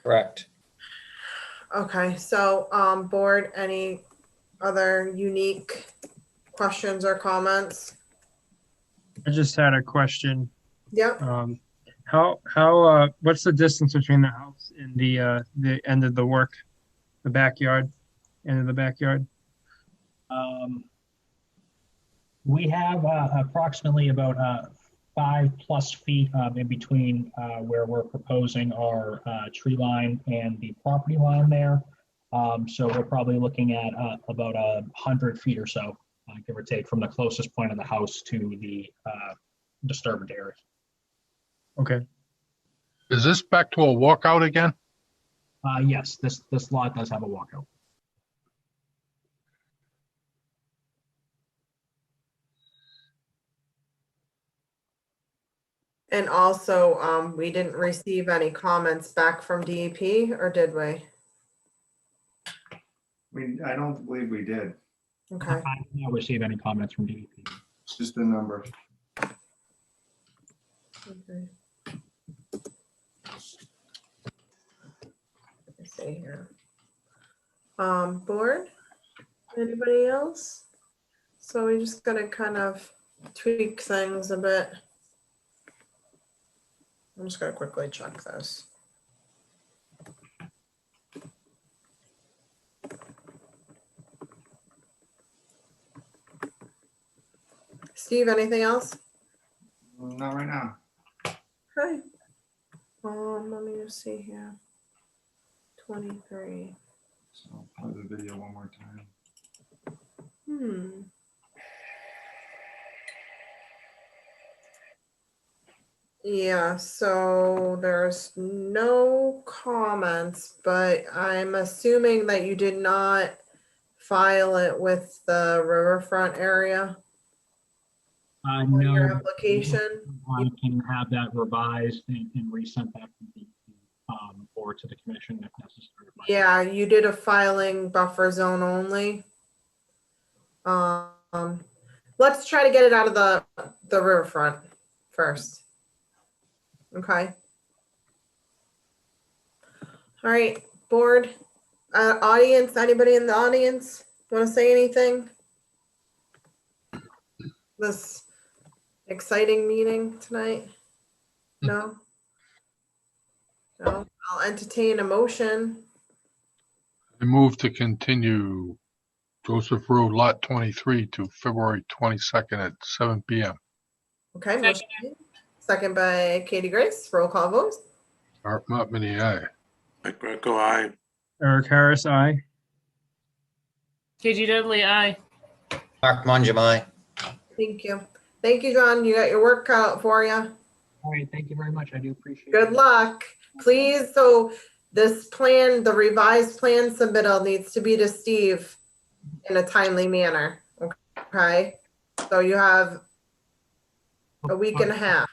Correct. Okay, so board, any other unique questions or comments? I just had a question. Yep. What's the distance between the house and the end of the work, the backyard, end of the backyard? We have approximately about 5+ feet in between where we're proposing our tree line and the property line there. So we're probably looking at about 100 feet or so, give or take, from the closest point of the house to the disturbed area. Okay. Is this back to a walkout again? Yes, this lot does have a walkout. And also, we didn't receive any comments back from DEP, or did we? I don't believe we did. Okay. I did not receive any comments from DEP. It's just a number. Okay. Let's see here. Board, anybody else? So we're just gonna kind of tweak things a bit. I'm just gonna quickly check this. Steve, anything else? Not right now. Okay. Let me just see here. 23. So play the video one more time. Yeah, so there's no comments, but I'm assuming that you did not file it with the riverfront area on your No, application. I can have that revised and resent back to the board, to the commission if necessary. Yeah, you did a filing buffer zone only. Let's try to get it out of the riverfront first. Okay. All right, board, audience, anybody in the audience want to say anything? This exciting meeting tonight? No? No, I'll entertain a motion. I move to continue Joseph Road Lot 23 to February 22nd at 7 PM. Okay, motion made. Second by Katie Grace, roll call vote. Art Monmany, aye. Mike Greco, aye. Eric Harris, aye. KG Dudley, aye. Mark Manjamai. Thank you. Thank you, John. You got your work cut out for you. All right, thank you very much. I do appreciate it. Good luck. Please, so this plan, the revised plan submittal needs to be to Steve in a timely manner, okay? So you have a week and a half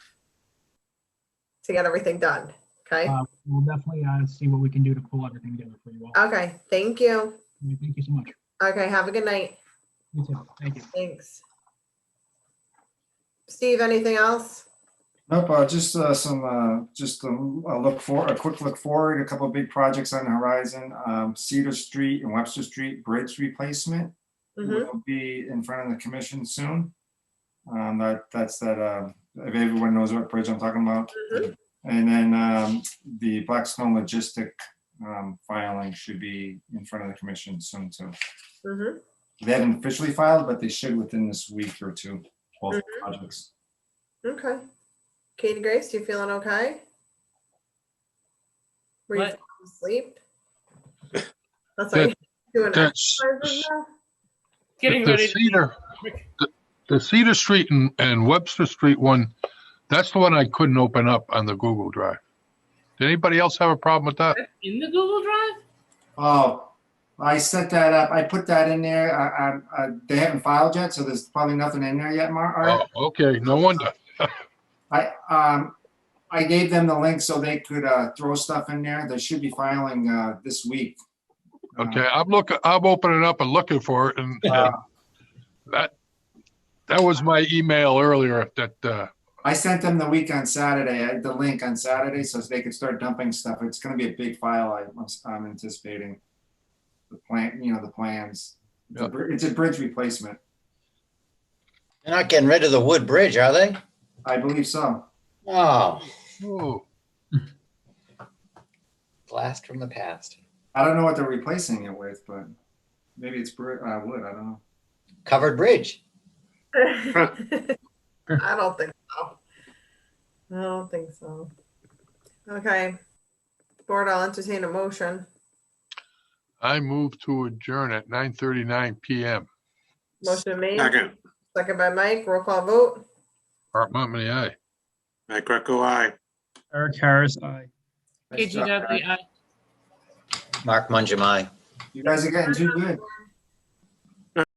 to get everything done, okay? We'll definitely see what we can do to pull everything together for you all. Okay, thank you. Thank you so much. Okay, have a good night. You too. Thank you. Thanks. Steve, anything else? Nope, just a quick look forward, a couple of big projects on the horizon. Cedar Street and Webster Street bridge replacement will be in front of the commission soon. That's if everyone knows what bridge I'm talking about. And then the Blackstone Logistic filing should be in front of the commission soon too. They haven't officially filed, but they should within this week or two, both projects. Okay. Katie Grace, you feeling okay? Were you What? falling asleep? That's right. Doing That's- exercises now? Getting The ready. The Cedar Street and Webster Street one, that's the one I couldn't open up on the Google Drive. Did anybody else have a problem with that? In the Google Drive? Oh, I set that up. I put that in there. They haven't filed yet, so there's probably nothing in there yet, Mark. Oh, okay, no wonder. I gave them the link so they could throw stuff in there. They should be filing this week. Okay, I'm opening up and looking for it, and that was my email earlier that I sent them the week on Saturday, the link on Saturday, so they could start dumping stuff. It's going to be a big file. I'm anticipating the plan, the plans. It's a bridge replacement. They're not getting rid of the wood bridge, are they? I believe so. Oh, oh, blast from the past. I don't know what they're replacing it with, but maybe it's wood. I don't know. Covered bridge. I don't think so. I don't think so. Okay. Board, I'll entertain a motion. I moved to adjourn at 9:39 PM. Motion made. Second. Second by Mike. Roll call vote. Art Monmany, aye. Mike Greco, aye. Eric Harris, aye. KG Dudley, aye. Mark Manjamai. You guys are getting too good.